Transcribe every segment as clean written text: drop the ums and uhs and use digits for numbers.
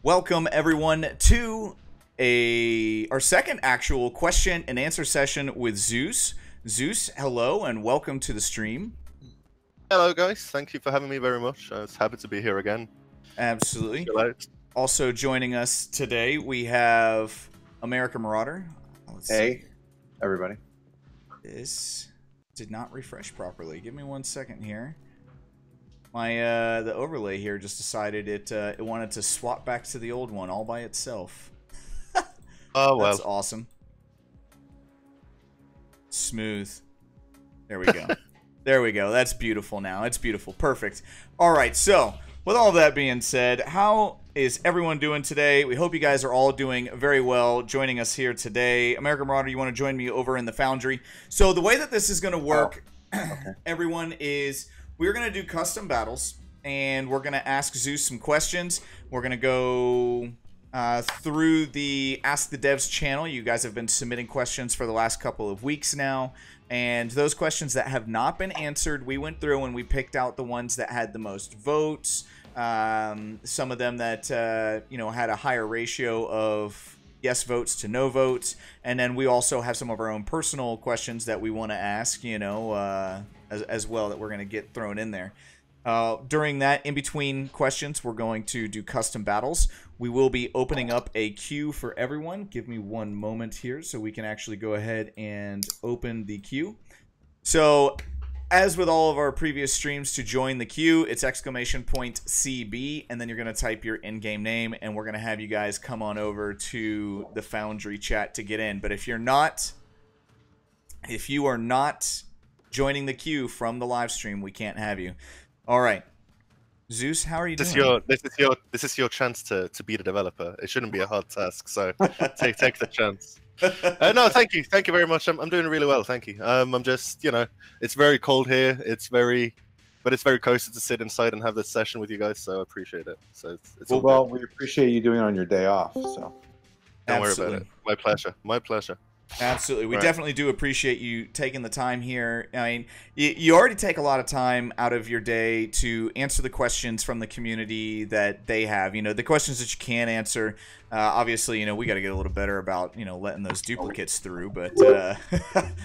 Welcome everyone to our second actual question and answer session with Zeus. Zeus, hello and welcome to the stream. Hello guys, thank you for having me very much. I was happy to be here again. Absolutely. Also joining us today we have America Marauder. Hey, everybody. This did not refresh properly. Give me 1 second here. My the overlay here just decided it wanted to swap back to the old one all by itself. Oh well. That's awesome. Smooth. There we go. There we go. That's beautiful now. It's beautiful. Perfect. All right. So, with all that being said, how is everyone doing today? We hope you guys are all doing very well joining us here today. American Marauder, you want to join me over in the Foundry? So, the way that this is going to work, everyone, is we're going to do custom battles, and we're going to ask Zeus some questions. We're going to go through the Ask the Devs channel. You guys have been submitting questions for the last couple of weeks now. And those questions that have not been answered, we went through and we picked out the ones that had the most votes. Some of them that, you know, had a higher ratio of yes votes to no votes. And then we also have some of our own personal questions that we want to ask, you know, as well, that we're going to get thrown in there. During that, in between questions, we're going to do custom battles. We will be opening up a queue for everyone. Give me 1 moment here so we can actually go ahead and open the queue. So, as with all of our previous streams, to join the queue, it's !CB, and then you're going to type your in-game name, and we're going to have you guys come on over to the Foundry chat to get in. But if you are not joining the queue from the live stream, we can't have you. All right, Zeus, how are you doing? This is your chance to be the developer. It shouldn't be a hard task, so take the chance. No, thank you very much. I'm doing really well, thank you. I'm just, you know, it's very cold here. But it's very cozy to sit inside and have this session with you guys, so I appreciate it. So it's well, we appreciate you doing it on your day off. So don't worry about it. My pleasure. My pleasure. Absolutely. We definitely do appreciate you taking the time here. I mean, you already take a lot of time out of your day to answer the questions from the community that they have. You know, the questions that you can answer. Obviously, you know, we got to get a little better about, you know, letting those duplicates through. But no,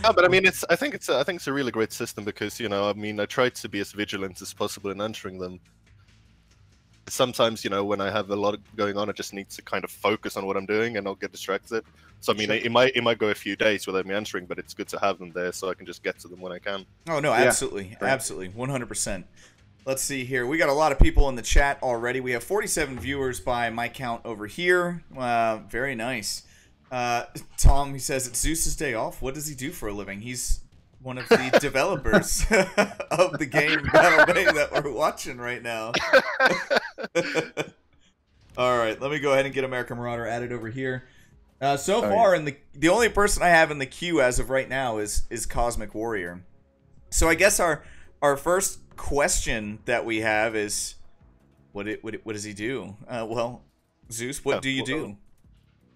but I mean, I think it's a really great system because, you know, I mean, I try to be as vigilant as possible in answering them. Sometimes, you know, when I have a lot going on, I just need to kind of focus on what I'm doing and not get distracted. So, I mean, it might go a few days without me answering, but it's good to have them there so I can just get to them when I can. Oh, no, absolutely. Yeah. Absolutely. 100%. Let's see here. We got a lot of people in the chat already. We have 47 viewers by my count over here. Very nice. Tom, he says, it's Zeus's day off. What does he do for a living? He's one of the developers of the game Battle Bay that we're watching right now. All right, let me go ahead and get American Marauder added over here. So far, the only person I have in the queue as of right now is Cosmic Warrior. So I guess our first question that we have is, what does he do? Well, Zeus, what do you do?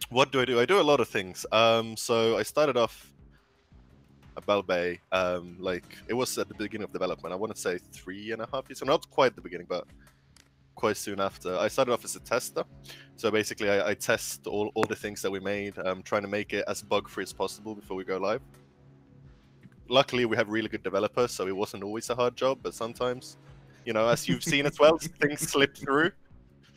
What do I do? I do a lot of things. So I started off at Battle Bay, like it was at the beginning of development. I want to say 3.5 years. So not quite at the beginning, but quite soon after. I started off as a tester. So basically, I test all the things that we made, trying to make it as bug-free as possible before we go live. Luckily, we have really good developers, so it wasn't always a hard job, but sometimes, you know, as you've seen as well, things slip through,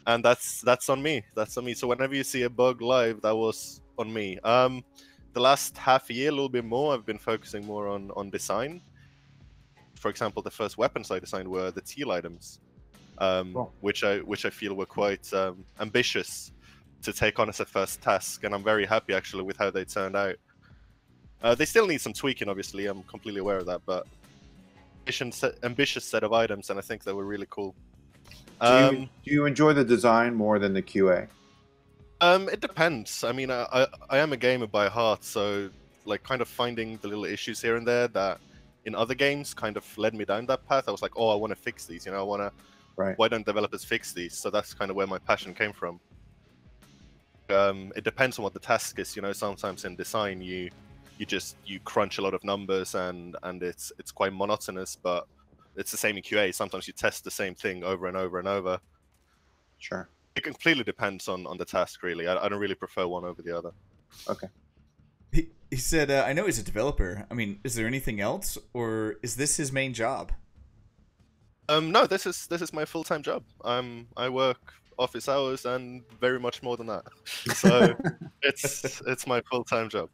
and that's on me. That's on me. So whenever you see a bug live, that was on me. The last half a year, a little bit more, I've been focusing more on design. For example, the first weapons I designed were the teal items, which I feel were quite ambitious to take on as a first task, and I'm very happy actually with how they turned out. They still need some tweaking, obviously. I'm completely aware of that, but ambitious set of items, and I think they were really cool. Do you enjoy the design more than the QA? It depends. I mean, I am a gamer by heart, so like kind of finding the little issues here and there that in other games kind of led me down that path. I was like, oh, I want to fix these. You know, I want to. Right. Why don't developers fix these? So that's kind of where my passion came from. It depends on what the task is. You know, sometimes in design you crunch a lot of numbers and it's quite monotonous, but it's the same in QA. Sometimes you test the same thing over and over and over. Sure. It completely depends on the task, really. I don't really prefer one over the other. Okay. He said, I know he's a developer. I mean, is there anything else, or is this his main job? No, this is my full-time job. I work office hours and very much more than that. So it's my full-time job.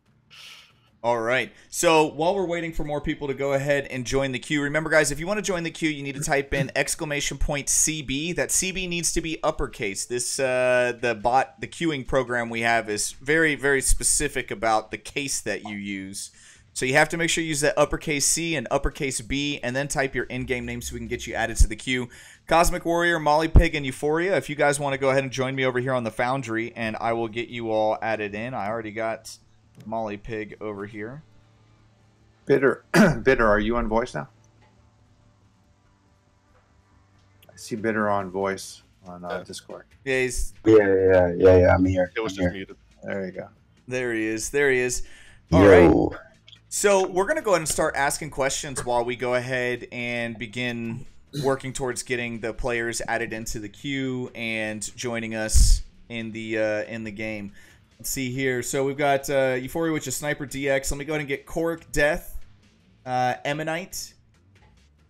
All right. So while we're waiting for more people to go ahead and join the queue, remember, guys, if you want to join the queue, you need to type in !CB. That CB needs to be uppercase. This the queuing program we have is very, very specific about the case that you use. So you have to make sure you use that uppercase C and uppercase B, and then type your in-game name so we can get you added to the queue. Cosmic Warrior, Molly Pig, and Euphoria, if you guys want to go ahead and join me over here on the Foundry, and I will get you all added in. I already got Molly Pig over here. Bitter, Bitter, are you on voice now? I see Bitter on voice on Discord. Yeah, he's... Yeah, I'm here. It was just muted. There you go. There he is. There he is. All right. So we're going to go ahead and start asking questions while we go ahead and begin working towards getting the players added into the queue and joining us in the game. Let's see here. So we've got Euphoria, which is Sniper DX. Let me go ahead and get Coric Death, Emanite,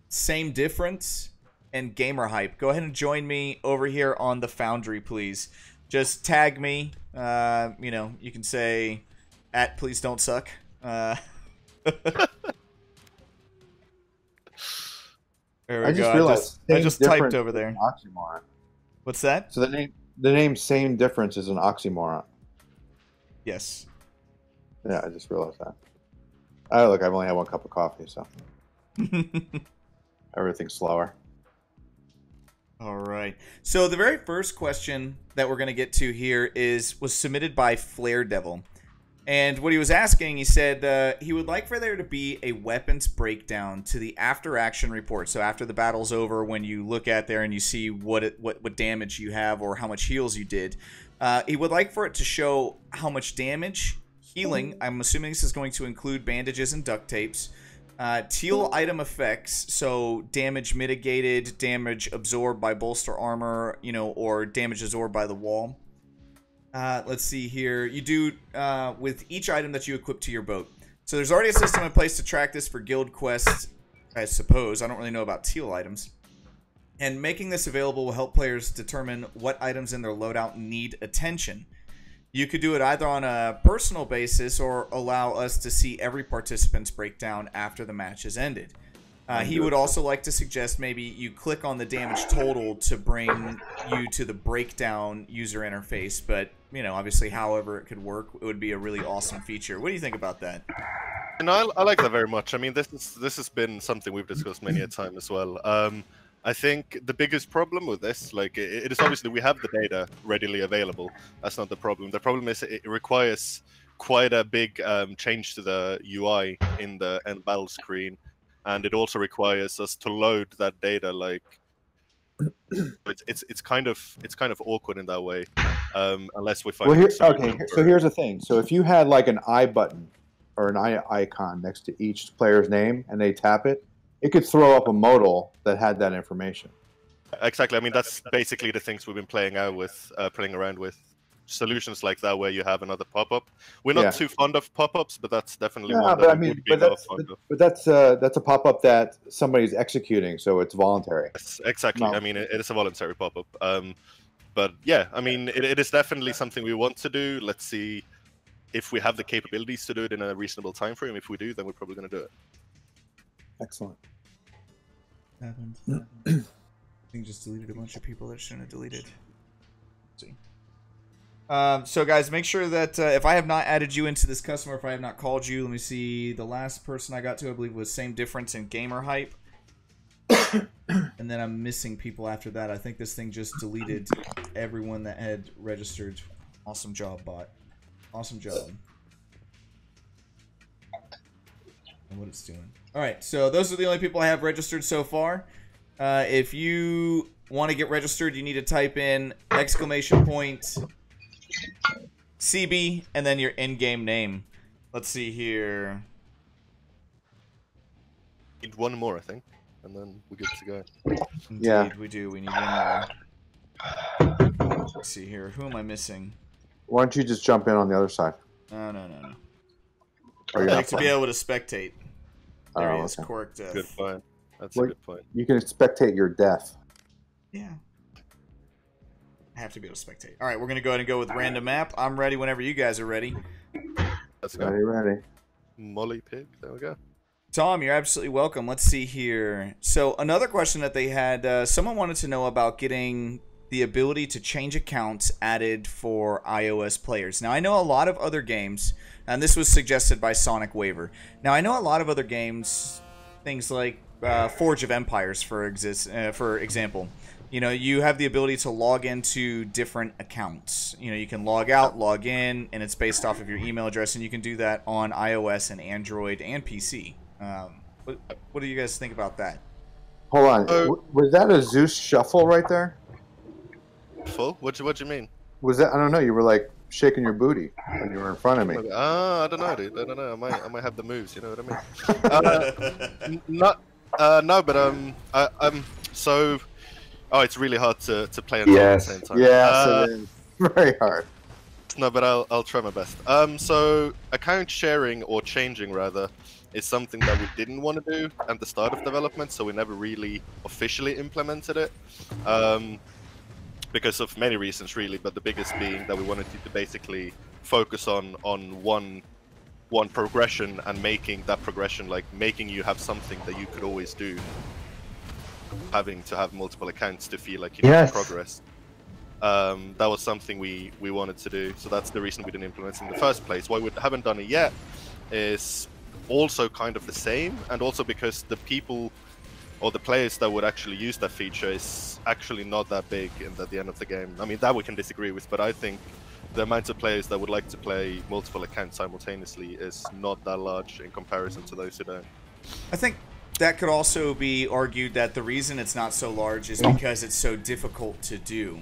Same Difference, and Gamer Hype. Go ahead and join me over here on the Foundry, please. Just tag me. You know, you can say @Please Don't Suck. There we I go. just realized I just typed difference over is there. an oxymoron. What's that? So the name Same Difference is an oxymoron. Yes. Yeah, I just realized that. Oh, look, I've only had one cup of coffee, so everything's slower. All right. So the very first question that we're going to get to here was submitted by Flare Devil. And what he was asking, he said he would like for there to be a weapons breakdown to the after action report. So after the battle's over, when you look at there and you see what damage you have or how much heals you did, he would like for it to show how much damage, healing, I'm assuming this is going to include bandages and duct tapes, teal item effects, so damage mitigated, damage absorbed by bolster armor, you know, or damage absorbed by the wall. Let's see here. You do with each item that you equip to your boat. So there's already a system in place to track this for guild quests, I suppose. I don't really know about teal items. And making this available will help players determine what items in their loadout need attention. You could do it either on a personal basis or allow us to see every participant's breakdown after the match has ended. He would also like to suggest maybe you click on the damage total to bring you to the breakdown user interface, but, you know, obviously however it could work, it would be a really awesome feature. What do you think about that? And I like that very much. I mean, this has been something we've discussed many a time as well. I think the biggest problem with this, like, it is obviously we have the data readily available. That's not the problem. The problem is it requires quite a big change to the UI in the end battle screen. And it also requires us to load that data. Like, it's kind of awkward in that way, unless we find. Well, so here's the thing. So if you had like an I button or an I icon next to each player's name, and they tap it, it could throw up a modal that had that information. Exactly. I mean, that's basically the things we've been playing around with. Solutions like that where you have another pop-up. We're not too fond of pop-ups, but that's definitely one that we would be more fond of. But that's a pop-up that somebody's executing, so it's voluntary. Yes, exactly. No. I mean, it is a voluntary pop-up. But yeah, I mean, it is definitely something we want to do. Let's see if we have the capabilities to do it in a reasonable time frame. If we do, then we're probably going to do it. Excellent. Happened. I think just deleted a bunch of people that shouldn't have deleted. Let's see. So guys, make sure that if I have not added you into this customer, if I have not called you, let me see. The last person I got to, I believe, was Same Difference in Gamer Hype. And then I'm missing people after that. I think this thing just deleted everyone that had registered. Awesome job, bot. Awesome job. And what it's doing. Alright, so those are the only people I have registered so far. If you want to get registered, you need to type in !CB and then your in-game name. Let's see here. Need one more, I think, and then we're good to go. Indeed, we do. We need one more. Let's see here. Who am I missing? Why don't you just jump in on the other side? No. Or I you're like not to be able to spectate. There he is, okay. Cork Death. Good point. That's Well, a good point. You can spectate your death. Yeah. I have to be able to spectate. All right, we're going to go ahead and go with random map. I'm ready whenever you guys are ready. Let's go. Ready. Molly Pig. There we go. Tom, you're absolutely welcome. Let's see here. So another question that they had, someone wanted to know about getting the ability to change accounts added for iOS players. Now, I know a lot of other games, and this was suggested by Sonic Waver. Now, I know a lot of other games, things like Forge of Empires, for example. You know, you have the ability to log into different accounts. You know, you can log out, log in, and it's based off of your email address, and you can do that on iOS and Android and PC. What do you guys think about that? Hold on. Was that a Zeus shuffle right there? Full? What do you mean? Was that? I don't know. You were like shaking your booty when you were in front of me. I don't know, dude. I don't know. I might have the moves. You know what I mean? No, but so. Oh, it's really hard to play and talk at the same time. Yes, it is very hard. No, but I'll try my best. So account sharing or changing rather is something that we didn't want to do at the start of development, so we never really officially implemented it. Because of many reasons, really, but the biggest being that we wanted to basically focus on one progression and making that progression, like making you have something that you could always do. Having to have multiple accounts to feel like you need to progress. That was something we wanted to do, so that's the reason we didn't implement it in the first place. Why we haven't done it yet is also kind of the same, and also because the people or the players that would actually use that feature is actually not that big at the end of the game. I mean, that we can disagree with, but I think the amount of players that would like to play multiple accounts simultaneously is not that large in comparison to those who don't. I think that could also be argued that the reason it's not so large is because it's so difficult to do.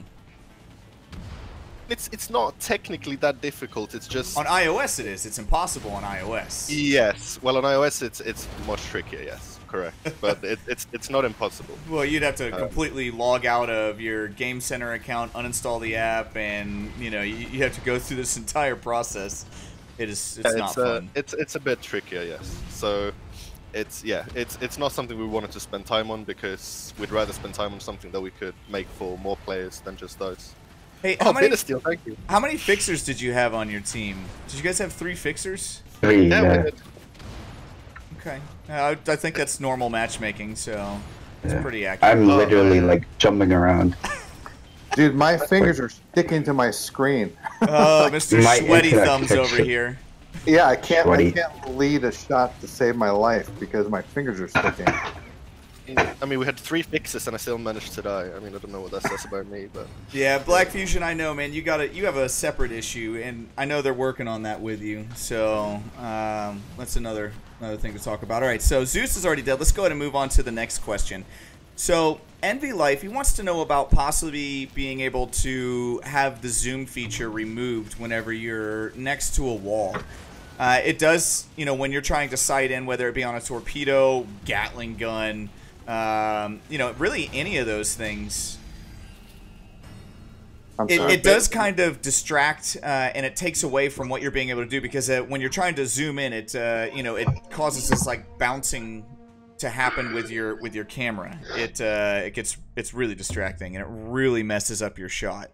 It's not technically that difficult. It's just on iOS it is. It's impossible on iOS. Yes. Well, on iOS it's much trickier. Yes, correct. But it's not impossible. Well, you'd have to completely log out of your Game Center account, uninstall the app, and you know you have to go through this entire process. It's not fun. It's a bit trickier. Yes. So. It's not something we wanted to spend time on because we'd rather spend time on something that we could make for more players than just those. Hey, thank you. How many fixers did you have on your team? Did you guys have 3 fixers? 3, yeah. We did. Okay, I think that's normal matchmaking, so it's pretty accurate. I'm literally like jumping around. Dude, my fingers are sticking to my screen. Oh, Mr. Sweaty Thumbs over here. Yeah, I can't lead a shot to save my life because my fingers are sticking. I mean, we had 3 fixes and I still managed to die. I mean, I don't know what that says about me, but yeah, Black Fusion, I know, man. You have a separate issue, and I know they're working on that with you. So that's another thing to talk about. All right, so Zeus is already dead. Let's go ahead and move on to the next question. So Envy Life, he wants to know about possibly being able to have the zoom feature removed whenever you're next to a wall. It does, you know, when you're trying to sight in, whether it be on a torpedo, Gatling gun, you know, really any of those things. It does kind of distract and it takes away from what you're being able to do because when you're trying to zoom in, it you know, it causes this like bouncing to happen with your camera. It's really distracting and it really messes up your shot.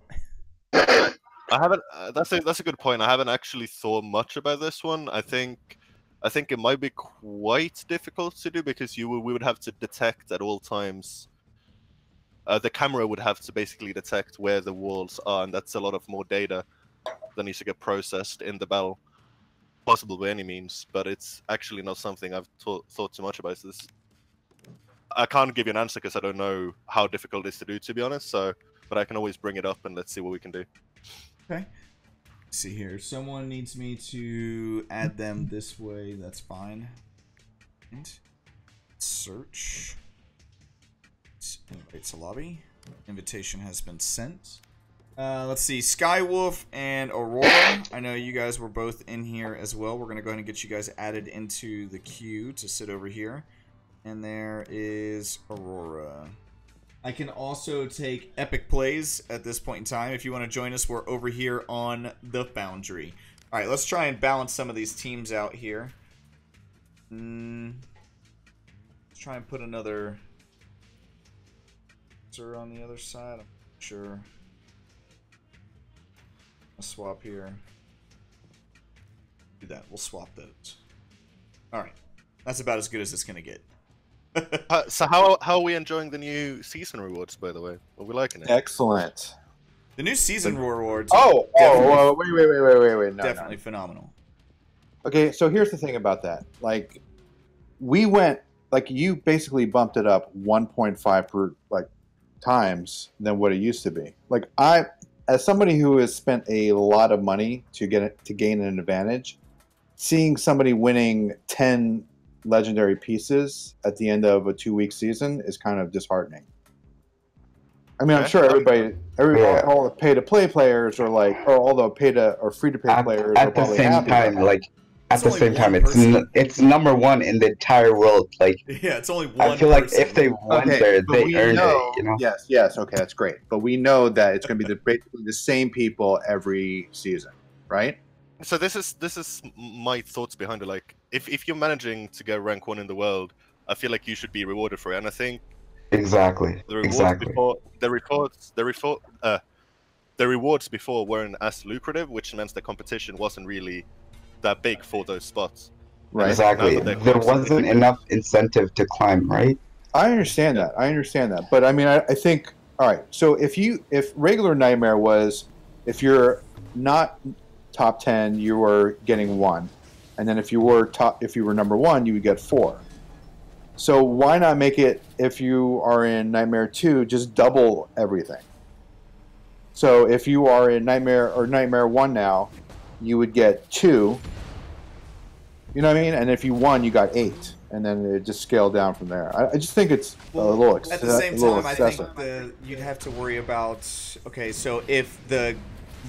I haven't. That's a good point. I haven't actually thought much about this one. I think it might be quite difficult to do because we would have to detect at all times. The camera would have to basically detect where the walls are, and that's a lot of more data that needs to get processed in the battle. Possible by any means, but it's actually not something I've thought too much about. So I can't give you an answer because I don't know how difficult it is to do, to be honest. So, but I can always bring it up and let's see what we can do. Okay. Let's see here. Someone needs me to add them this way. That's fine. And search. It's a lobby. Invitation has been sent. Let's see. Skywolf and Aurora. I know you guys were both in here as well. We're going to go ahead and get you guys added into the queue to sit over here. And there is Aurora. I can also take epic plays at this point in time. If you want to join us, we're over here on the Foundry. All right, let's try and balance some of these teams out here. Let's try and put another on the other side. I'm not sure. I'll swap here. Do that. We'll swap those. All right, that's about as good as it's gonna get. So how are we enjoying the new season rewards, by the way? Are we liking it? Excellent. The new season rewards. Wait, no, definitely phenomenal. Okay, so here's the thing about that. Like, we went, like, you basically bumped it up 1.5 per times than what it used to be. Like, as somebody who has spent a lot of money to gain an advantage, seeing somebody winning 10 legendary pieces at the end of a 2-week season is kind of disheartening. I mean, I'm sure everybody, all the pay-to-play players are like, or all the free-to-play players are probably happy. At the same time, it's number one in the entire world. Like, yeah, it's only one. I feel like if they went there, they earned it. You know? Yes. Okay, that's great. But we know that it's going to be basically the same people every season, right? So this is my thoughts behind it. Like, if you're managing to get rank 1 in the world, I feel like you should be rewarded for it. And I think exactly. The rewards before weren't as lucrative, which meant the competition wasn't really that big for those spots. Right. Exactly. There wasn't enough incentive to climb, right? I understand that. But I mean, I think, all right. So if regular Nightmare was, if you're not top 10, you were getting 1, and then if you were number 1, you would get 4. So why not make it, if you are in Nightmare 2, just double everything? So if you are in Nightmare 1 now, you would get 2. You know what I mean? And if you won, you got 8, and then it just scaled down from there. I just think it's a little excessive. At the same time, I think you'd have to worry about. Okay, so if the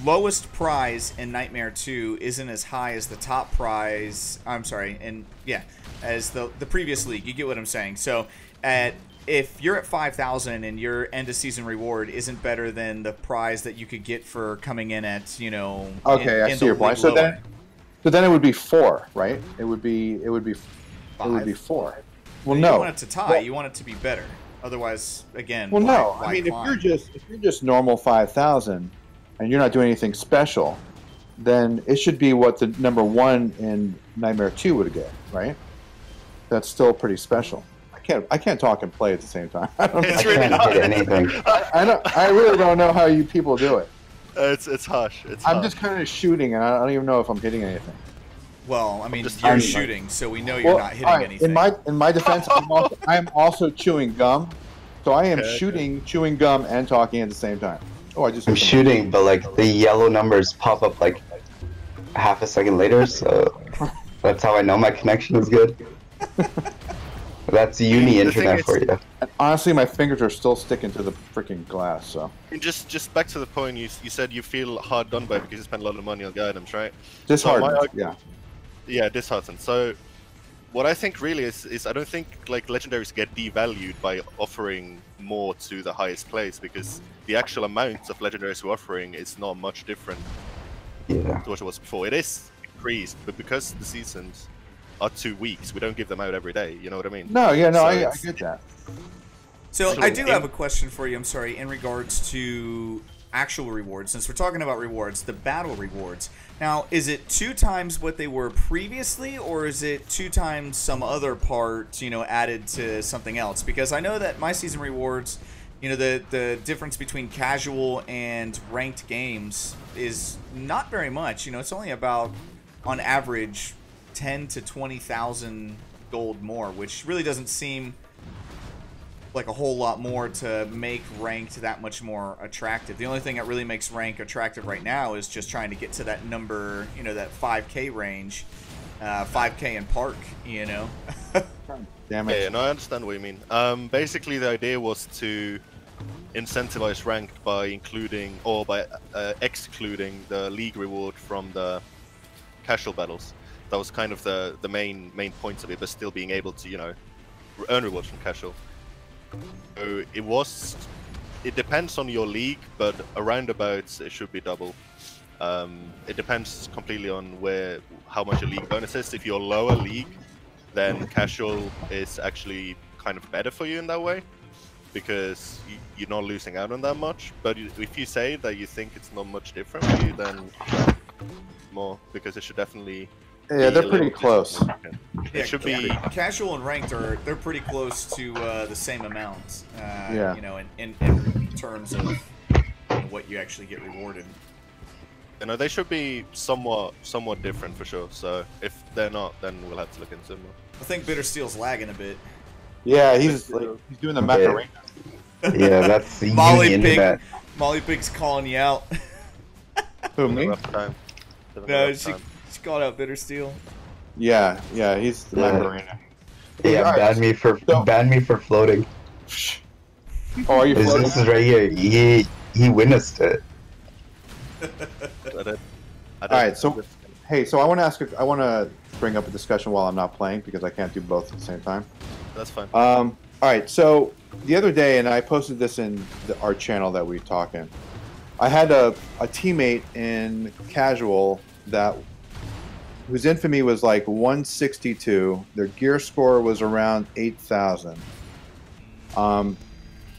lowest prize in Nightmare 2 isn't as high as the top prize, as the previous league, you get what I'm saying. So if you're at 5,000 and your end of season reward isn't better than the prize that you could get for coming in at, okay, I see your point. So then it would be 4, right? It would be 4. Well, no. You want it to tie. You want it to be better. Otherwise, again. Well, no. I mean, if you're just normal 5,000 and you're not doing anything special, then it should be what the number 1 in Nightmare 2 would get, right? That's still pretty special. I can't talk and play at the same time. I don't it's really hard. I really don't know how you people do it. It's harsh. I'm just kind of shooting, and I don't even know if I'm hitting anything. Well, I mean, you're shooting, so we know you're not hitting anything. In my defense, I'm also chewing gum, so I am chewing gum and talking at the same time. Oh, I'm shooting, but like the yellow numbers pop up like half a second later, so that's how I know my connection is good. That's uni internet for you. And honestly, my fingers are still sticking to the freaking glass. So just back to the point, you said you feel hard done by because you spent a lot of money on the items, right? Disheartened, yeah, disheartened. So what I think really is I don't think like legendaries get devalued by offering more to the highest place, because the actual amount of legendaries we're offering is not much different to what it was before. It is increased, but because the seasons are 2 weeks, we don't give them out every day. You know what I mean? No, yeah, no, I get that. So I do have a question for you. I'm sorry, in regards to actual rewards, since we're talking about rewards, the battle rewards. Now, is it 2 times what they were previously, or is it 2 times some other part, added to something else? Because I know that my season rewards, the difference between casual and ranked games is not very much. It's only about, on average, 10 to 20,000 gold more, which really doesn't seem like a whole lot more to make ranked that much more attractive. The only thing that really makes rank attractive right now is just trying to get to that number, that 5K range, 5K in park, Damn it. Yeah, no, I understand what you mean. Basically, the idea was to incentivize ranked by including or by excluding the league reward from the casual battles. That was kind of the main points of it, but still being able to, earn rewards from casual. So it depends on your league, but around about it should be double. It depends completely on how much your league bonus is. If you're lower league, then casual is actually kind of better for you in that way, because you're not losing out on that much. But if you say that you think it's not much different for you, then more, because it should definitely. Yeah, they're pretty close. It should be casual and ranked they're pretty close to the same amount. Yeah. You know, in terms of what you actually get rewarded. You know, they should be somewhat different for sure. So if they're not, then we'll have to look into them more. I think Bitter Steel's lagging a bit. Yeah, he's doing the Macarena. Yeah, that's the Molly union Pig. that. Molly Pig's calling you out. Who, me? Rough time. No, she called out Bitter Steel. Yeah, he's the Macarena. Yeah, Alright, ban me for floating. Oh, are you This floating? is right here. He witnessed it. Alright, so hey, so I want to bring up a discussion while I'm not playing, because I can't do both at the same time. That's fine. Alright, so the other day, and I posted this in our channel that we talk in, I had a teammate in casual whose infamy was like 162. Their gear score was around 8,000.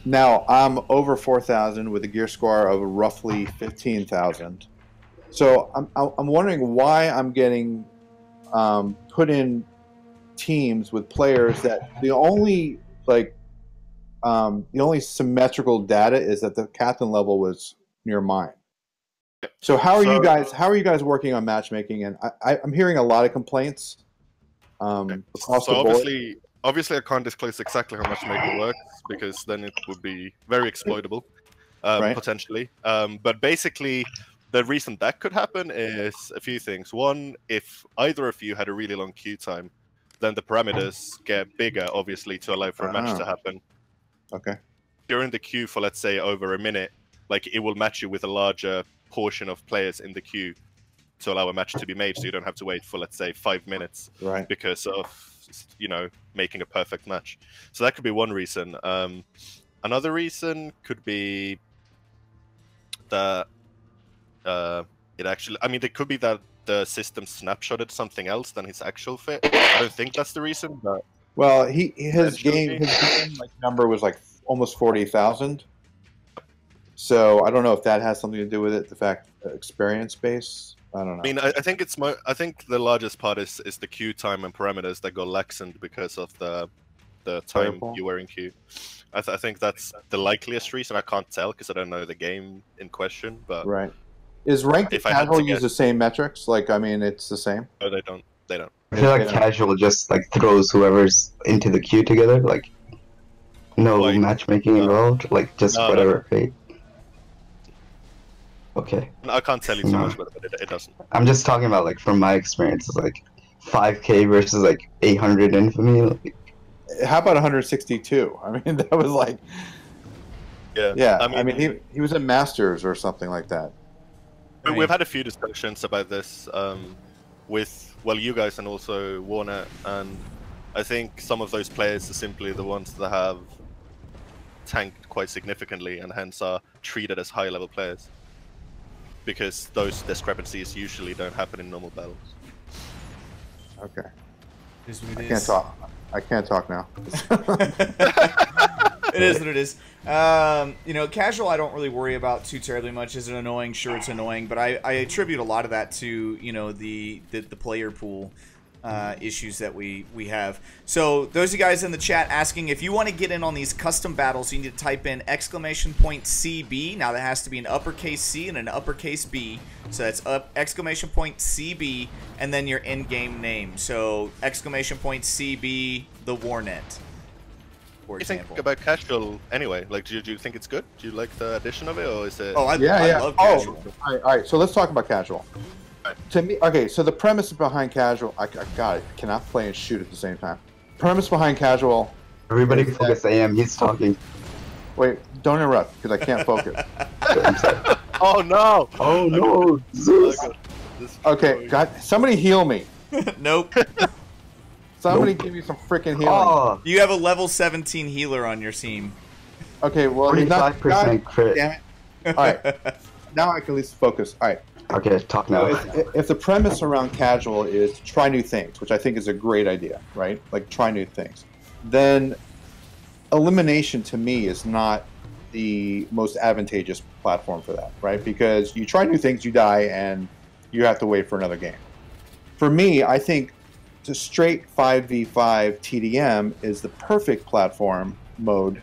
Now I'm over 4,000 with a gear score of roughly 15,000. So I'm wondering why I'm getting put in teams with players that the only symmetrical data is that the captain level was near mine. So how are you guys working on matchmaking? And I'm hearing a lot of complaints across the board. Obviously, I can't disclose exactly how matchmaking works, because then it would be very exploitable, potentially. But basically, the reason that could happen is a few things. One, if either of you had a really long queue time, then the parameters get bigger, obviously, to allow for a match to happen. Okay. During the queue for, let's say, over a minute, like, it will match you with a larger portion of players in the queue to allow a match to be made, so you don't have to wait for, let's say, 5 minutes, right, because of, you know, making a perfect match. So that could be one reason. Another reason could be that it actually, I mean, it could be that the system snapshotted something else than his actual fit. I don't think that's the reason, but well, his game number was like almost 40,000. So I don't know if that has something to do with it. The fact experience base. I don't know. I mean, I think I think the largest part is the queue time and parameters that go laxened because of the time you were in queue. I think that's the likeliest reason. I can't tell because I don't know the game in question. But right, is ranked casual use the same metrics? Like, I mean, it's the same. No, they don't. They don't. I feel like casual just like throws whoever's into the queue together. Like, no matchmaking involved. Like, just whatever fate. Okay. I can't tell you too much, but it doesn't. I'm just talking about, like, from my experience, it's like 5K versus like 800 infamy. Like, how about 162? I mean, that was like, yeah. I mean, he was at Masters or something like that. We've had a few discussions about this with you guys and also Warner, and I think some of those players are simply the ones that have tanked quite significantly and hence are treated as high-level players, because those discrepancies usually don't happen in normal battles. Okay. I can't talk. I can't talk now. It is what it is. You know, casual I don't really worry about too terribly much. Is it annoying? Sure, it's annoying, but I attribute a lot of that to, you know, the player pool issues that we have. So those of you guys in the chat asking, if you want to get in on these custom battles, you need to type in !CB. Now that has to be an uppercase C and an uppercase B. So that's !CB and then your in-game name. So !CB the Warnet. For What do you think example. about casual anyway? Like, do you think it's good? Do you like the addition of it, or is it? Oh, I love casual. All right. So let's talk about casual. To me, okay. So the premise behind casual, I cannot play and shoot at the same time. Premise behind casual. everybody focus AM, he's talking. Wait, don't interrupt because I can't focus. Oh no! Oh no! Zeus! Okay, God, somebody heal me. Nope. Somebody give me some freaking healing. Oh, You have a level 17 healer on your team. Okay, well, he's not. 45% crit. Damn it. All right. Now I can at least focus. All right. Okay, talk now. So if the premise around casual is to try new things, which I think is a great idea, right? Like try new things, then elimination to me is not the most advantageous platform for that, right? Because you try new things, you die, and you have to wait for another game. For me, I think the straight 5v5 TDM is the perfect platform mode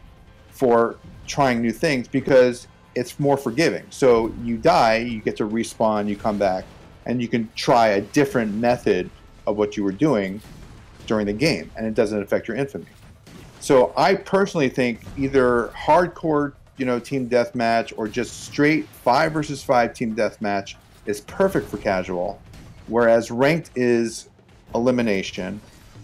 for trying new things because it's more forgiving. So you die, you get to respawn, you come back, and you can try a different method of what you were doing during the game, and it doesn't affect your infamy. So I personally think either hardcore, team deathmatch or just straight 5 versus 5 team deathmatch is perfect for casual, whereas ranked is elimination,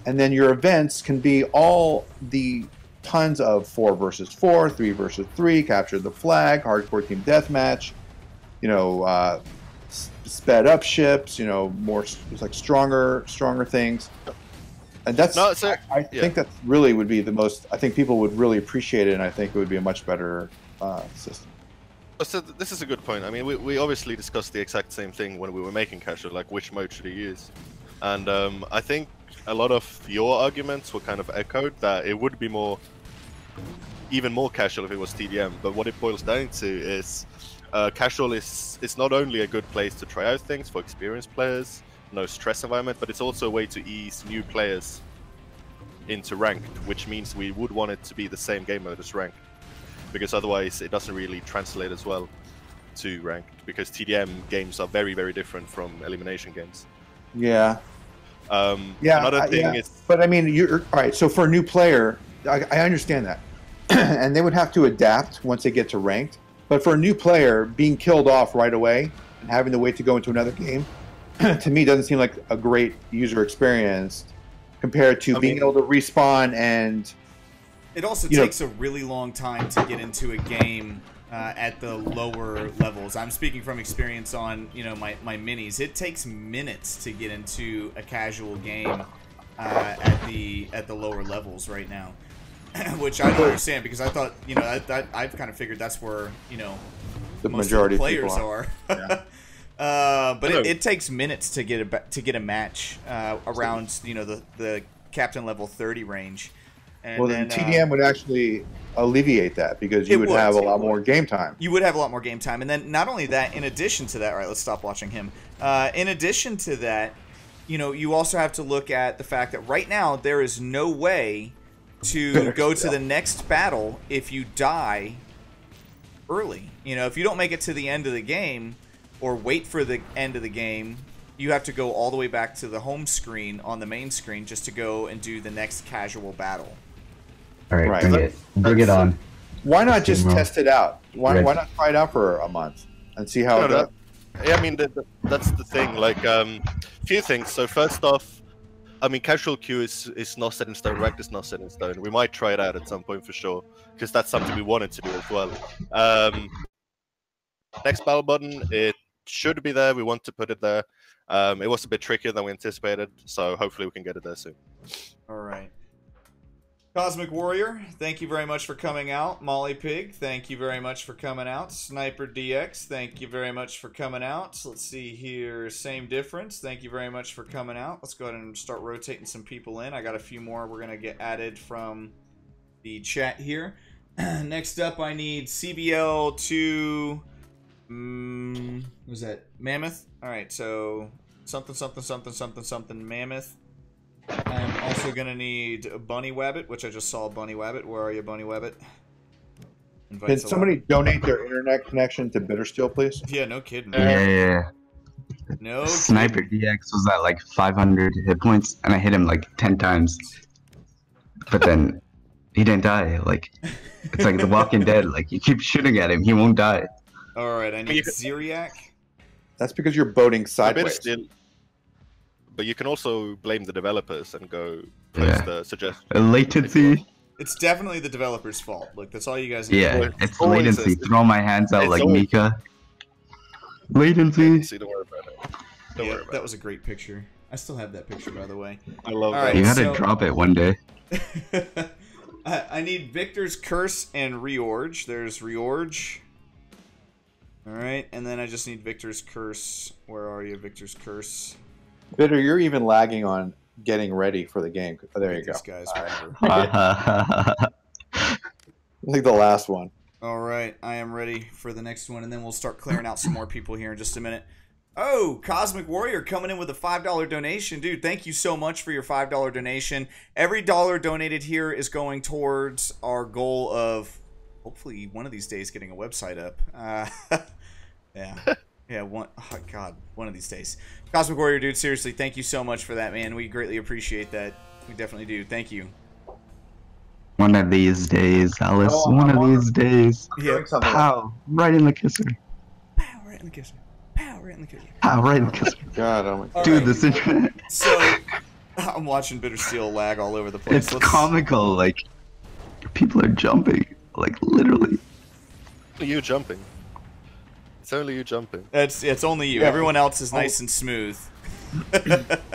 and then your events can be all the tons of 4 versus 4, 3 versus 3, capture the flag, hardcore team deathmatch, sped up ships, more like stronger things. And that's I think that really would be the most. I think people would really appreciate it, and I think it would be a much better system. So this is a good point. I mean, we obviously discussed the exact same thing when we were making casual, like which mode should you use, and I think a lot of your arguments were kind of echoed that it would be even more casual if it was TDM. But what it boils down to is casual is not only a good place to try out things for experienced players, no stress environment, but it's also a way to ease new players into ranked, which means we would want it to be the same game mode as ranked, because otherwise it doesn't really translate as well to ranked, because TDM games are very, very different from elimination games. Yeah. Another thing is... But I mean, you're all right. So for a new player, I understand that. And they would have to adapt once they get to ranked. But for a new player, being killed off right away and having to wait to go into another game, to me, doesn't seem like a great user experience compared to being able to respawn and... It also takes a really long time to get into a game at the lower levels. I'm speaking from experience on, my minis. It takes minutes to get into a casual game at the lower levels right now, which I don't understand, because I thought, I've kind of figured that's where, the most majority of the players of people are. Yeah. But it takes minutes to get a match around the captain level 30 range. And well, then TDM would actually alleviate that, because you would have a lot more game time. You would have a lot more game time, and then not only that, in addition to that, all right, let's stop watching him. In addition to that, you also have to look at the fact that right now there is no way to go to the next battle if you die early. If you don't make it to the end of the game, or wait for the end of the game, you have to go all the way back to the home screen on the main screen just to go and do the next casual battle. All right, bring it on. Why not just test it out? Why not try it out for a month and see how it goes? Yeah, I mean, that's the thing. Like, few things. So first off, I mean, casual queue is not set in stone. Ranked is not set in stone. We might try it out at some point for sure, because that's something we wanted to do as well. Next battle button, it should be there. We want to put it there. It was a bit trickier than we anticipated, so hopefully we can get it there soon. All right. Cosmic Warrior, thank you very much for coming out. Molly Pig, thank you very much for coming out. Sniper DX, thank you very much for coming out. Let's see here, same difference. Thank you very much for coming out. Let's go ahead and start rotating some people in. I got a few more we're going to get added from the chat here. Next up, I need CBL to... was that Mammoth? All right, so something Mammoth. I'm also gonna need Bunny Wabbit, which I just saw Bunny Wabbit. Where are you, Bunny Wabbit? Can somebody donate their internet connection to Bittersteel, please? Yeah, no kidding. Yeah. No. Sniper DX was at like 500 hit points, and I hit him like 10 times. But then he didn't die. Like, it's like The Walking Dead. Like, you keep shooting at him, he won't die. All right, I need Ziriac. That's because you're boating sideways. But you can also blame the developers and go post the suggestion. Latency. It's definitely the developers' fault. Look, that's all you guys need. Yeah, it's latency. Throw my hands out like Mika. Latency. Don't worry about it. Don't worry about that was a great picture. I still have that picture, by the way. I love All that. right, You had so- to drop it one day. I need Victor's Curse and Reorge. There's Reorge. Alright, and then I just need Victor's Curse. Where are you, Victor's Curse? Bitter, you're even lagging on getting ready for the game. Oh, there you go. This guy's whatever. Like the last one. Alright, I am ready for the next one, and then we'll start clearing out some more people here in just a minute. Oh, Cosmic Warrior coming in with a $5 donation. Dude, thank you so much for your $5 donation. Every dollar donated here is going towards our goal of hopefully one of these days getting a website up. Yeah. Yeah, one of these days. Cosmic Warrior, dude, seriously, thank you so much for that, man. We greatly appreciate that. We definitely do. Thank you. One of these days, Alice. Oh, one I'm of on- these days. Yeah. Pow! Right in the kisser. Pow, right in the kisser. Pow, right in the kisser. Pow! Right in the kisser. God, oh my All Dude, right. this internet. So, I'm watching Bitter Steel lag all over the place. It's comical. Like, people are jumping. Like, literally. You jumping. It's only you jumping. It's only you. Yeah. Everyone else is nice and smooth.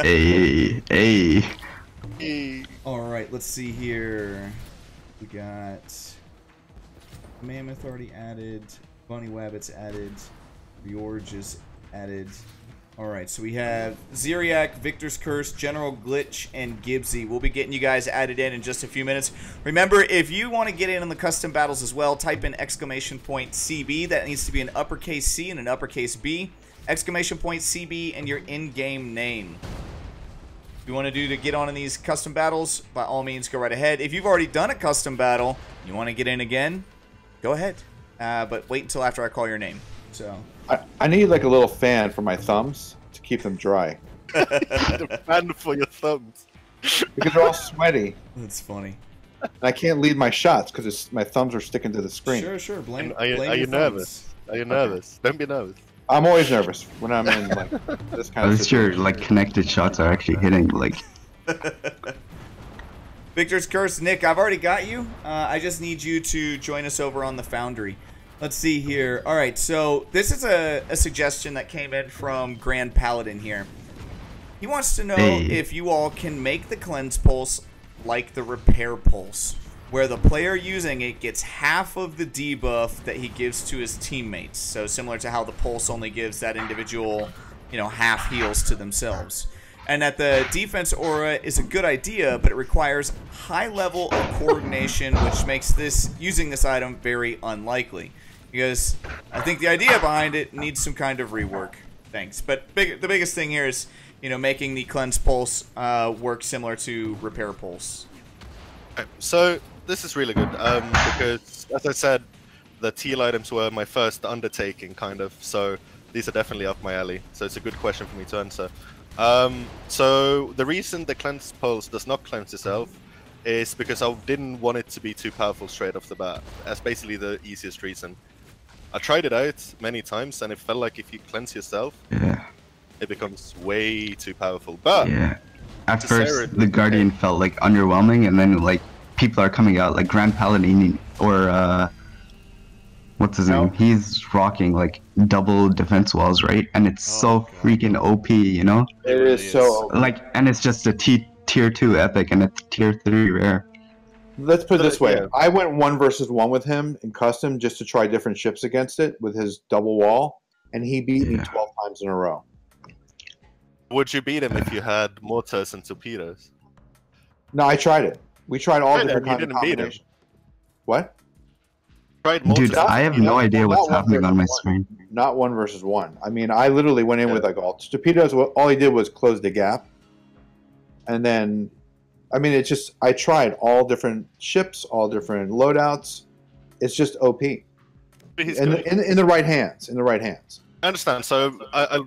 Hey, hey. All right, let's see here. We got Mammoth already added. Bunny Wabbit's added. Reorge is added. All right, so we have Zeriak, Victor's Curse, General Glitch, and Gibbsy. We'll be getting you guys added in just a few minutes. Remember, if you want to get in on the custom battles as well, type in !CB. That needs to be an uppercase C and an uppercase B. !CB and your in-game name. If you want to get on in these custom battles, by all means, go right ahead. If you've already done a custom battle, you want to get in again, go ahead. But wait until after I call your name. So I need like a little fan for my thumbs to keep them dry. The fan for your thumbs. Because they're all sweaty. that's funny. And I can't lead my shots because my thumbs are sticking to the screen. Sure. Blame. Are you blame your nervous? thumbs. Are you nervous? Don't be nervous. I'm always nervous when I'm in like this kind At of least your situation. like connected shots are actually hitting. Like, Victor's Curse, Nick, I've already got you. I just need you to join us over on the Foundry. Let's see here. All right, so this is a suggestion that came in from Grand Paladin here. He wants to know if you all can make the Cleanse Pulse like the Repair Pulse, where the player using it gets half of the debuff that he gives to his teammates. So similar to how the Pulse only gives that individual, half heals to themselves. And that the defense aura is a good idea, but it requires high level of coordination, which makes using this item very unlikely. Because I think the idea behind it needs some kind of rework. Thanks. But the biggest thing here is, making the Cleanse Pulse work similar to Repair Pulse. So this is really good because, as I said, the teal items were my first undertaking, kind of. So these are definitely up my alley. So it's a good question for me to answer. So the reason the Cleanse Pulse does not cleanse itself is because I didn't want it to be too powerful straight off the bat. That's basically the easiest reason. I tried it out many times, and it felt like if you cleanse yourself, it becomes way too powerful. But at first the Guardian felt like underwhelming, and then like people are coming out like Grand Paladin or what's his name? He's rocking like double defense walls, right? And it's so freaking OP, It is so OP. like, and it's just a tier 2 epic and a tier 3 rare. Let's put it this way. Yeah. I went 1 versus 1 with him in custom just to try different ships against it with his double wall, and he beat me 12 times in a row. would you beat him if you had mortars and torpedoes? No, I tried it. We tried all Right, different and you kinds of didn't beat him. combinations. What? Tried mortars. Dude, I have no idea what's happening on my screen. Not 1 versus 1. I mean, I literally went in with like all torpedoes. All he did was close the gap, and then, I mean, it's just I tried all different ships, all different loadouts. It's just OP in the right hands. In the right hands. I understand. So,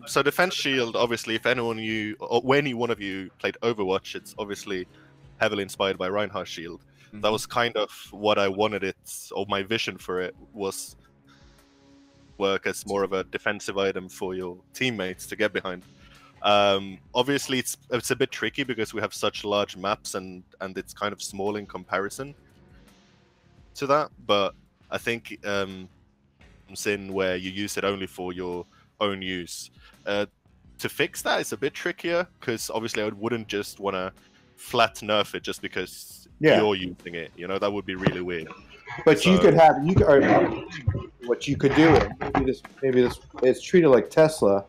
so Defense Shield, obviously, if anyone you or any one of you played Overwatch, it's obviously heavily inspired by Reinhardt's Shield. That was kind of what I wanted it, or my vision for it was work as more of a defensive item for your teammates to get behind. Obviously, it's a bit tricky because we have such large maps and it's kind of small in comparison to that. But I think comes in where you use it only for your own use. To to fix that, it's a bit trickier because obviously I wouldn't just want to flat nerf it just because you're using it. You know, that would be really weird. But So, you could have what you could do, maybe this it's treated like Tesla,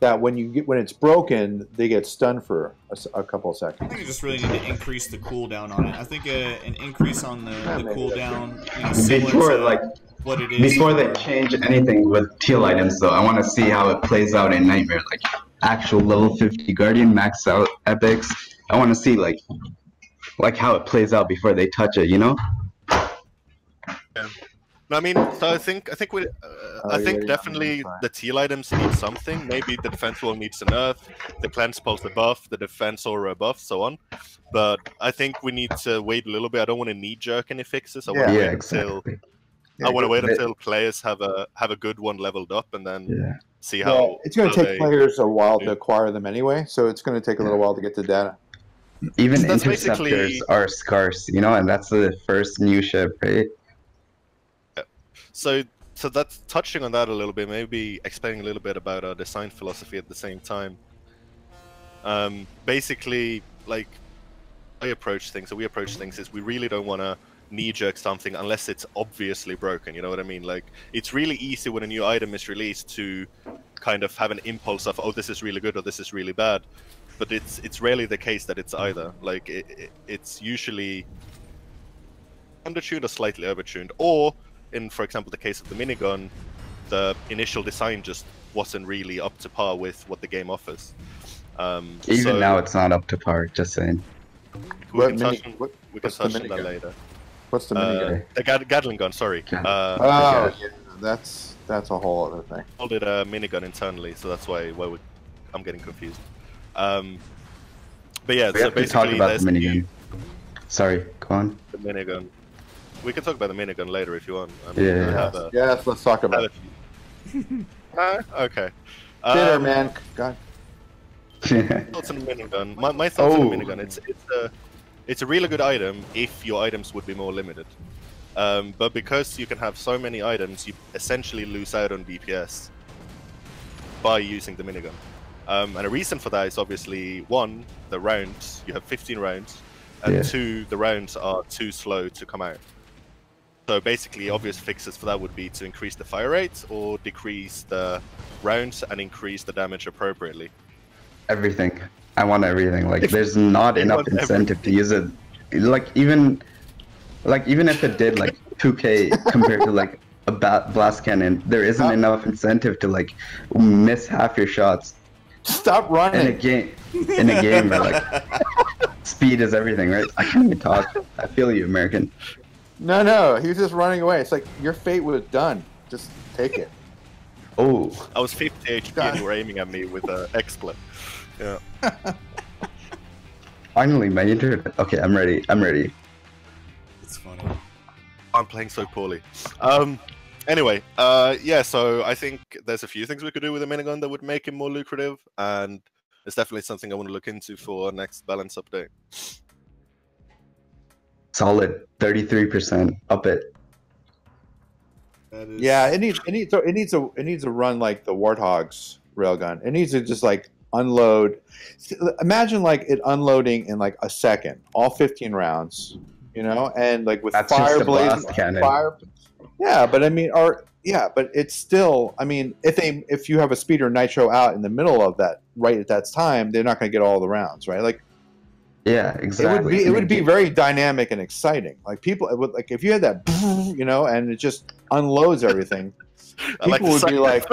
that when it's broken, they get stunned for a couple of I seconds. think you just really need to increase the cooldown on it. I think an increase on the cooldown, similar Before, to like, what it is. before they change anything with teal items, though, I want to see how it plays out in Nightmare. Like, actual level 50 Guardian max out epics. I want to see, like how it plays out before they touch it, you know? Yeah. No, I mean, so I think definitely the teal items need something. Maybe the defense wall needs a nerf, the cleanse pulse a buff, the defense aura a buff, so on. But I think we need to wait a little bit. I don't want to knee jerk any fixes. I want to wait until players have a good one leveled up, and then see how. It's going to take players a while to acquire them anyway, so it's going to take a little while to get the data. Even interceptors are scarce, you know, and that's the first new ship, right? So that's touching on that a little bit, maybe explaining a little bit about our design philosophy at the same time. Basically, like, we approach things is we really don't want to knee-jerk something unless it's obviously broken, you know what I mean? Like, it's really easy when a new item is released to kind of have an impulse of, oh, this is really good or this is really bad. But it's rarely the case that it's either. Like, it's usually undertuned or slightly overtuned, or in, for example, the case of the minigun, the initial design just wasn't really up to par with what the game offers. Even now, it's not up to par. Just saying. We can touch on that later. What's the minigun? The Gatling gun. Sorry. That's a whole other thing. Called it a minigun internally, so that's why I'm getting confused. But yeah, we so have to basically, talk about the minigun. Sorry, go on. The minigun. We can talk about the minigun later if you want. Yes, let's talk about it. Okay. Bitter, man. God. Thoughts on the minigun. My thoughts on the minigun. It's a really good item if your items would be more limited. But because you can have so many items, you essentially lose out on DPS by using the minigun. And a reason for that is obviously, one, the rounds. You have 15 rounds, and two, the rounds are too slow to come out. So basically, obvious fixes for that would be to increase the fire rate or decrease the rounds and increase the damage appropriately. Everything. I want everything. Like, there's not enough incentive to use it. Like, even if it did like 2K compared to like a blast cannon, there isn't enough incentive to like miss half your shots. Stop running. In a game where like speed is everything, right? I can't even talk. I feel you, American. No, he was just running away. It's like your fate was done. Just take it. Oh. I was 50 HP and you were aiming at me with an XSplit. Yeah. Finally, man, you turn. Okay, I'm ready. It's funny. I'm playing so poorly. Anyway, yeah, so I think there's a few things we could do with a minigun that would make it more lucrative, and it's definitely something I want to look into for our next balance update. Solid 33%. Up it. Yeah, it needs to run like the Warthog's railgun. It needs to just like unload. Imagine like it unloading in like a second, all 15 rounds. You know, and like with fire blazing, fire. Yeah, but I mean, but it's still. I mean, if you have a speeder nitro out in the middle of that, right at that time, they're not going to get all the rounds, right? Like, yeah, exactly. It would be very dynamic and exciting. Like people, it would, like if you had that, you know, and it just unloads everything. People would be like,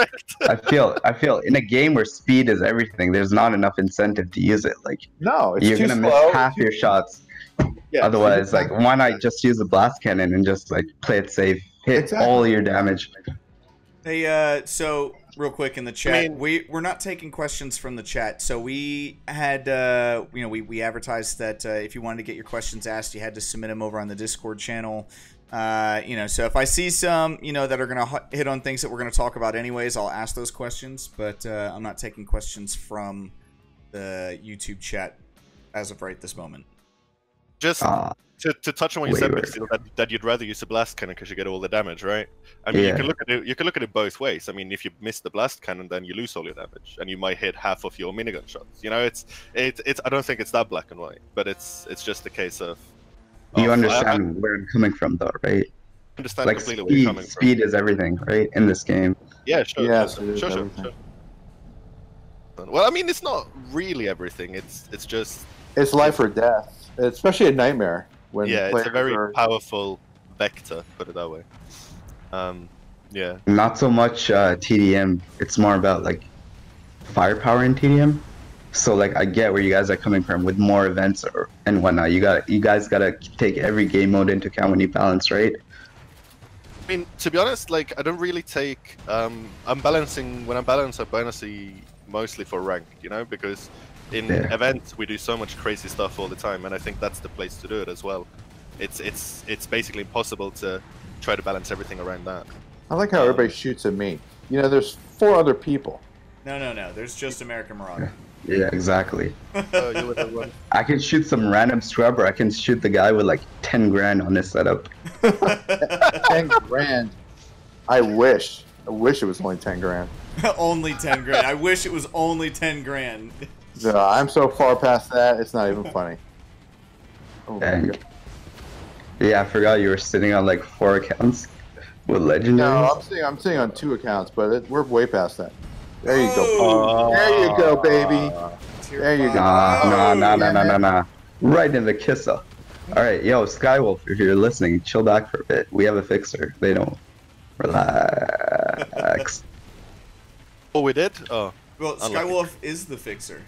I feel in a game where speed is everything, there's not enough incentive to use it. Like, no, it's you're too gonna slow. miss half your shots. Yeah, otherwise, like, why not just use a blast cannon and just like play it safe, hit all your damage? Hey, so real quick in the chat, we're not taking questions from the chat. So we had, we advertised that if you wanted to get your questions asked, you had to submit them over on the Discord channel. So if I see some, that are gonna hit on things that we're gonna talk about anyways, I'll ask those questions. But I'm not taking questions from the YouTube chat as of right this moment. Just to touch on what you said, Mix, that you'd rather use a blast cannon because you get all the damage, right? I mean, you can look at it. You can look at it both ways. I mean, if you miss the blast cannon, then you lose all your damage, and you might hit half of your minigun shots. You know, it's. I don't think it's that black and white, but it's just a case of. You understand where I'm coming from, though, right? I understand like completely where you're coming from. Speed is everything, right? In this game. Yeah, sure. Yes, sure. Well, I mean, it's not really everything. It's just. It's life or death, especially a nightmare. When it's a very powerful vector, put it that way. Yeah. Not so much TDM. It's more about like firepower in TDM. So like I get where you guys are coming from with more events and whatnot. You guys gotta take every game mode into account when you balance, right? I mean, to be honest, like I don't really take. I'm balancing when I balance. I balance mostly for rank, you know, because in events we do so much crazy stuff all the time, and I think that's the place to do it as well. It's basically impossible to try to balance everything around that. I like how everybody shoots at me. You know, there's 4 other people. No. There's just American Marauder. Yeah, exactly. Oh, you were the one. I can shoot some random scrub, or I can shoot the guy with like 10 grand on his setup. 10 grand. I wish it was only 10 grand. Only 10 grand. I wish it was only 10 grand. No, I'm so far past that, it's not even funny. Oh, Dang. Yeah, I forgot you were sitting on like 4 accounts with legendaries. No, I'm sitting on 2 accounts, but we're way past that. There you go. There you go, baby. There you go. Nah. Right in the kisser. Alright, yo, Skywolf, if you're listening, chill back for a bit. We have a fixer. They don't. Relax. Oh, we did? Oh. Well, Skywolf is the fixer.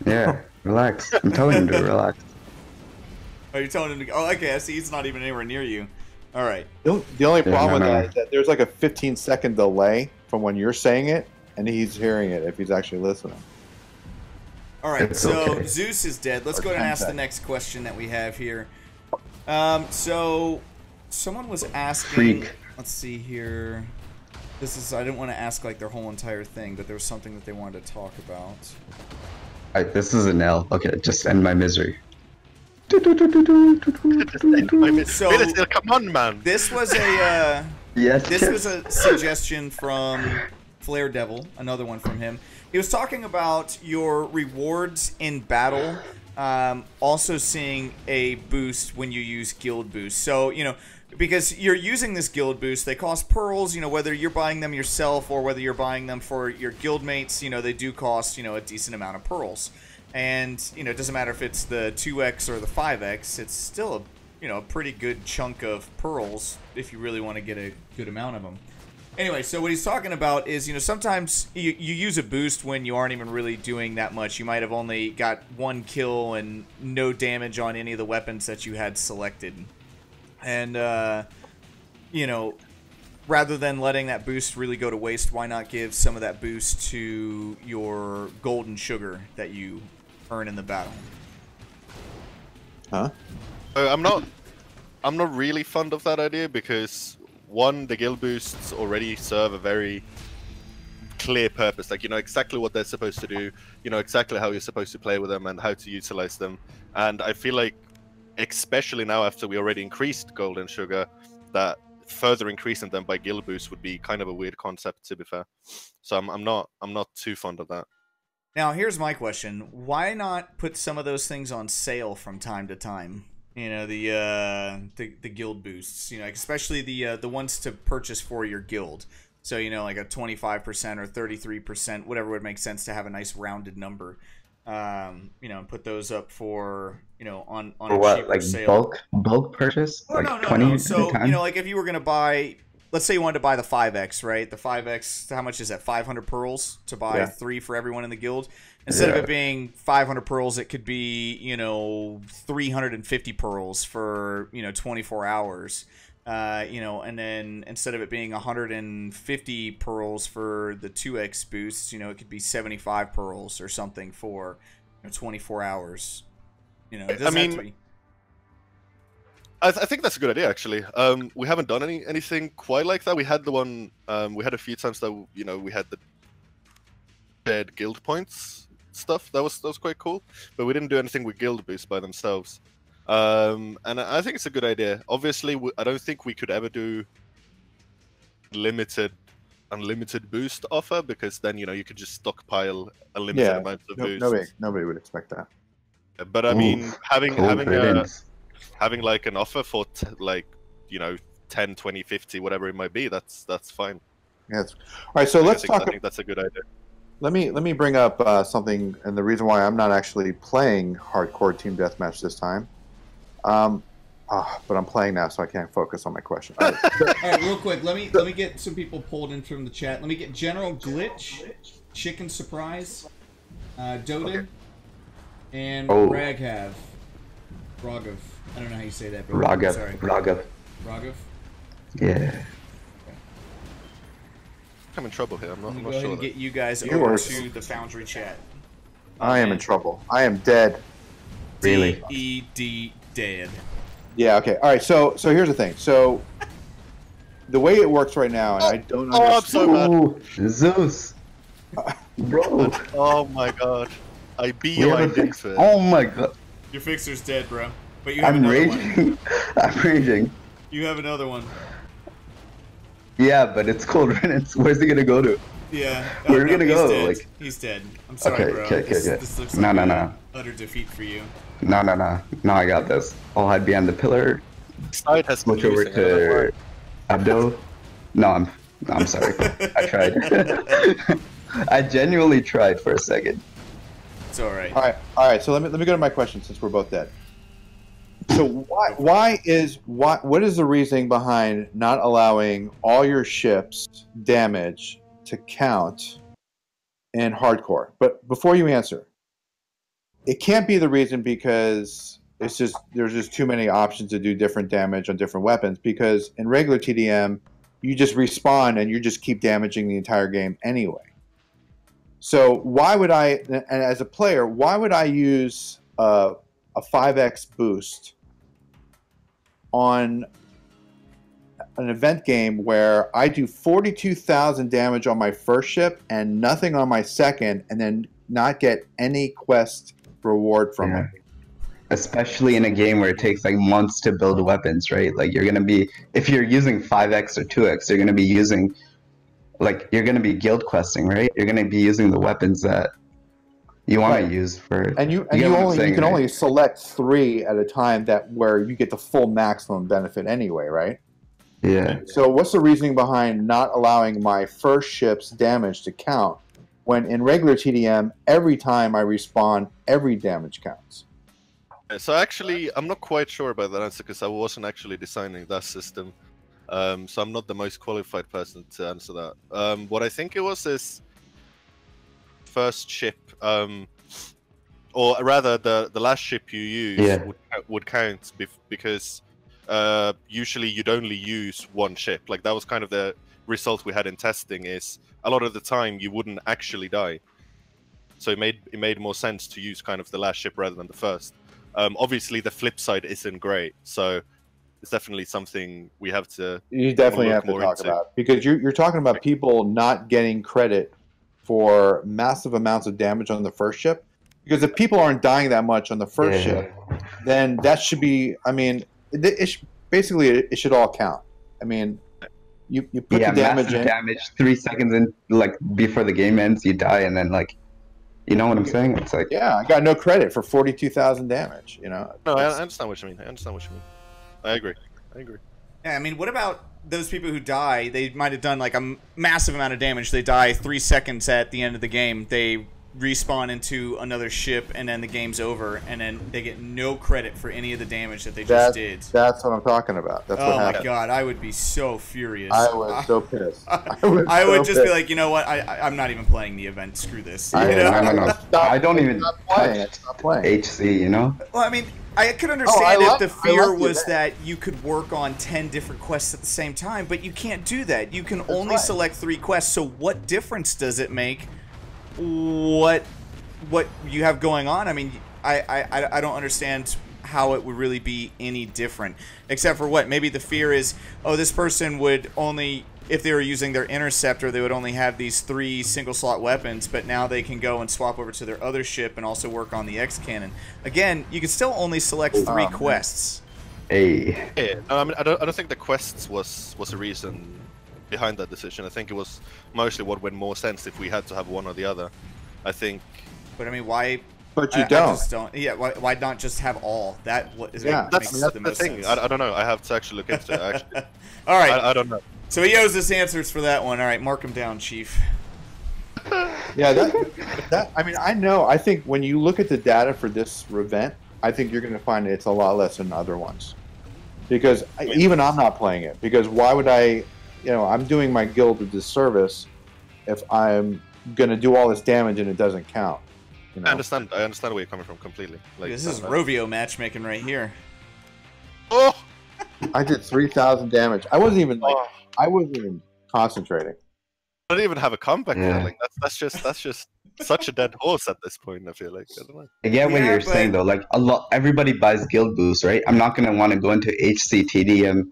Yeah, relax. I'm telling him to relax. Oh, you're telling him to... Oh, okay, I see he's not even anywhere near you. Alright. The only problem with that is that there's like a 15-second delay from when you're saying it and he's hearing it if he's actually listening. Alright, so Zeus is dead. Let's go ahead and ask the next question that we have here. So someone was asking... Let's see here. This is... I didn't want to ask like their whole entire thing, but there was something that they wanted to talk about. Alright, this is an L. Okay, just end my misery. So, come on, man. This was a this was a suggestion from Flare Devil, another one from him. He was talking about your rewards in battle, also seeing a boost when you use guild boost. So, you know, because you're using this guild boost, they cost pearls, you know, whether you're buying them yourself or whether you're buying them for your guild mates, you know, they do cost, you know, a decent amount of pearls. And, you know, it doesn't matter if it's the 2x or the 5x, it's still a, you know, a pretty good chunk of pearls if you really want to get a good amount of them. Anyway, so what he's talking about is, you know, sometimes you use a boost when you aren't even really doing that much. You might have only got 1 kill and no damage on any of the weapons that you had selected. And, you know, rather than letting that boost really go to waste, why not give some of that boost to your golden sugar that you earn in the battle? Huh? I'm not really fond of that idea because one, the guild boosts already serve a very clear purpose. Like, you know exactly what they're supposed to do, you know exactly how you're supposed to play with them and how to utilize them. And I feel like, especially now after we already increased gold and sugar, that further increasing them by guild boost would be kind of a weird concept, to be fair. So I'm not too fond of that. Now, here's my question. Why not put some of those things on sale from time to time? You know, the guild boosts, you know, especially the ones to purchase for your guild. So, you know, like a 25% or 33%, whatever would make sense to have a nice rounded number. You know, and put those up for, you know, on a cheaper like sale. bulk purchase? Well, like no. 20 So, you know, like if you were going to buy, let's say you wanted to buy the 5X, right? The 5X, how much is that? 500 pearls to buy 3 for everyone in the guild? Instead of it being 500 pearls, it could be, you know, 350 pearls for, you know, 24 hours. You know, and then instead of it being 150 pearls for the 2X boosts, you know, it could be 75 pearls or something for, you know, 24 hours. You know, it doesn't have to be... I think that's a good idea, actually. We haven't done anything quite like that. We had the one, we had a few times that, you know, we had the shared guild points stuff. That was quite cool, but we didn't do anything with guild boosts by themselves. And I think it's a good idea. Obviously, I don't think we could ever do unlimited boost offer, because then you could just stockpile a limited amount of boost. Nobody would expect that. But I mean, having like an offer for like 10, 20, 50, whatever it might be, that's fine. Yeah. All right, so let's talk. I think that's a good idea. Let me bring up something, and the reason why I'm not actually playing hardcore team deathmatch this time. But I'm playing now, so I can't focus on my question. All right. All right, real quick, let me get some people pulled in from the chat. Let me get General Glitch, Chicken Surprise, Dota, and Raghav. Raghav. I don't know how you say that. But Raghav. Sorry. Raghav. Raghav? Yeah. I'm in trouble here. I'm not Go sure. ahead and get you guys You over are- to the Foundry chat. I am in trouble. I am dead. Really? D-E-D, dead. Yeah. Okay. All right. So here's the thing. So the way it works right now, and I don't I'm understand. so bad. Ooh, Zeus. Bro. Oh my god. I We beeline have a into it. Oh my god. Your fixer's dead, bro. But you have I'm another one. raging. I'm raging. You have another one. Yeah, but it's cold riddance. Where's he gonna go to? Yeah. Where are we gonna he's go? Dead. Like- He's dead. I'm sorry, Okay, bro. okay, This okay. looks No, like no, an no. utter defeat for you. No, no, no. No, I got this. I'll hide behind the pillar. Side has Switch over confusing, I don't know to Abdo. No, I'm sorry. I tried. I genuinely tried for a second. It's all right. All right. So let me go to my question, since we're both dead. So what is the reasoning behind not allowing all your ships' damage to count in hardcore? But before you answer, it can't be the reason because there's just too many options to do different damage on different weapons. Because in regular TDM, you just respawn and you just keep damaging the entire game anyway. So why would I, and as a player, why would I use a 5x boost on an event game where I do 42,000 damage on my first ship and nothing on my second, and then not get any quest reward from it? Especially in a game where it takes like months to build weapons, right? Like you're gonna be, if you're using 5x or 2x, you're gonna be using, like you're gonna be guild questing, right? You're gonna be using the weapons that you want to use for. And you get what I'm saying, can right? only select 3 at a time where you get the full maximum benefit anyway, right? Yeah. So what's the reasoning behind not allowing my first ship's damage to count when in regular TDM, every time I respawn, every damage counts? So actually, I'm not quite sure about that answer because I wasn't actually designing that system. So I'm not the most qualified person to answer that. What I think it was is first ship, or rather the last ship you use would count because usually you'd only use one ship. Like that was kind of the result we had in testing, is a lot of the time you wouldn't actually die. So it made more sense to use kind of the last ship rather than the first. Obviously the flip side isn't great, so it's definitely something we have to. You definitely have to talk about, because you're talking about people not getting credit for massive amounts of damage on the first ship. Because if people aren't dying that much on the first ship, then that should be. I mean, basically it should all count. I mean, you put the damage in. Damage 3 seconds in, like before the game ends, you die, and then like, you know what I'm saying? It's like, yeah, I got no credit for 42,000 damage. You know. No, I understand what you mean. I agree. Yeah, I mean, what about those people who die? They might have done like a massive amount of damage. They die 3 seconds at the end of the game. They respawn into another ship, and then the game's over, and then they get no credit for any of the damage that they just did. That's what I'm talking about. That's what happened. Oh my god, I would be so furious. I was so pissed. I would just be like, you know what? I'm not even playing the event. Screw this. You know? No. I don't even Stop playing. HC, you know? Well, I mean, I could understand if the I fear love the was event. that you could work on 10 different quests at the same time, but you can't do that. You can only select 3 quests. So what difference does it make what you have going on? I mean, I don't understand how it would really be any different, except for what maybe the fear is, oh, this person would only if they were using their interceptor, they would only have these 3 single slot weapons, but now they can go and swap over to their other ship and also work on the X cannon. Again, you can still only select 3 quests. Hey. Yeah, no, I mean, I don't think the quests was a reason behind that decision. I think it was mostly what made more sense if we had to have one or the other. I think. But I mean, why? But you I just don't. Yeah, why not just have all? That is Yeah, that's makes the the most thing. sense. I don't know. I have to actually look into it. Actually, All right. I don't know. So he owes us answers for that one. All right, mark him down, Chief. Yeah, that I mean, I know. I think when you look at the data for this event, I think you're going to find it's a lot less than other ones. Because even I'm not playing it. Because why would I? You know, I'm doing my guild a disservice if I'm going to do all this damage and it doesn't count. You know? I understand where you're coming from completely. Like, This is Rovio matchmaking right here. Oh, I did 3,000 damage. I wasn't even like. I wasn't even concentrating. I don't even have a comeback. Yeah. Like that's just such a dead horse at this point. I feel like. I don't know. I get what Yeah, you're but- saying though. Like everybody buys guild boosts, right? I'm not gonna want to go into HCTD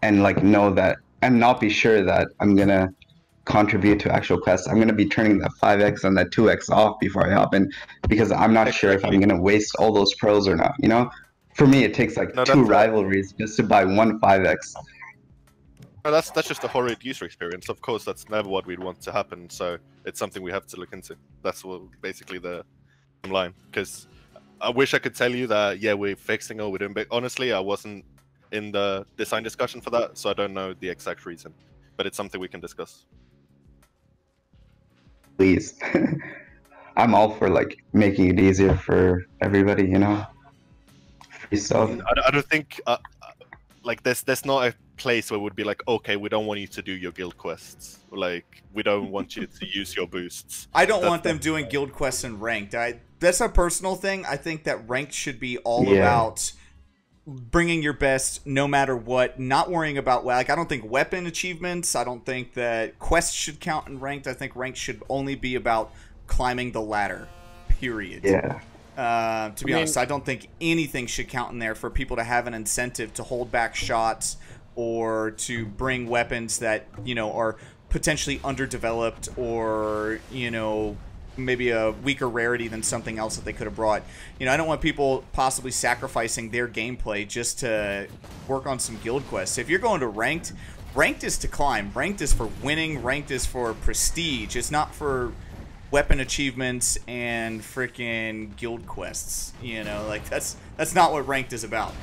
and like know that and not be sure that I'm gonna contribute to actual quests. I'm gonna be turning that 5x and that 2x off before I hop in because I'm not sure if I'm gonna waste all those pros or not. You know, for me it takes like No, 2 that's rivalries just to buy one 5x. No, that's just a horrid user experience. Of course, that's never what we'd want to happen. So it's something we have to look into. That's what basically the line. Because I wish I could tell you that yeah, we're fixing or we're doing, but honestly, I wasn't in the design discussion for that, so I don't know the exact reason. But it's something we can discuss. Please, I'm all for like making it easier for everybody. You know, free stuff. I don't think like there's not a place where it would be like, okay, we don't want you to do your guild quests. Like we don't want you to use your boosts. I don't want them doing guild quests and ranked. That's a personal thing. I think that ranked should be all about bringing your best no matter what, not worrying about, like, I don't think weapon achievements, I don't think that quests should count in ranked. I think ranked should only be about climbing the ladder, period. Yeah. To be honest, I don't think anything should count in there for people to have an incentive to hold back shots or to bring weapons that, you know, are potentially underdeveloped or, you know, maybe a weaker rarity than something else that they could have brought. You know, I don't want people possibly sacrificing their gameplay just to work on some guild quests. If you're going to ranked, ranked is to climb. Ranked is for winning. Ranked is for prestige. It's not for weapon achievements and freaking guild quests. You know, like that's not what ranked is about.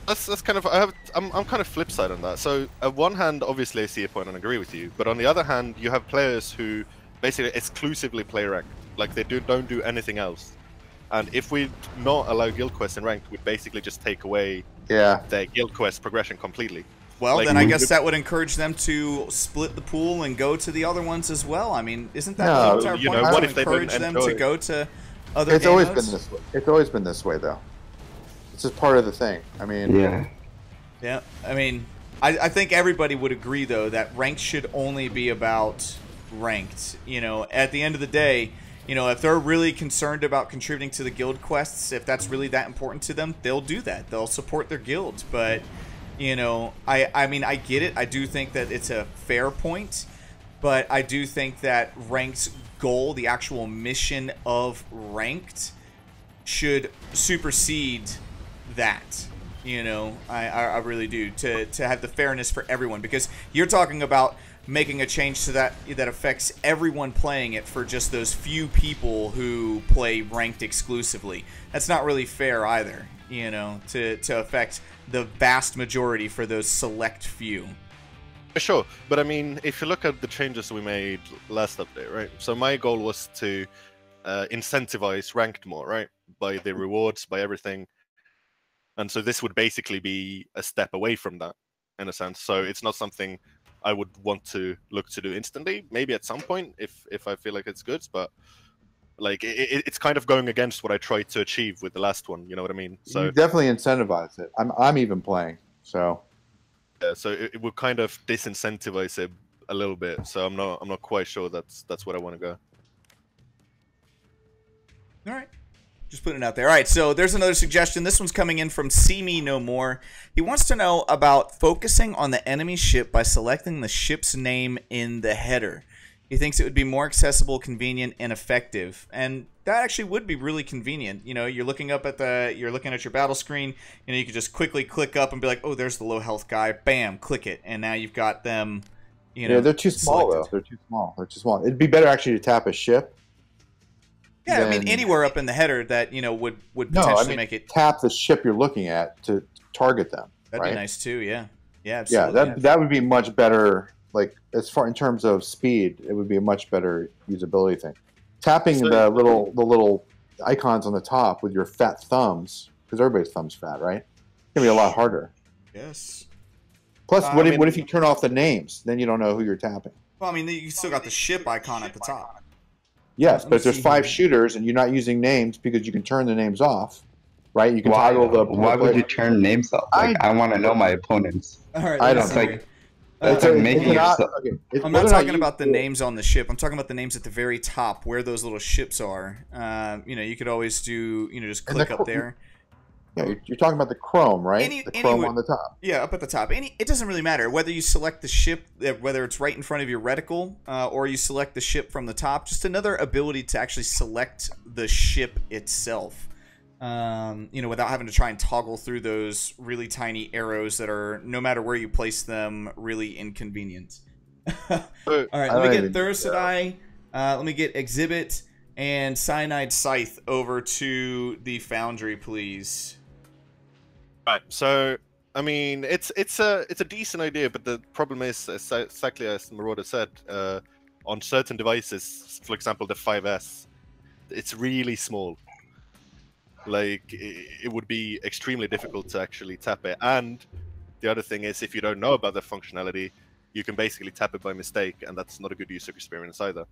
That's kind of I'm kind of flip side on that. So on one hand, obviously I see a point and agree with you, but on the other hand, you have players who basically exclusively play ranked, like they don't do anything else. And if we not allow guild quests in ranked, we'd basically just take away their guild quest progression completely. Well, like, then I guess that would encourage them to split the pool and go to the other ones as well. I mean, isn't that the entire point? You know, to what if they encourage don't them enjoy to go to other It's game always modes? been this way. It's always been this way, though. It's just part of the thing. I mean, Yeah, I mean, I think everybody would agree, though, that ranked should only be about ranked. You know, at the end of the day, you know, if they're really concerned about contributing to the guild quests, if that's really that important to them, they'll do that. They'll support their guilds. But, you know, I mean, I get it. I do think that it's a fair point. But I do think that ranked's goal, the actual mission of ranked, should supersede that. You know, I really do, to have the fairness for everyone, because you're talking about making a change to that affects everyone playing it for just those few people who play ranked exclusively. That's not really fair either, you know, to affect the vast majority for those select few. Sure, but I mean, if you look at the changes we made last update, right? So my goal was to incentivize ranked more, right? By the rewards, by everything. And so this would basically be a step away from that, in a sense. So it's not something I would want to look to do instantly. Maybe at some point, if I feel like it's good, but like it's kind of going against what I tried to achieve with the last one. You know what I mean? So you definitely incentivize it. I'm even playing, so yeah. So it would kind of disincentivize it a little bit. So I'm not quite sure that's what I want to go. All right. Just putting it out there. All right, so there's another suggestion. This one's coming in from See Me No More. He wants to know about focusing on the enemy ship by selecting the ship's name in the header. He thinks it would be more accessible, convenient, and effective. And that actually would be really convenient. You know, you're looking up at you're looking at your battle screen. You know, you could just quickly click up and be like, oh, there's the low health guy. Bam, click it, and now you've got them. You know, yeah, they're too small selected. though. They're too small. They're too small. It'd be better actually to tap a ship. Yeah, I mean anywhere up in the header that would potentially make it tap the ship you're looking at to target them. That'd right? be nice too. Yeah, yeah, absolutely. Yeah, that would be much better. Like as far in terms of speed, it would be a much better usability thing. Tapping the little icons on the top with your fat thumbs, because everybody's thumb's fat, right? It's gonna be a lot harder. Yes. Plus, what if you turn off the names? Then you don't know who you're tapping. Well, I mean, you still got the ship icon at the top. Yes, but if there's 5 shooters and you're not using names because you can turn the names off, right? You can toggle the. Why would you turn names off? Like, I want to know my opponents. All right, I don't think. making yourself. I'm not talking about the names on the ship. I'm talking about the names at the very top where those little ships are. You know, you could always do. You know, just click up there. Yeah, you're talking about the Chrome, right? The Chrome on the top. Yeah, up at the top. It doesn't really matter whether you select the ship, whether it's right in front of your reticle, or you select the ship from the top. Just another ability to actually select the ship itself. You know, without having to try and toggle through those really tiny arrows that are, no matter where you place them, really inconvenient. All right, let me get Thursidai, let me get Exhibit, and Cyanide Scythe over to the Foundry, please. Right. So, I mean, it's a decent idea, but the problem is, exactly as Marauder said, on certain devices, for example, the 5S, it's really small. Like, it would be extremely difficult to actually tap it. And the other thing is, if you don't know about the functionality, you can basically tap it by mistake, and that's not a good user experience either.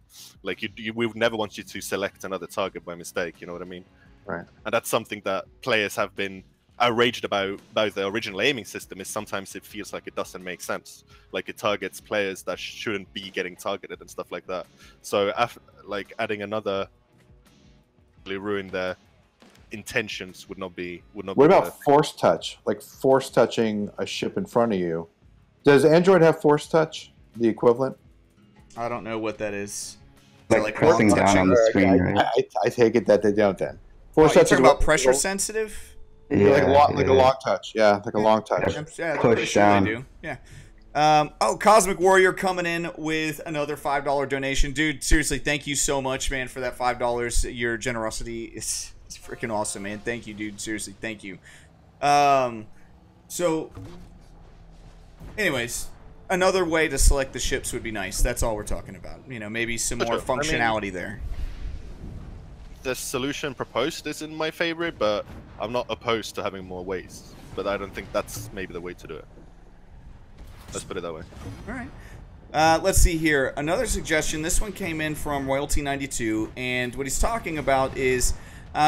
Like, we would never want you to select another target by mistake, you know what I mean? Right. And that's something that players have been outraged about the original aiming system, is sometimes it feels like it doesn't make sense. Like, it targets players that shouldn't be getting targeted and stuff like that. So, like, adding another really ruin their intentions would not be. What about force touch? Like force touching a ship in front of you. Does Android have force touch? The equivalent? I don't know what that is. Like pressing down on the screen, right? I take it that they don't then. Force touch talking about pressure sensitive? Yeah, like a long touch. Yeah, like a long touch. Yeah, push down. They do. Yeah. Cosmic Warrior coming in with another $5 donation. Dude, seriously, thank you so much, man, for that $5. Your generosity is freaking awesome, man. Thank you, dude. Seriously, thank you. So, anyways, another way to select the ships would be nice. That's all we're talking about. You know, maybe some more functionality there. The solution proposed isn't my favorite, but I'm not opposed to having more ways. But I don't think that's maybe the way to do it. Let's put it that way. All right. Let's see here. Another suggestion. This one came in from Royalty92, and what he's talking about is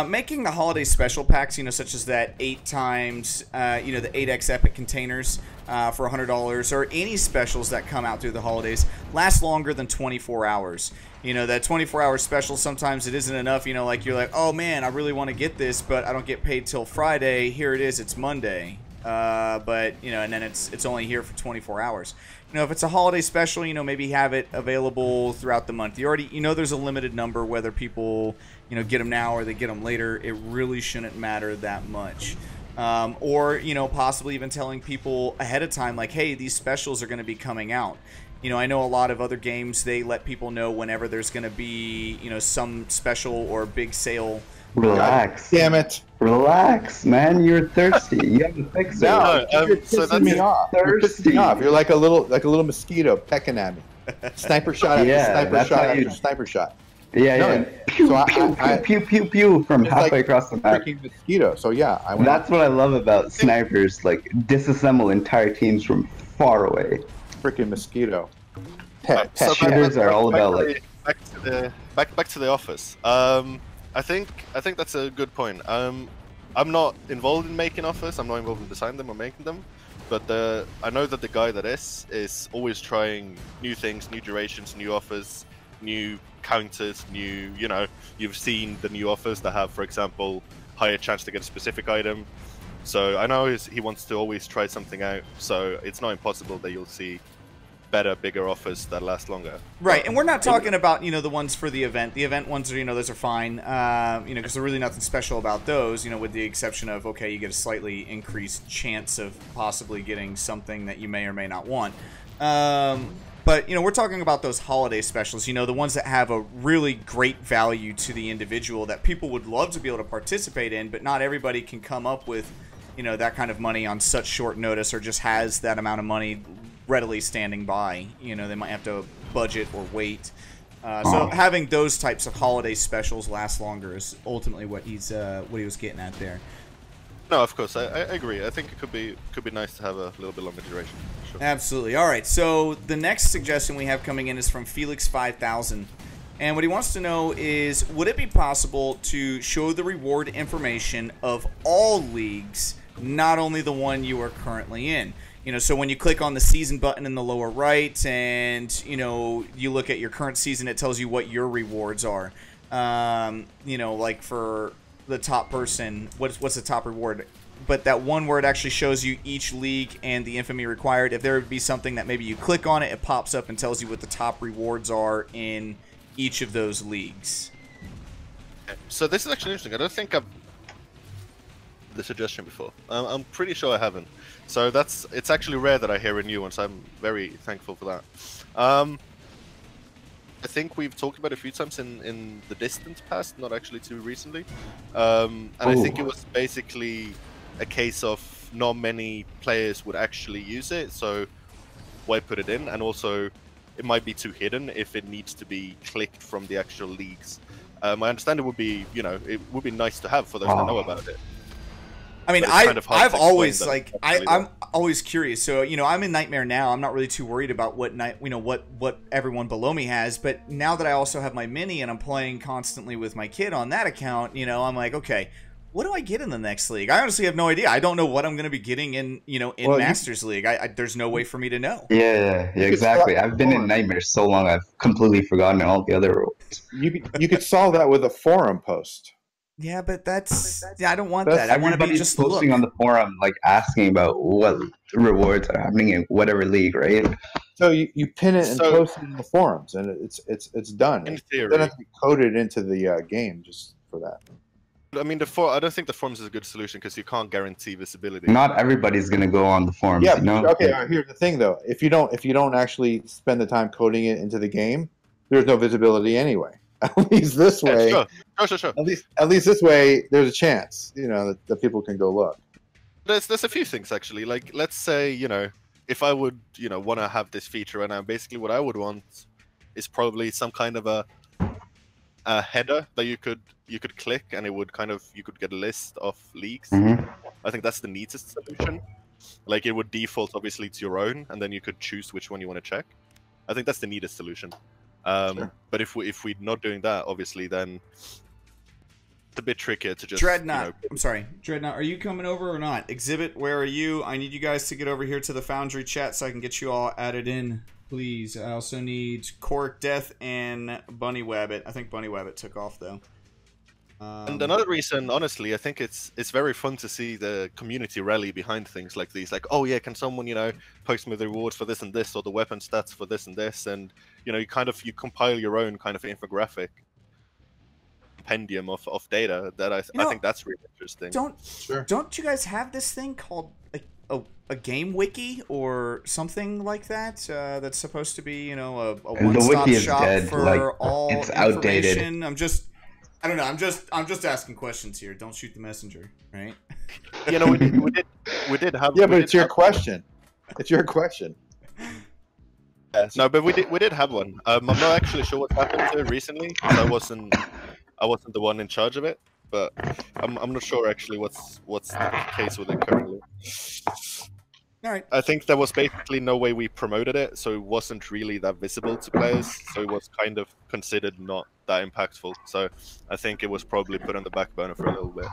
making the holiday special packs, you know, such as that 8 times, you know, the 8x epic containers for $100, or any specials that come out through the holidays, last longer than 24 hours. You know, that 24-hour special, sometimes it isn't enough. You know, like you're like, oh man, I really want to get this, but I don't get paid till Friday. Here it is, it's Monday. But, you know, and then it's only here for 24 hours. You know, if it's a holiday special, you know, maybe have it available throughout the month. You know, there's a limited number, whether people, you know, get them now or they get them later. It really shouldn't matter that much. Or, you know, possibly even telling people ahead of time, like, hey, these specials are going to be coming out. You know, I know a lot of other games, they let people know whenever there's going to be, you know, some special or big sale. Relax. God damn it. Relax, man. You're thirsty. You have to fix it. No, you're pissing me off. You're pissing me off. You're like a little mosquito pecking at me. Sniper shot after sniper shot after sniper shot. Yeah, no, pew, so pew, pew, pew, from halfway like across the map. Freaking mosquito. So yeah, that's what I love about snipers. Like, disassemble entire teams from far away. Freaking mosquito. So shooters are all about like back to the office. I think that's a good point. I'm not involved in making offers. I'm not involved in designing them or making them. But I know that the guy that is always trying new things, new durations, new offers. new counters, new, you know, you've seen the new offers that have, for example, higher chance to get a specific item. So I know he wants to always try something out, so it's not impossible that you'll see better, bigger offers that last longer. Right, and we're not talking about, you know, the ones for the event. The event ones are, you know, those are fine, you know, because there's really nothing special about those, you know, with the exception of, okay, you get a slightly increased chance of possibly getting something that you may or may not want. But, you know, we're talking about those holiday specials, you know, the ones that have a really great value to the individual that people would love to be able to participate in, but not everybody can come up with, you know, that kind of money on such short notice or just has that amount of money readily standing by. You know, they might have to budget or wait. So having those types of holiday specials last longer is ultimately what he was getting at there. No, of course, I agree. I think it could be nice to have a little bit longer duration. Sure. Absolutely. All right. So the next suggestion we have coming in is from Felix 5000, and what he wants to know is, would it be possible to show the reward information of all leagues, not only the one you are currently in? You know, so when you click on the season button in the lower right, and you know you look at your current season, it tells you what your rewards are. You know, like for the top person, what's the top reward? But that one where it actually shows you each league and the infamy required, if there would be something that maybe you click on it, it pops up and tells you what the top rewards are in each of those leagues. So this is actually interesting. I don't think I've the suggestion before. I'm pretty sure I haven't. So it's actually rare that I hear a new one, so I'm very thankful for that. I think we've talked about it a few times in the distant past, not actually too recently. And I think it was basically a case of not many players would actually use it, so why put it in? And also, it might be too hidden if it needs to be clicked from the actual leagues. I understand it would be, you know, it would be nice to have for those that know about it. I mean, I've always like I'm always curious. So you know, I'm in Nightmare now. I'm not really too worried about what what everyone below me has. But now that I also have my mini and I'm playing constantly with my kid on that account, you know, I'm like, okay, what do I get in the next league? I honestly have no idea. I don't know what I'm going to be getting in, you know, in Masters League. There's no way for me to know. Yeah, exactly. I've been in Nightmare so long, I've completely forgotten all the other rules. You could solve that with a forum post. Yeah, but I don't want that. I want to be just posting on the forum, like asking about what rewards are happening in whatever league, right? So you pin it and post it in the forums, and it's done. In It theory, doesn't have to be coded into the game just for that. I mean, I don't think the forums is a good solution because you can't guarantee visibility. Not everybody's gonna go on the forums. Yeah, you know? Okay. Here's the thing, though: if you don't actually spend the time coding it into the game, there's no visibility anyway. At least this way, sure. At least this way, there's a chance, you know, that people can go look. There's a few things actually. Like, let's say, you know, if I would, you know, want to have this feature right now, basically what I would want is probably some kind of a header that you could click, and it would you could get a list of leagues. I think that's the neatest solution. Like, it would default obviously to your own, and then you could choose which one you want to check. I think that's the neatest solution. Sure. But if we're not doing that, obviously, then it's a bit trickier to just. Dreadnought, you know, I'm sorry, Dreadnought, are you coming over or not? Exhibit, where are you? I need you guys to get over here to the Foundry chat so I can get you all added in, please. I also need Cork Death and Bunny Wabbit. I think Bunny Wabbit took off though. And another reason, honestly, I think it's very fun to see the community rally behind things like these. Like, oh yeah, can someone, you know, post me the rewards for this and this, or the weapon stats for this and this, and you know, you compile your own kind of infographic compendium of data. That I think that's really interesting. Don't you guys have this thing called a game wiki or something like that? That's supposed to be, you know, a one-stop shop for all it's outdated. information. I don't know. I'm just asking questions here. Don't shoot the messenger, right? You know, we did have. Yeah, but it's your question. It's your question. Yes. No, but we did have one. I'm not actually sure what happened to it recently. I wasn't the one in charge of it, but I'm not sure actually what's the case with it currently. All right. I think there was basically no way we promoted it, so it wasn't really that visible to players. So it was kind of considered not that impactful. So I think it was probably put on the back burner for a little bit.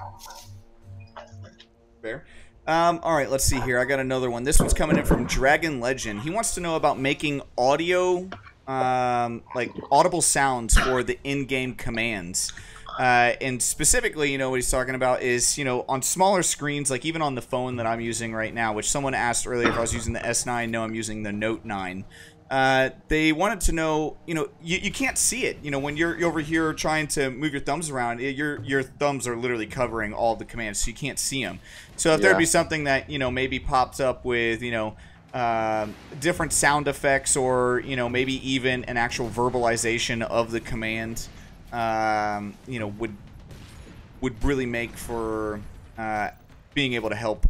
Fair. All right, let's see here. I got another one. This one's coming in from Dragon Legend. He wants to know about making audio like audible sounds for the in-game commands. And specifically, what he's talking about is, on smaller screens, like even on the phone that I'm using right now, which someone asked earlier if I was using the S9. No, I'm using the Note 9. They wanted to know, you can't see it. When you're over here trying to move your thumbs around, your thumbs are literally covering all the commands, so you can't see them. So if there'd be something that, maybe pops up with, different sound effects, or, maybe even an actual verbalization of the command, would really make for being able to help.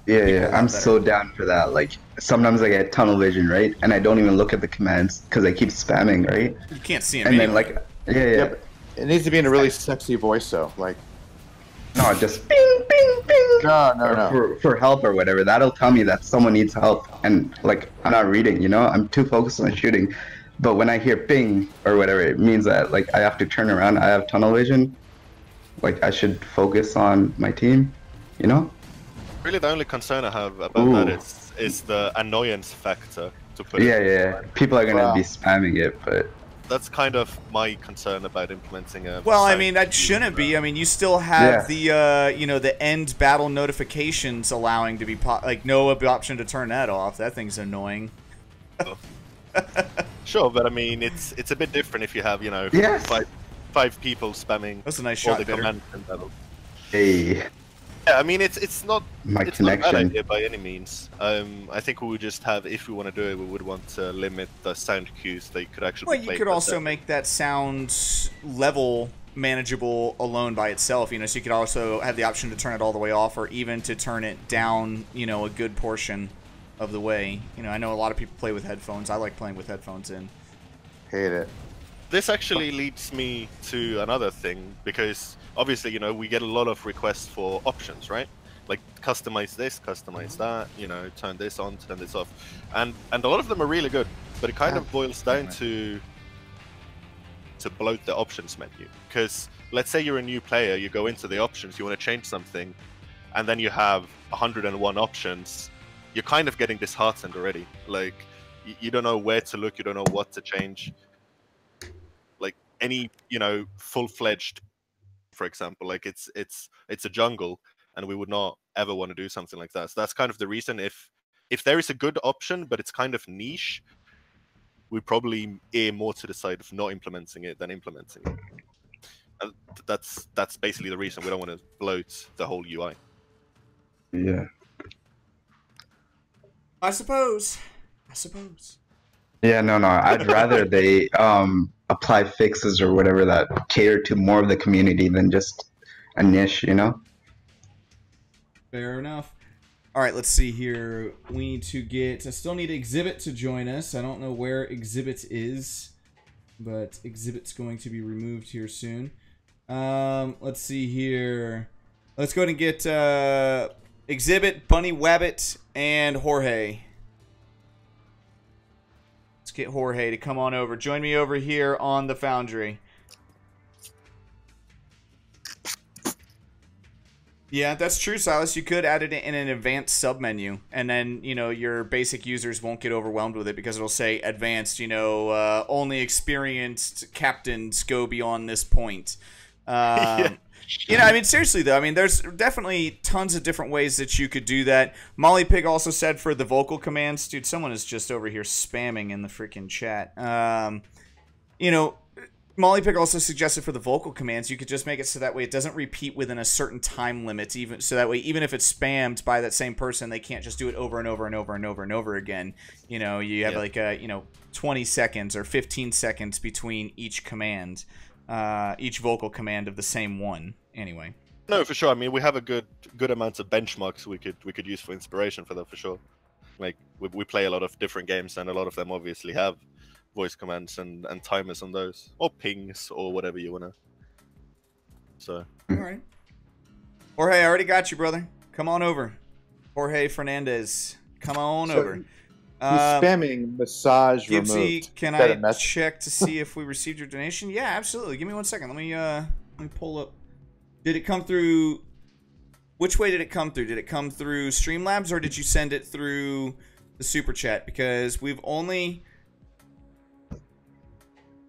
Yeah, I'm so down for that. Like, sometimes I get tunnel vision, right? And I don't even look at the commands because I keep spamming, right? You can't see them. And then, like, yeah. It needs to be in a really sexy voice, though. Like, no, just bing, bing, bing. No. For help or whatever. That'll tell me that someone needs help. And, like, I'm not reading, I'm too focused on shooting. But when I hear ping or whatever, it means that, like, I have to turn around. I have tunnel vision. Like, I should focus on my team, Really, the only concern I have about that is the annoyance factor, to put it. Yeah. People are gonna be spamming it, but that's kind of my concern about implementing a. Well, I mean, that shouldn't be. I mean, you still have the the end battle notifications allowing to be no option to turn that off. That thing's annoying. Sure, but I mean, it's a bit different if you have five people spamming. That's a nice all shot, the Bitter. commands in battle. hey. Yeah, I mean, it's not My it's not a bad connection. idea by any means. I think we would just have, if we want to do it, we would want to limit the sound cues that you could actually Well, play. you could also make that sound level manageable alone by itself. So you could also have the option to turn it all the way off, or even to turn it down. A good portion of the way. I know a lot of people play with headphones. I like playing with headphones in. Hate it. This actually leads me to another thing, because obviously, we get a lot of requests for options, right? Like, customize this, customize that, turn this on, turn this off. And a lot of them are really good, but it kind of boils down to bloat the options menu. Because let's say you're a new player, you go into the options, you want to change something, and then you have 101 options. You're kind of getting disheartened already. Like, you don't know where to look, you don't know what to change. Like, any, full-fledged, for example, like it's a jungle, and we would not ever want to do something like that. So that's kind of the reason. If there is a good option, but it's kind of niche, we probably err more to the side of not implementing it than implementing it. And that's basically the reason we don't want to bloat the whole UI. Yeah. I suppose. Yeah, no. I'd rather they apply fixes or whatever that cater to more of the community than just a niche, Fair enough. All right, let's see here. We need to I still need Exhibit to join us. I don't know where Exhibit is, but Exhibit's going to be removed here soon. Let's see here. Let's go ahead and get Exhibit, Bunny Wabbit, and Jorge. Let's get Jorge to come on over. Join me over here on the Foundry. Yeah, that's true, Silas. You could add it in an advanced submenu, and then, your basic users won't get overwhelmed with it because it'll say advanced, only experienced captains go beyond this point. Seriously, though, there's definitely tons of different ways that you could do that. Molly Pig also said for the vocal commands, dude, someone is just over here spamming in the freaking chat. Molly Pig also suggested for the vocal commands, you could just make it so that way it doesn't repeat within a certain time limit, so that way even if it's spammed by that same person, they can't just do it over and over and over and over and over again. You have like 20 seconds or 15 seconds between each command, each vocal command of the same one. Anyway. No, for sure. We have a good amount of benchmarks we could use for inspiration for that, for sure. Like, we play a lot of different games, and a lot of them obviously have voice commands and timers on those, or pings, or whatever you wanna. So. All right. Jorge, I already got you, brother. Come on over. Jorge Fernandez, come on over. He's spamming massage Gibbsy, removed. can I check to see if we received your donation? Yeah, absolutely. Give me 1 second. Let me pull up. Did it come through? Which way did it come through? Did it come through Streamlabs, or did you send it through the super chat? Because we've only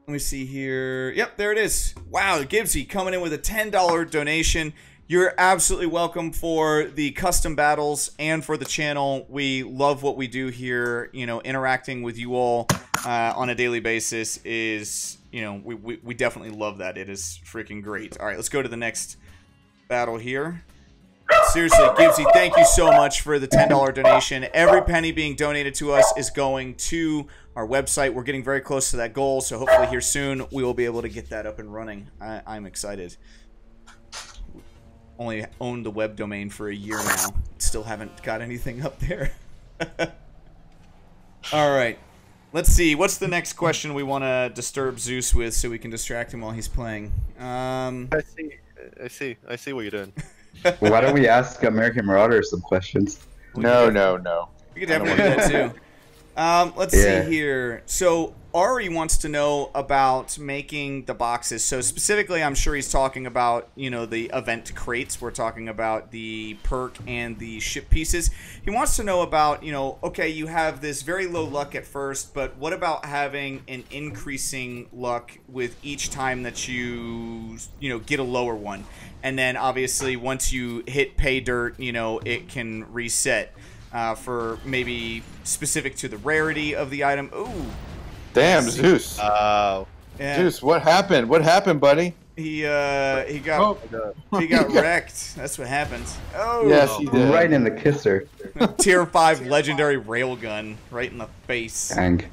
Let me see here. Yep, there it is. Wow, Gibbsy coming in with a $10 donation. You're absolutely welcome for the custom battles and for the channel. We love what we do here. You know, interacting with you all on a daily basis is, you know, we definitely love that. It is freaking great. All right, let's go to the next battle here. Seriously, Gibbsy, thank you so much for the $10 donation. Every penny being donated to us is going to our website. We're getting very close to that goal, so hopefully here soon we will be able to get that up and running. I'm excited. Only owned the web domain for a year now. Still haven't got anything up there. All right. Let's see. What's the next question we want to disturb Zeus with so we can distract him while he's playing? I see what you're doing. Why don't we ask American Marauder some questions? No. We could definitely do that too. Let's see here. So Ari wants to know about making the boxes. So specifically, I'm sure he's talking about, you know, the event crates. We're talking about the perk and the ship pieces. He wants to know about, you know, okay, you have this very low luck at first, but what about having an increasing luck with each time that you know, get a lower one? And then obviously once you hit pay dirt, you know, it can reset for maybe specific to the rarity of the item. Ooh. Damn, Zeus. Yeah. Zeus, what happened? What happened, buddy? He got wrecked. That's what happens. Oh. Yes, he did. Right in the kisser. Tier 5 legendary railgun right in the face. Dang.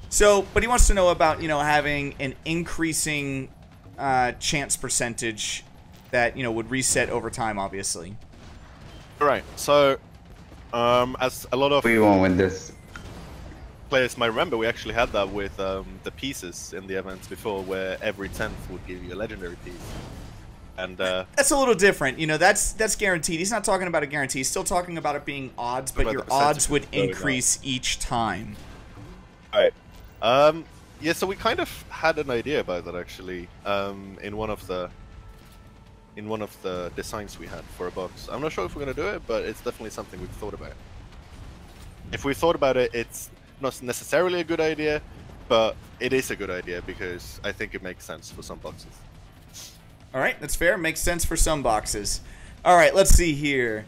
So, but he wants to know about, you know, having an increasing chance percentage that, you know, would reset over time, obviously. Right. So, as a lot of We won't win this. players might remember, we actually had that with the pieces in the events before, where every 10th would give you a legendary piece. And that's a little different. You know, that's guaranteed. He's not talking about a guarantee. He's still talking about it being odds, but your odds would increase each time. All right. Yeah, so we kind of had an idea about that actually in one of the designs we had for a box. I'm not sure if we're gonna do it, but it's definitely something we've thought about. If we thought about it, it's not necessarily a good idea, but it is a good idea because I think it makes sense for some boxes. All right, that's fair. Makes sense for some boxes. All right, let's see here.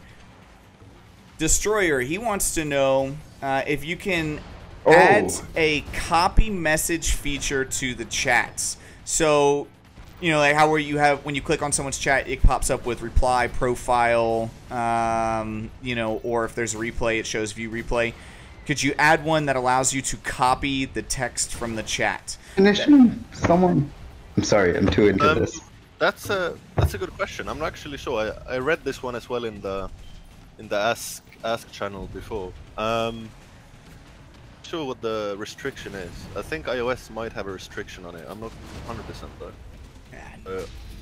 Destroyer, he wants to know if you can add a copy message feature to the chats. So, you know, like how where you have, when you click on someone's chat, it pops up with reply, profile, you know, or if there's a replay, it shows view replay. Could you add one that allows you to copy the text from the chat? Someone. I'm sorry, I'm too into this. That's a good question. I'm not actually sure. I read this one as well in the Ask channel before. Sure what the restriction is. I think iOS might have a restriction on it. I'm not 100% though.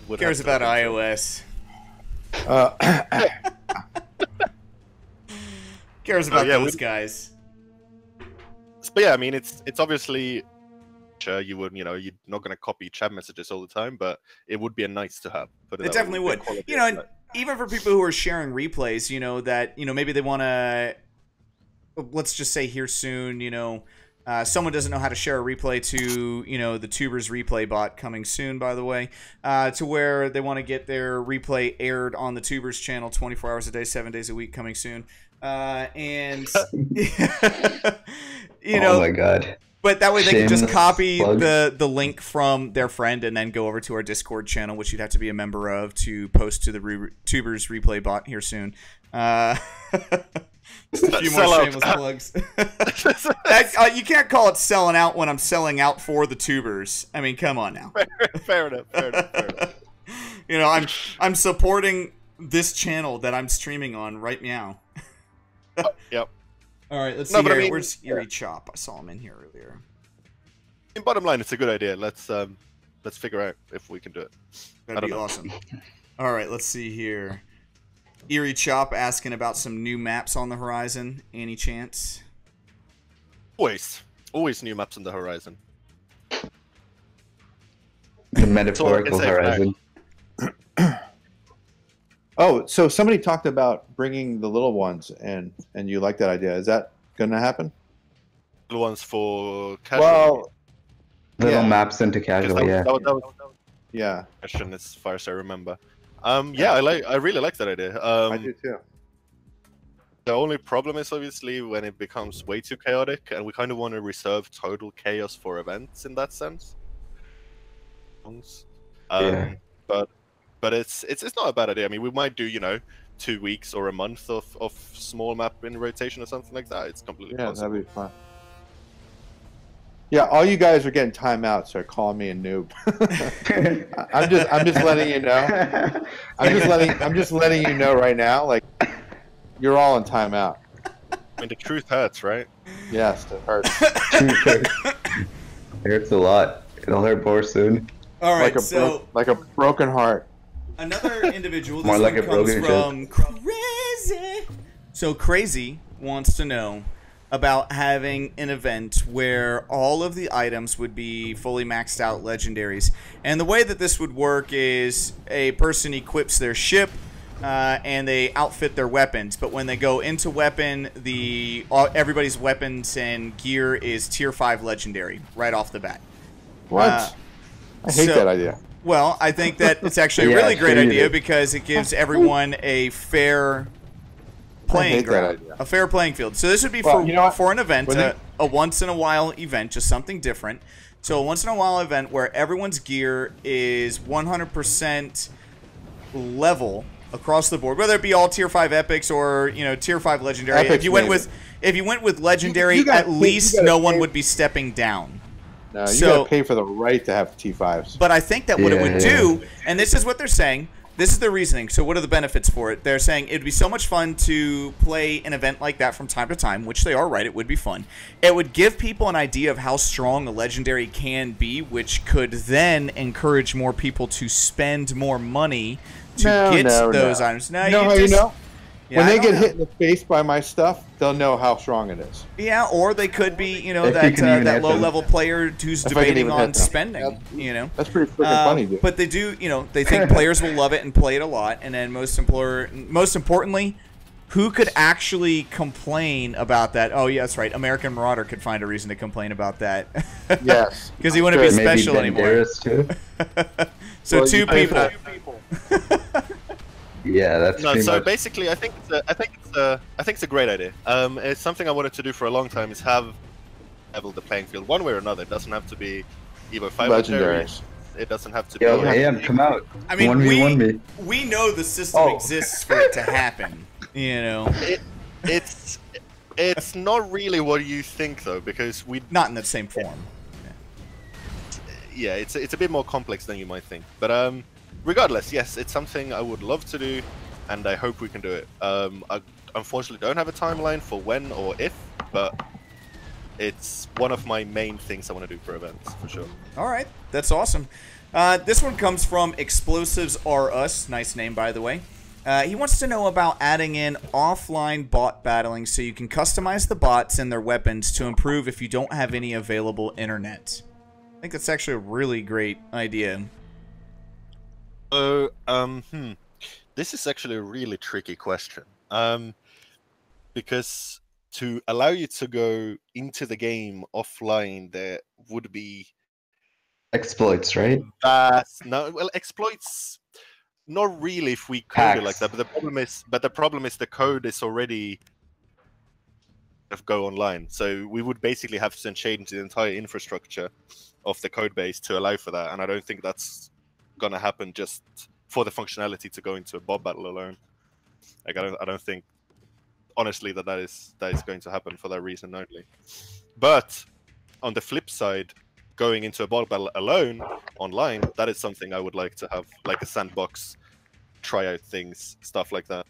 Who cares about iOS? Cares about those guys. But yeah, I mean, it's obviously, sure, you would, you know, you're not going to copy chat messages all the time, but it would be a nice to have. It definitely would. You know, even for people who are sharing replays, you know, that, you know, maybe they want to, let's just say here soon, you know, someone doesn't know how to share a replay to, you know, the Toobers replay bot coming soon, by the way, to where they want to get their replay aired on the Toobers channel 24 hours a day, 7 days a week coming soon. And, you know, oh my God. But that way they can just copy the link from their friend and then go over to our Discord channel, which you'd have to be a member of to post to the Toobers replay bot here soon. Just a few more shameless plugs. You can't call it selling out when I'm selling out for the Toobers. I mean, come on now. Fair enough. You know, I'm supporting this channel that I'm streaming on right now. Yep. All right, let's see here. I mean, where's Eerie Chop? I saw him in here earlier. In bottom line, it's a good idea. Let's figure out if we can do it. That'd be awesome. All right, let's see here. Eerie Chop asking about some new maps on the horizon. Any chance? Always new maps on the horizon. The metaphorical horizon. Oh, so somebody talked about bringing the little ones, and you like that idea. Is that going to happen? Little ones for casual. Well, Little Yeah. maps into Because casual, yeah. that was Yeah, the question as far as I remember. Yeah, I really like that idea. I do too. The only problem is obviously when it becomes way too chaotic, and we kind of want to reserve total chaos for events in that sense. Yeah. But it's not a bad idea. I mean, we might do 2 weeks or a month of small map in rotation or something like that. It's completely Yeah, possible. that'd be fun. Yeah, all you guys are getting timeouts, so calling me a noob. I'm just letting you know. I'm just letting you know right now. Like, you're all in timeout. I mean, the truth hurts, right? Yes, it hurts. It hurts a lot. It'll hurt more soon. All right, like a broken heart. another individual. This More like one a comes broken from Crazy. So Crazy wants to know about having an event where all of the items would be fully maxed out legendaries. And the way that this would work is a person equips their ship and they outfit their weapons. But when they go into weapon, everybody's weapons and gear is tier 5 legendary right off the bat. What? I hate that idea. Well, I think that it's actually a Yeah, really great sure you idea do. because it gives everyone a fair playing hate that ground, idea. a fair playing field. So this would be Well, for you know what? for an event, When they- a once in a while event, just something different. So a once in a while event where everyone's gear is 100% level across the board, whether it be all tier 5 epics or tier 5 legendary. Epics, if you went maybe. with legendary, You gotta at pay- you least gotta no one pay- would be stepping down. No, you So- gotta pay for the right to have T5s. But I think that what it Yeah, would yeah. do, and this is what they're saying, this is their reasoning. So what are the benefits for it? They're saying it would be so much fun to play an event like that from time to time, which they are right, it would be fun. It would give people an idea of how strong a legendary can be, which could then encourage more people to spend more money to get those items. No, You know how you know? Yeah, When I they don't get know. hit in the face by my stuff, they'll know how strong it is. Yeah, or they could be, If you that can even that hit them. low-level player who's If I can debating even on hit them. spending, That's pretty freaking funny, dude. But they do, they think players will love it and play it a lot. And then most importantly, who could actually complain about that? Oh, yeah, that's right. American Marauder could find a reason to complain about that. Yes. Because he wouldn't be Good. Maybe special anymore. Banderas too. So Well, two you pay people. for Yeah, that's No, pretty so much. basically, I think it's a great idea. It's something I wanted to do for a long time. Is have level the playing field one way or another. It doesn't have to be either 5 Legendaries. It doesn't have to be. Yo, AM, come out. I mean, 1v1 me. we know the system Oh. exists for it to happen. It's not really what you think though, because Not in the same form. yeah, it's a bit more complex than you might think. But regardless, yes, it's something I would love to do, and I hope we can do it. I unfortunately don't have a timeline for when or if, but it's one of my main things I want to do for events for sure. All right, that's awesome. This one comes from Explosives Are Us. Nice name, by the way. He wants to know about adding in offline bot battling so you can customize the bots and their weapons to improve if you don't have any available internet. I think that's actually a really great idea. So, this is actually a really tricky question. Because to allow you to go into the game offline, there would be Exploits, right? exploits. Not really if we code it like Hacks. that, but the problem is the code is already of go online. So we would basically have to change the entire infrastructure of the code base to allow for that, and I don't think that's gonna happen just for the functionality to go into a bot battle alone. Like I don't think honestly that is going to happen for that reason only. But on the flip side, going into a bot battle alone online, that is something I would like to have, like a sandbox, try out things, stuff like that.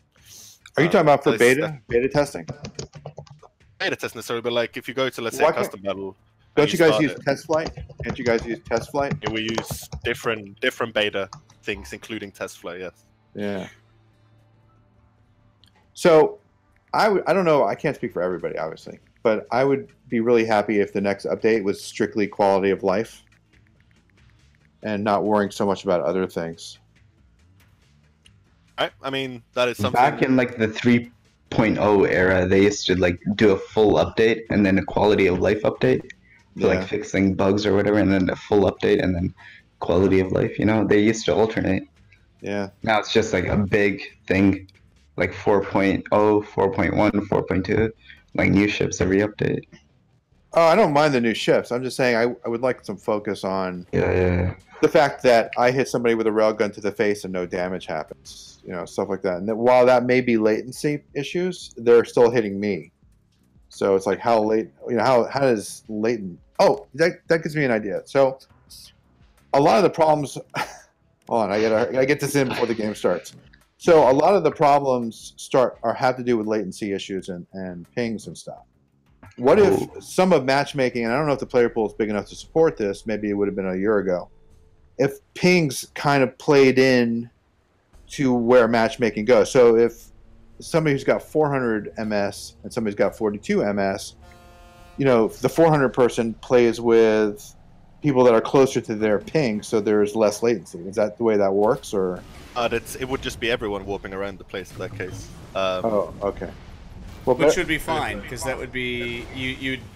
Are you talking about for that is- beta testing? Beta test necessarily, but like if you go to, let's say, Why a can't- custom battle, Don't and you guys start use it, test flight? Can't you guys use test flight? we use different beta things, including test flight. Yes. Yeah. So, I don't know. I can't speak for everybody, obviously, but I would be really happy if the next update was strictly quality of life and not worrying so much about other things. Right. I mean, that is something. Back in like the 3.0 era, they used to like do a full update and then a quality of life update. for like fixing bugs or whatever, and then a full update, and then quality of life. You know, they used to alternate. Yeah. Now it's just like a big thing, like 4.0, 4.1, 4.2, like new ships every update. Oh, I don't mind the new ships. I'm just saying I would like some focus on Yeah. the fact that I hit somebody with a railgun to the face and no damage happens. You know, stuff like that. And that while that may be latency issues, they're still hitting me. So it's like how late, you know, how does latent? Oh, that gives me an idea. So a lot of the problems. Hold on, I gotta get this in before the game starts. So a lot of the problems have to do with latency issues and pings and stuff. What if some of matchmaking, and I don't know if the player pool is big enough to support this, maybe it would have been a year ago, if pings kind of played in to where matchmaking goes. So if somebody who's got 400 MS and somebody's got 42 MS, you know, the 400 person plays with people that are closer to their ping, so there's less latency. Is that the way that works, or? It would just be everyone warping around the place in that case. Oh, okay. Well, which would be fine, because that would be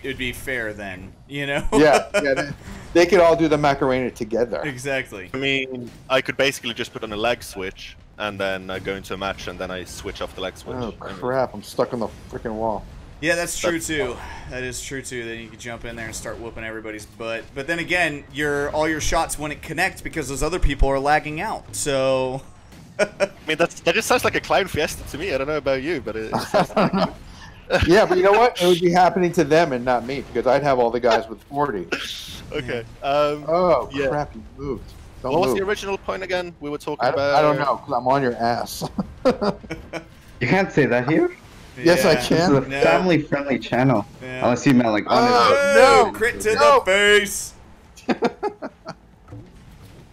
it'd be fair then, you know. yeah. They could all do the Macarena together. Exactly. I mean, I could basically just put on a lag switch, and then I go into a match, and then I switch off the lag switch. Oh crap! I'm stuck on the freaking wall. Yeah, that's true too. That is true too. Then you could jump in there and start whooping everybody's butt. But then again, all your shots wouldn't connect because those other people are lagging out. So. I mean, that just sounds like a clown fiesta to me. I don't know about you, but it sounds like yeah, but you know what? It would be happening to them and not me, because I'd have all the guys with 40. Okay. Oh, yeah. crap, you moved. Don't what was move. the original point again? We were talking about... I don't know, because I'm on your ass. You can't say that here. Yes, I can. This is a family-friendly channel. Yeah. Unless you meant like on no! Crit to the face!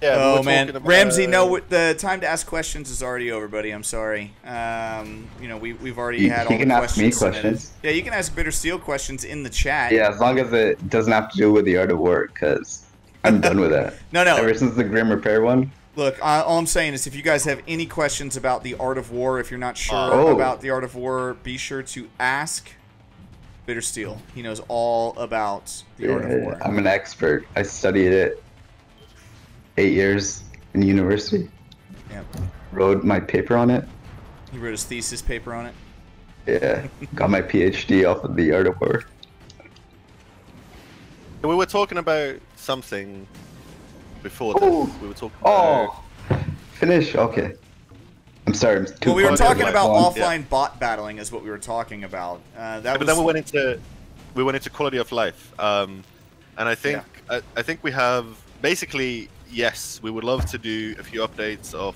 Yeah, oh we were man, talking about, Ramsey, no, the time to ask questions is already over, buddy. I'm sorry. You know, we've already had all the can ask me questions. questions. Yeah, you can ask Bitter Steel questions in the chat. Yeah, as long as it doesn't have to do with the art of war, because I'm done with that. No. Ever since the Grim Repair one. Look, all I'm saying is if you guys have any questions about the Art of War, if you're not sure about the Art of War, be sure to ask Bitter Steel. He knows all about the Art of War. I'm an expert. I studied it 8 years in university. Yep. Wrote my paper on it. He wrote his thesis paper on it. Yeah, got my PhD off of the Art of War. We were talking about something before this. We were talking about... Finish? Okay. I'm sorry. I'm too Well, we were talking about long. offline bot battling is what we were talking about. But then we went into quality of life. And I think I think we have basically, yes, we would love to do a few updates of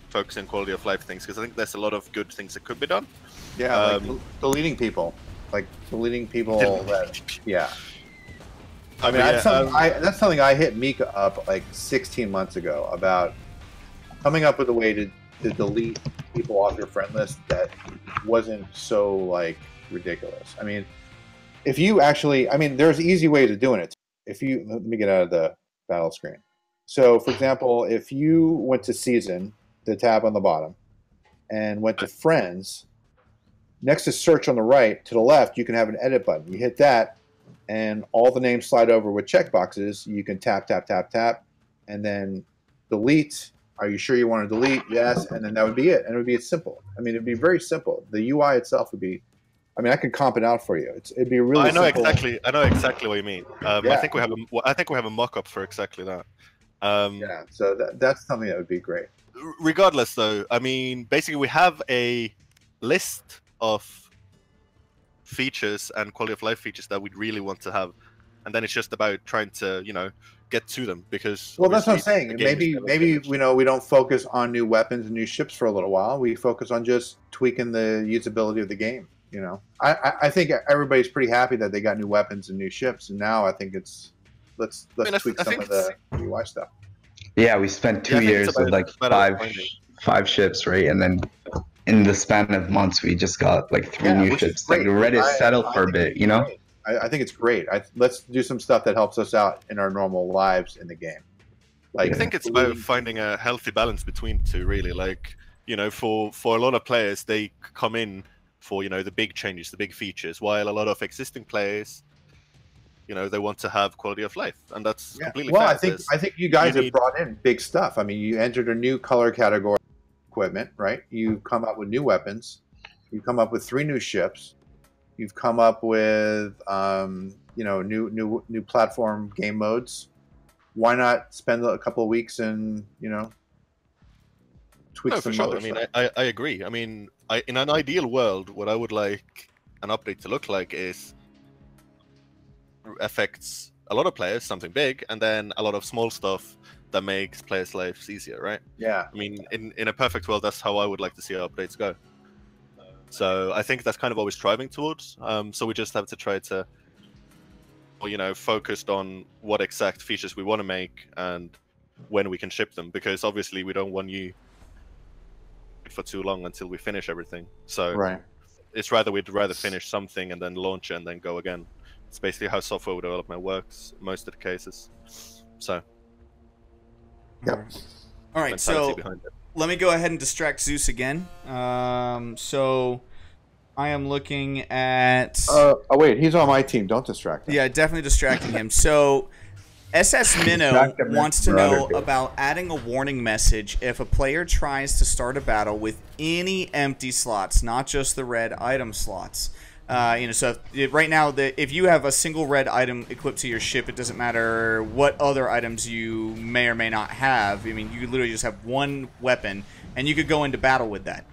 focusing on quality of life things, because I think there's a lot of good things that could be done. Yeah, like deleting people. Like deleting people that, yeah. I mean, that's something I hit Mika up like 16 months ago about coming up with a way to delete people off your friend list that wasn't so like ridiculous. I mean, if you actually, I mean, there's easy ways of doing it. If you, let me get out of the battle screen. So, for example, if you went to season, the tab on the bottom, and went to friends, next to search on the right, to the left, you can have an edit button. You hit that, and all the names slide over with checkboxes. You can tap, tap, tap, tap, and then delete. Are you sure you want to delete? Yes, and then that would be it. And it would be simple. I mean, it'd be very simple. The UI itself would be, I mean, I could comp it out for you. It'd be really I know simple. I know exactly what you mean. Yeah. I think we have a mock-up for exactly that. Yeah, so that's something that would be great. Regardless, though, I mean, basically we have a list of features and quality of life features that we'd really want to have, and then it's just about trying to, you know, get to them, because well, that's what I'm saying. Maybe you know, we don't focus on new weapons and new ships for a little while. We focus on just tweaking the usability of the game. You know, I think everybody's pretty happy that they got new weapons and new ships, and now I think it's let's tweak some of the UI stuff. Yeah, we spent 2 years with like five ships, right? And then in the span of months, we just got like 3 new ships. Like we're ready to settle for a bit, you know? I think it's great. Let's do some stuff that helps us out in our normal lives in the game. Like, I think it's about finding a healthy balance between the two, really. Like, you know, for a lot of players, they come in for, you know, the big changes, the big features, while a lot of existing players, you know, they want to have quality of life, and that's completely well, fair. I think you guys have brought in big stuff. I mean, you entered a new color category equipment, right? You've come up with new weapons. You've come up with 3 new ships. You've come up with you know, new platform game modes. Why not spend a couple of weeks and, you know, tweak some sure. other I mean, stuff? I agree. I mean, in an ideal world, what I would like an update to look like is affects a lot of players, something big, and then a lot of small stuff that makes players' lives easier, right? Yeah. I mean, in a perfect world, that's how I would like to see our updates go. So I think that's kind of what we're striving towards. So we just have to try to, you know, focused on what exact features we want to make and when we can ship them, because obviously we don't want you for too long until we finish everything. So Right. it's rather we'd rather finish something and then launch it and then go again. It's basically how software development works most of the cases. So Yep. All right, mentality so behind it. let me go ahead and distract Zeus again. So I am looking at... Oh, wait, he's on my team. Don't distract him. Yeah, definitely distracting him. So SS Minnow Distract him, wants to brother. know about adding a warning message if a player tries to start a battle with any empty slots, not just the red item slots. You know, so right now, if you have a single red item equipped to your ship, it doesn't matter what other items you may or may not have. I mean, you literally just have one weapon, and you could go into battle with that.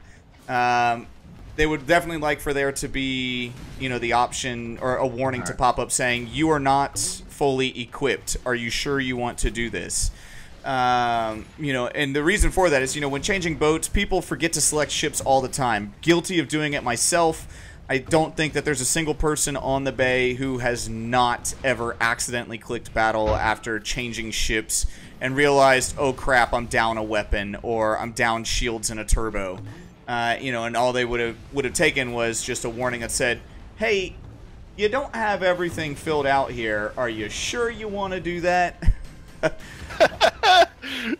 They would definitely like for there to be, you know, the option or a warning to pop up saying, you are not fully equipped. Are you sure you want to do this? You know, and the reason for that is, you know, when changing boats, people forget to select ships all the time. Guilty of doing it myself. I don't think that there's a single person on the bay who has not ever accidentally clicked battle after changing ships and realized, oh crap, I'm down a weapon or I'm down shields and a turbo. You know, and all they would have taken was just a warning that said, hey, you don't have everything filled out here. Are you sure you want to do that?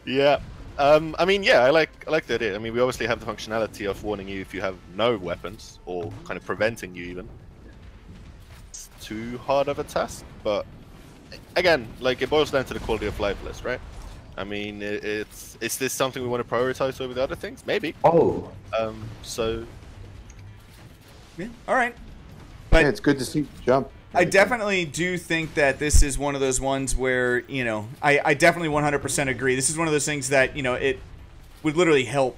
Yeah. I mean, yeah, I like the idea. I mean, we obviously have the functionality of warning you if you have no weapons, or kind of preventing you even. It's too hard of a task, but again, like, it boils down to the quality of life list, right? I mean, is this something we want to prioritize over the other things? Maybe. Oh. So. Yeah. All right. But Yeah, it's good to see you jump. I definitely do think that this is one of those ones where, you know, I definitely 100% agree. This is one of those things that, you know, it would literally help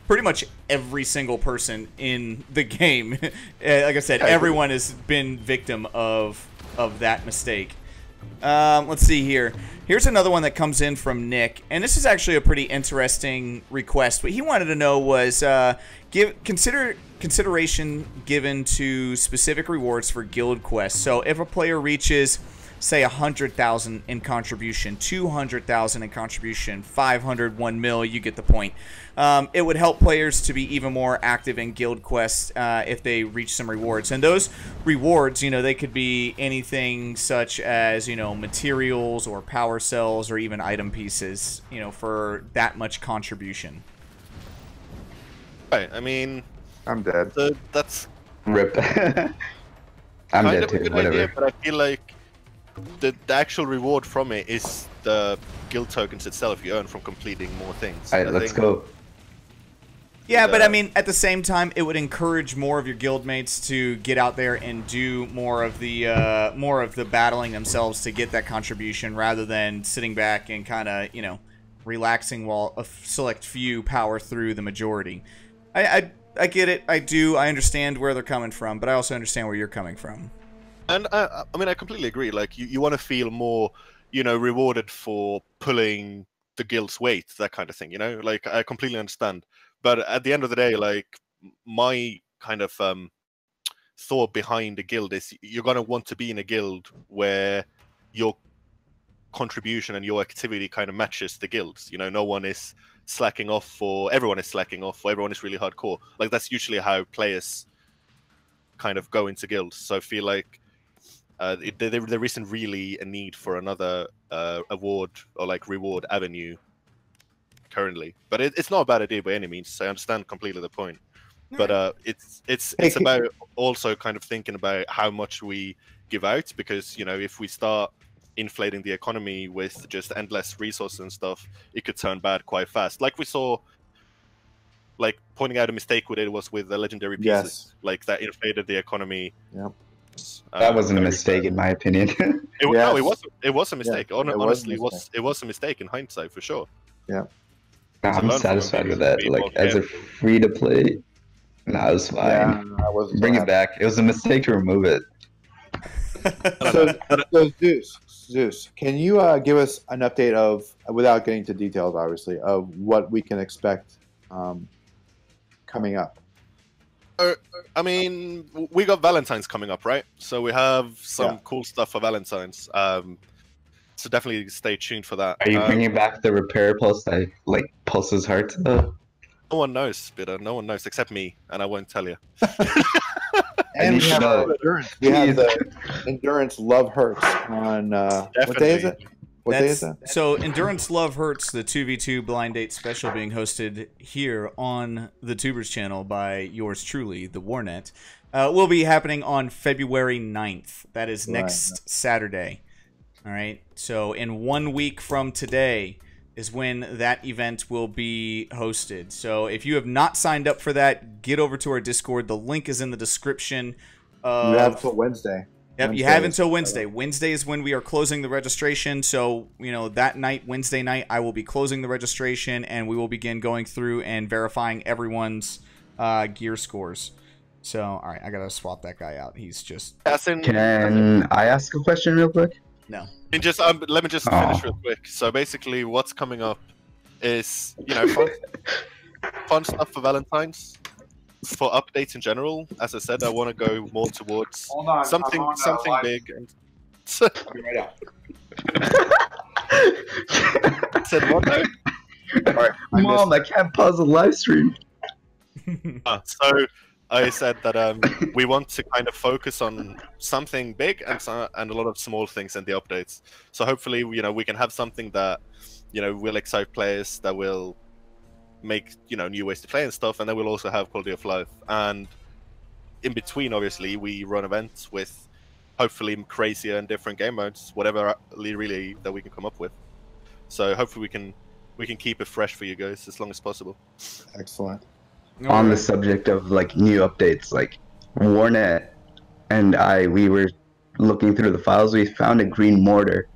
pretty much every single person in the game. Like I said, everyone has been victim of that mistake. Let's see here. Here's another one that comes in from Nick, and this is actually a pretty interesting request. What he wanted to know was consideration given to specific rewards for guild quests. So if a player reaches, say, 100,000 in contribution, 200,000 in contribution, 500, 1 mil, you get the point. It would help players to be even more active in guild quests if they reach some rewards. And those rewards, you know, they could be anything such as, you know, materials or power cells or even item pieces, you know, for that much contribution. Right. I mean, I'm dead. That's Rip. I'm kind dead of a too, good whatever. idea, but I feel like the actual reward from it is the guild tokens itself you earn from completing more things. Alright, let's go. Yeah, but I mean, at the same time, it would encourage more of your guildmates to get out there and do more of the battling themselves to get that contribution, rather than sitting back and kind of, you know, relaxing while a select few power through the majority. I get it. I do. I understand where they're coming from, but I also understand where you're coming from. And I mean, I completely agree. Like, you want to feel more, you know, rewarded for pulling the guild's weight, that kind of thing, you know? Like, I completely understand. But at the end of the day, like, my kind of thought behind a guild is you're going to want to be in a guild where your contribution and your activity kind of matches the guild's. You know, no one is slacking off, or everyone is slacking off, or everyone is really hardcore. Like, that's usually how players kind of go into guilds. So I feel like there isn't really a need for another award or like reward avenue currently, but it's not a bad idea by any means. So I understand completely the point. But it's about also kind of thinking about how much we give out, because if we start inflating the economy with just endless resources and stuff, it could turn bad quite fast. Like we saw, like pointing out a mistake with it was with the legendary pieces, Yes. like that inflated the economy. Yep. That wasn't a mistake in my opinion. No, it was a mistake. Yeah, Honestly, it it was a mistake in hindsight for sure. Yeah. I'm satisfied with that. Like as a free to play, nah, it was fine. Yeah, I wasn't Bring so it back. It was a mistake to remove it. So Zeus, can you give us an update of, without getting into details, obviously, of what we can expect coming up? I mean, we got Valentine's coming up, right? So we have some cool stuff for Valentine's. So definitely stay tuned for that. Are you bringing back the repair pulse that like pulses hearts? No one knows, Bitter. No one knows except me, and I won't tell you. And we have endurance. We have the endurance love hurts on what day is it? What day is that? So Endurance Love Hurts, the 2v2 blind date special being hosted here on the Toobers channel by yours truly, the Warnet, will be happening on February 9th. That is next Saturday. All right. So in 1 week from today is when that event will be hosted. So if you have not signed up for that, get over to our Discord. The link is in the description. You have until Wednesday. Yep, you have until Wednesday. Wednesday is when we are closing the registration. So, that night, Wednesday night, I will be closing the registration, and we will begin going through and verifying everyone's gear scores. So, all right, I got to swap that guy out. He's just... Can I ask a question real quick? No. And just let me just finish real quick. So basically, what's coming up is, fun stuff for Valentine's. For updates in general, as I said, I want to go more towards something big. And I'll be right out. said what now? All right, Mom, I can't pause the live stream. So I said that we want to kind of focus on something big and a lot of small things in the updates. So hopefully, we can have something that will excite players, that will make new ways to play and stuff, and then we'll also have quality of life. And in between, obviously, we run events with hopefully crazier and different game modes, whatever really that we can come up with. So hopefully we can keep it fresh for you guys as long as possible. Excellent. On the subject of like new updates, like Warnet and we were looking through the files. We found a green mortar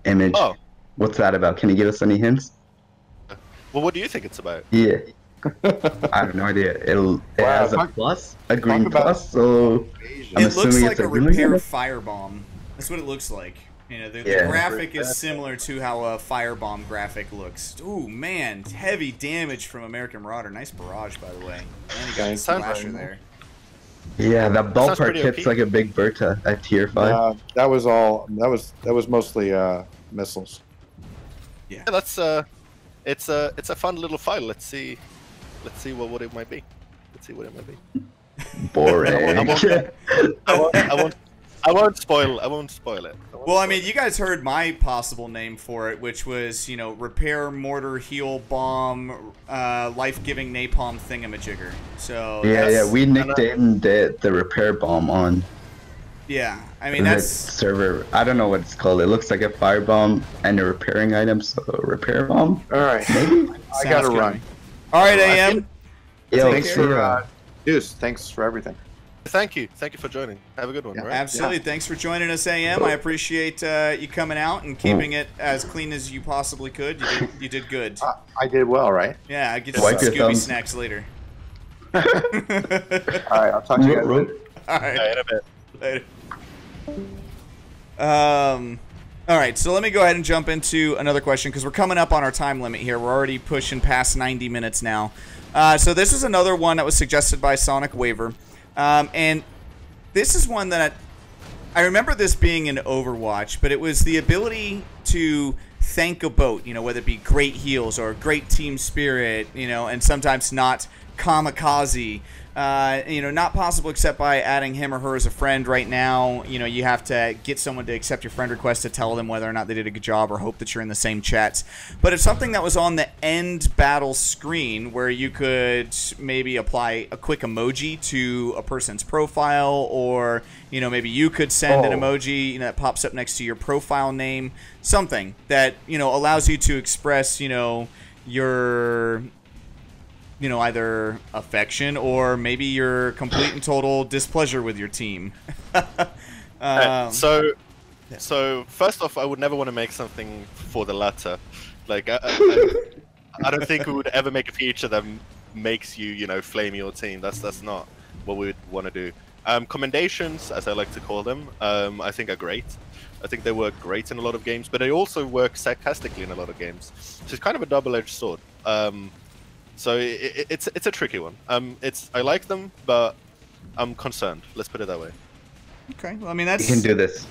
image. Oh. What's that about? Can you give us any hints? Well, what do you think it's about? Yeah. I have no idea. It has a plus, a green plus, so I'm It looks assuming like it's a green repair mortar? firebomb. That's what it looks like. The Yeah. graphic is similar to how a firebomb graphic looks. Ooh, man, heavy damage from American Marauder. Nice barrage, by the way. And you got a splasher there. Yeah, that ballpark pretty hits OP. like a big Berta at tier 5. That was all. That was mostly missiles. Yeah, that's it's a fun little file. Let's see what it might be. Let's see what it might be. Boring. I won't spoil it. Well, I mean, you guys heard my possible name for it, which was, repair, mortar, heal, bomb, life-giving napalm thingamajigger. So yeah, we nicked in the repair bomb on I mean, that's server. I don't know what it's called. It looks like a firebomb and a repairing item, so a repair bomb. All right, maybe. I gotta run. All right, AM. Yo, Thanks for Zeus. Thanks for everything. Thank you for joining. Have a good one. Yeah, right? Absolutely. Yeah. Thanks for joining us, AM. I appreciate you coming out and keeping it as clean as you possibly could. You did good. I did well, right? Yeah, I get some Wipe your Scooby thumbs. snacks later. All right, I'll talk to you guys later. All right. Yeah, in a bit. Later. All right, so let me go ahead and jump into another question because we're coming up on our time limit here. We're already pushing past 90 minutes now. So this is another one that was suggested by Sonic Waver. And this is one that I remember this being in Overwatch, but it was the ability to thank a boat, whether it be great heals or great team spirit, and sometimes not kamikaze Not possible except by adding him or her as a friend right now. You have to get someone to accept your friend request to tell them whether or not they did a good job or hope that you're in the same chats. But it's something that was on the end battle screen where you could maybe apply a quick emoji to a person's profile, or, maybe you could send an emoji that pops up next to your profile name. Something that, allows you to express, your either affection or maybe your complete and total displeasure with your team. So first off, I would never want to make something for the latter. Like, I don't think we would ever make a feature that makes you, flame your team. That's not what we would want to do. Commendations, as I like to call them, I think are great. I think they work great in a lot of games, but they also work sarcastically in a lot of games. So it's kind of a double-edged sword. So it's a tricky one. I like them, but I'm concerned. Let's put it that way. Okay, well, I mean that's. You can do this.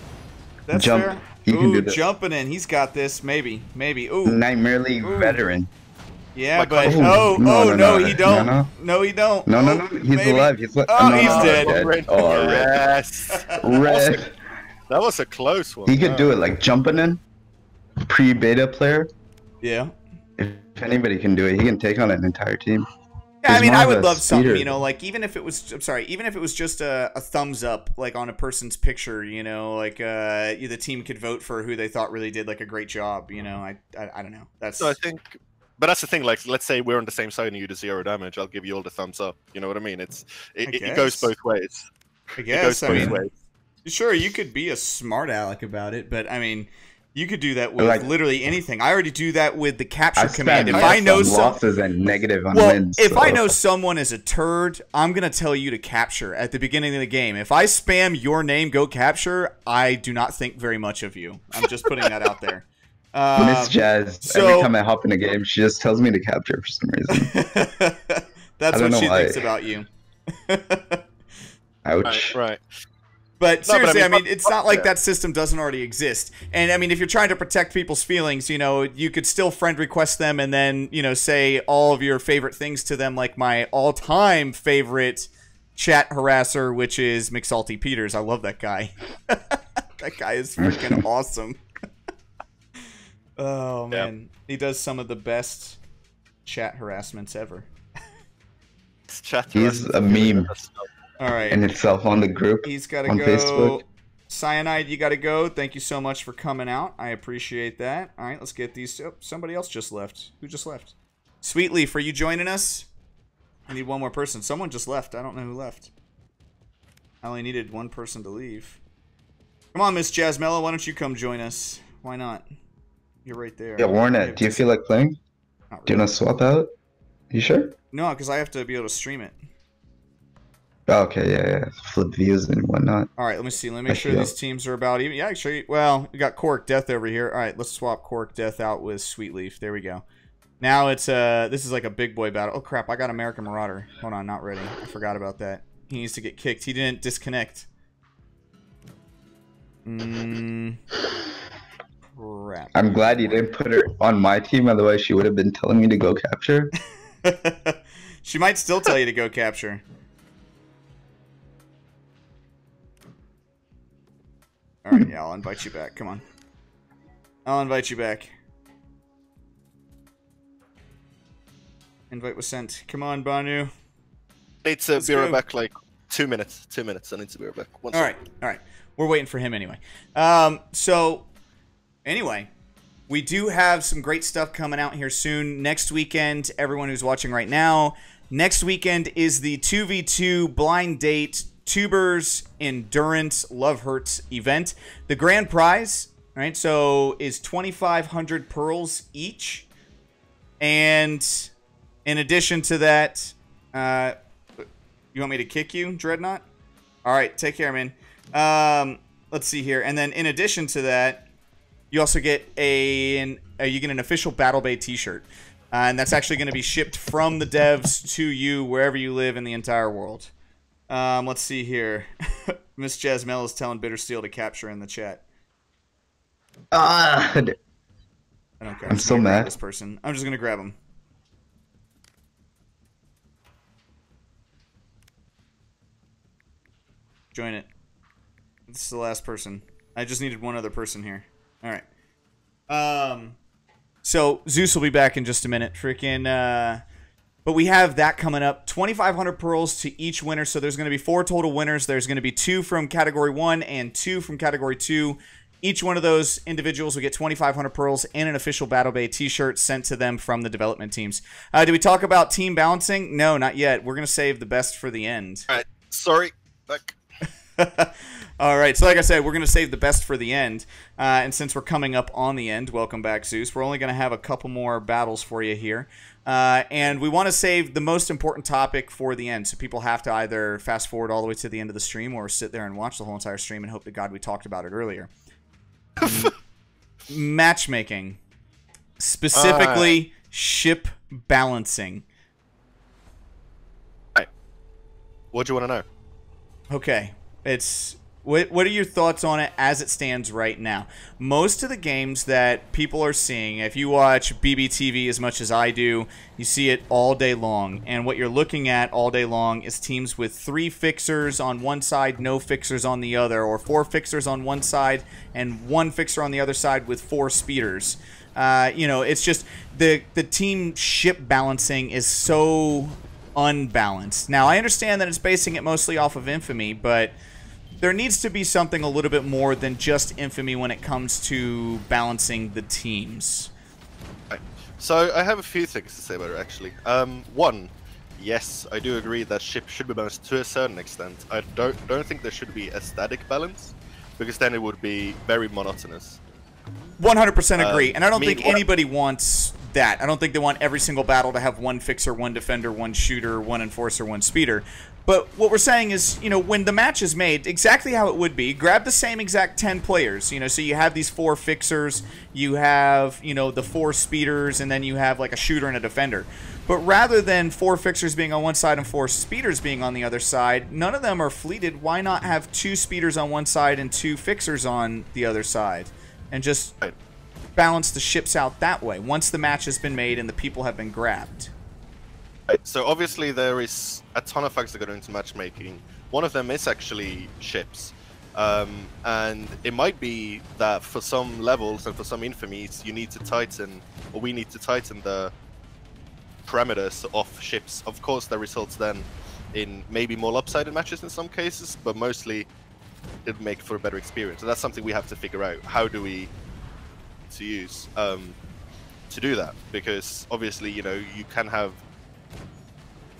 That's Jump. fair. You can do this. Jumping in. He's got this. Maybe. Ooh. Nightmare League veteran. Yeah, but he don't. No, he don't. No. He's alive. He's alive. Oh, he's dead. Oh, yes. red. That was a close one. He could do it like jumping in. Pre-beta player. Yeah. If anybody can do it, he can take on an entire team. Yeah, I mean, I would love something, like even if it was just a thumbs up, like on a person's picture, like the team could vote for who they thought really did like a great job, I don't know. So I think, but that's the thing. Like, let's say we're on the same side and you do 0 damage, I'll give you all the thumbs up. You know what I mean? It goes both ways. I guess. Sure, you could be a smart aleck about it, but I mean. You could do that with literally anything. I already do that with the capture command. If I know losses and negative on wins. If I know someone is a turd, I'm gonna tell you to capture at the beginning of the game. If I spam your name, go capture. I do not think very much of you. I'm just putting that out there. Miss Jazz, every time I hop in a game, she just tells me to capture for some reason. That's what she thinks about you. Ouch. Right. But seriously, I mean, it's not like that system doesn't already exist. And I mean, if you're trying to protect people's feelings, you could still friend request them and then, say all of your favorite things to them, like my all-time favorite chat harasser, which is McSalty Peters. I love that guy. That guy is freaking awesome. Oh, man. He does some of the best chat harassments ever. He's a meme. All right. And itself on the group. He's got to on go. Facebook. Cyanide, you got to go. Thank you so much for coming out. I appreciate that. All right, let's get these. Oh, somebody else just left. Who just left? Sweetleaf, are you joining us? I need one more person. Someone just left. I don't know who left. I only needed one person to leave. Come on, Miss Jazzmello. Why don't you come join us? Why not? You're right there. Yeah, Warnet, do you feel like playing? Really. Do you want to swap out? You sure? No, because I have to be able to stream it. Oh, okay, yeah. Flip views and whatnot. All right, let me see. Let me make sure these teams are about even. Yeah, actually, well, we got Cork Death over here. All right, let's swap Cork Death out with Sweetleaf. There we go. Now it's this is like a big boy battle. Oh crap, I got American Marauder. Hold on, not ready. I forgot about that. He needs to get kicked. He didn't disconnect. Crap. I'm glad you didn't put her on my team, otherwise she would have been telling me to go capture. She might still tell you to go capture. Alright, yeah, I'll invite you back. Come on. I'll invite you back. Invite was sent. Come on, Banu. Need to be right back, like 2 minutes. 2 minutes. I need to be right back. Alright. We're waiting for him anyway. Anyway, we do have some great stuff coming out here soon. Next weekend, everyone who's watching right now, next weekend is the 2v2 blind date Toobers Endurance Love Hurts event. The grand prize, right, so is 2,500 pearls each. And in addition to that, you want me to kick you, Dreadnought? All right, take care, man. Let's see here. And then in addition to that, you also get an official Battle Bay t-shirt. And that's actually going to be shipped from the devs to you wherever you live in the entire world. Let's see here. Miss Jasmel is telling Bittersteel to capture in the chat. I don't care. I'm so mad. This person. I'm just gonna grab him. Join it. This is the last person. I just needed one other person here. All right. So Zeus will be back in just a minute. Freaking. But we have that coming up. 2,500 pearls to each winner. So there's going to be 4 total winners. There's going to be 2 from Category 1 and 2 from Category 2. Each one of those individuals will get 2,500 pearls and an official Battle Bay t-shirt sent to them from the development teams. Did we talk about team balancing? No, not yet. We're going to save the best for the end. All right. Sorry. Back. All right. So like I said, we're going to save the best for the end. And since we're coming up on the end, welcome back, Zeus. We're only going to have a couple more battles for you here. And we want to save the most important topic for the end. So people have to either fast forward all the way to the end of the stream or sit there and watch the whole entire stream and hope to God we talked about it earlier. Matchmaking, specifically ship balancing. Right. What do you want to know? Okay, it's what are your thoughts on it as it stands right now? Most of the games that people are seeing, if you watch BBTV as much as I do, you see it all day long. And what you're looking at all day long is teams with 3 fixers on one side, no fixers on the other, or 4 fixers on one side and 1 fixer on the other side with 4 speeders. You know, it's just the team ship balancing is so unbalanced. Now, I understand that it's basing it mostly off of Infamy, but there needs to be something a little bit more than just Infamy when it comes to balancing the teams. Right. So I have a few things to say about it, actually. One, yes, I do agree that ship should be balanced to a certain extent. I don't think there should be a static balance, because then it would be very monotonous. 100% agree, and I don't think anybody wants that. I don't think they want every single battle to have 1 fixer, 1 defender, 1 shooter, 1 enforcer, 1 speeder. But what we're saying is, you know, when the match is made, exactly how it would be, grab the same exact 10 players, you know, so you have these 4 fixers, you have, you know, the 4 speeders, and then you have like a shooter and a defender. But rather than 4 fixers being on one side and 4 speeders being on the other side, none of them are fleeted. Why not have 2 speeders on one side and 2 fixers on the other side? And just balance the ships out that way, once the match has been made and the people have been grabbed. So obviously there is a ton of factors that go into matchmaking. One of them is actually ships. And it might be that for some levels and for some infamies you need to tighten, or we need to tighten the parameters of ships. Of course that results then in maybe more lopsided matches in some cases, but mostly it'll make for a better experience. So that's something we have to figure out. How do we use to do that? Because obviously, you know, you can have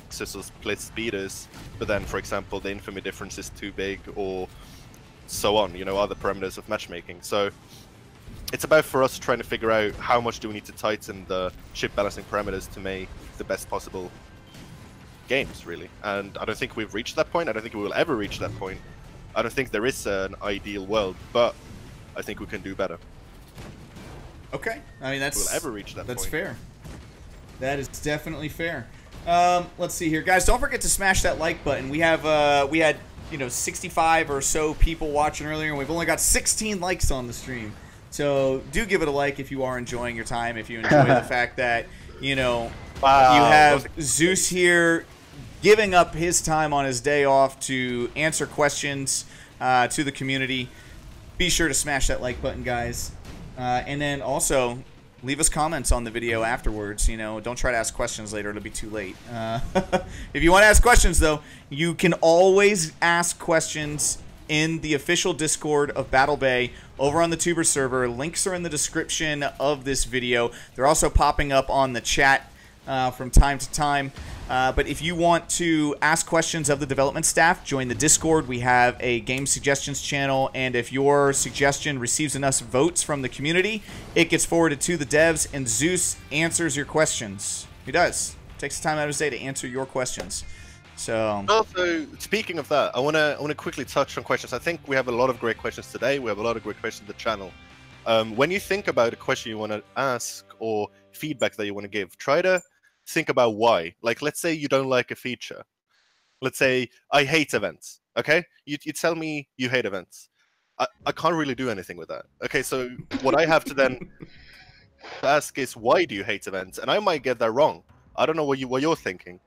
split speeders, but then, for example, the infamy difference is too big, or so on, you know, other parameters of matchmaking. So it's about for us trying to figure out how much do we need to tighten the ship balancing parameters to make the best possible games, really. And I don't think we've reached that point. I don't think we will ever reach that point. I don't think there is an ideal world, but I think we can do better. Okay, I mean, that's... We'll ever reach that point. That's fair. That is definitely fair. Let's see here, guys. Don't forget to smash that like button. We had, you know, 65 or so people watching earlier, and we've only got 16 likes on the stream. So do give it a like if you are enjoying your time. If you enjoy the fact that, you know, you have Zeus here giving up his time on his day off to answer questions to the community. Be sure to smash that like button, guys. And then also, leave us comments on the video afterwards. You know, don't try to ask questions later. It'll be too late. If you want to ask questions, though, you can always ask questions in the official Discord of Battle Bay over on the Toobers server. Links are in the description of this video. They're also popping up on the chat from time to time. But if you want to ask questions of the development staff, join the Discord. We have a game suggestions channel, and if your suggestion receives enough votes from the community, it gets forwarded to the devs, and Zeus answers your questions. He does. Takes the time out of his day to answer your questions. So. Also, speaking of that, I wanna quickly touch on questions. I think we have a lot of great questions today. We have a lot of great questions on the channel. When you think about a question you want to ask or feedback that you want to give, try to think about why. Like, let's say you don't like a feature. Let's say I hate events. Okay, you tell me you hate events. I can't really do anything with that. Okay, so what I have to then ask is, why do you hate events? And I might get that wrong. I don't know what you're thinking.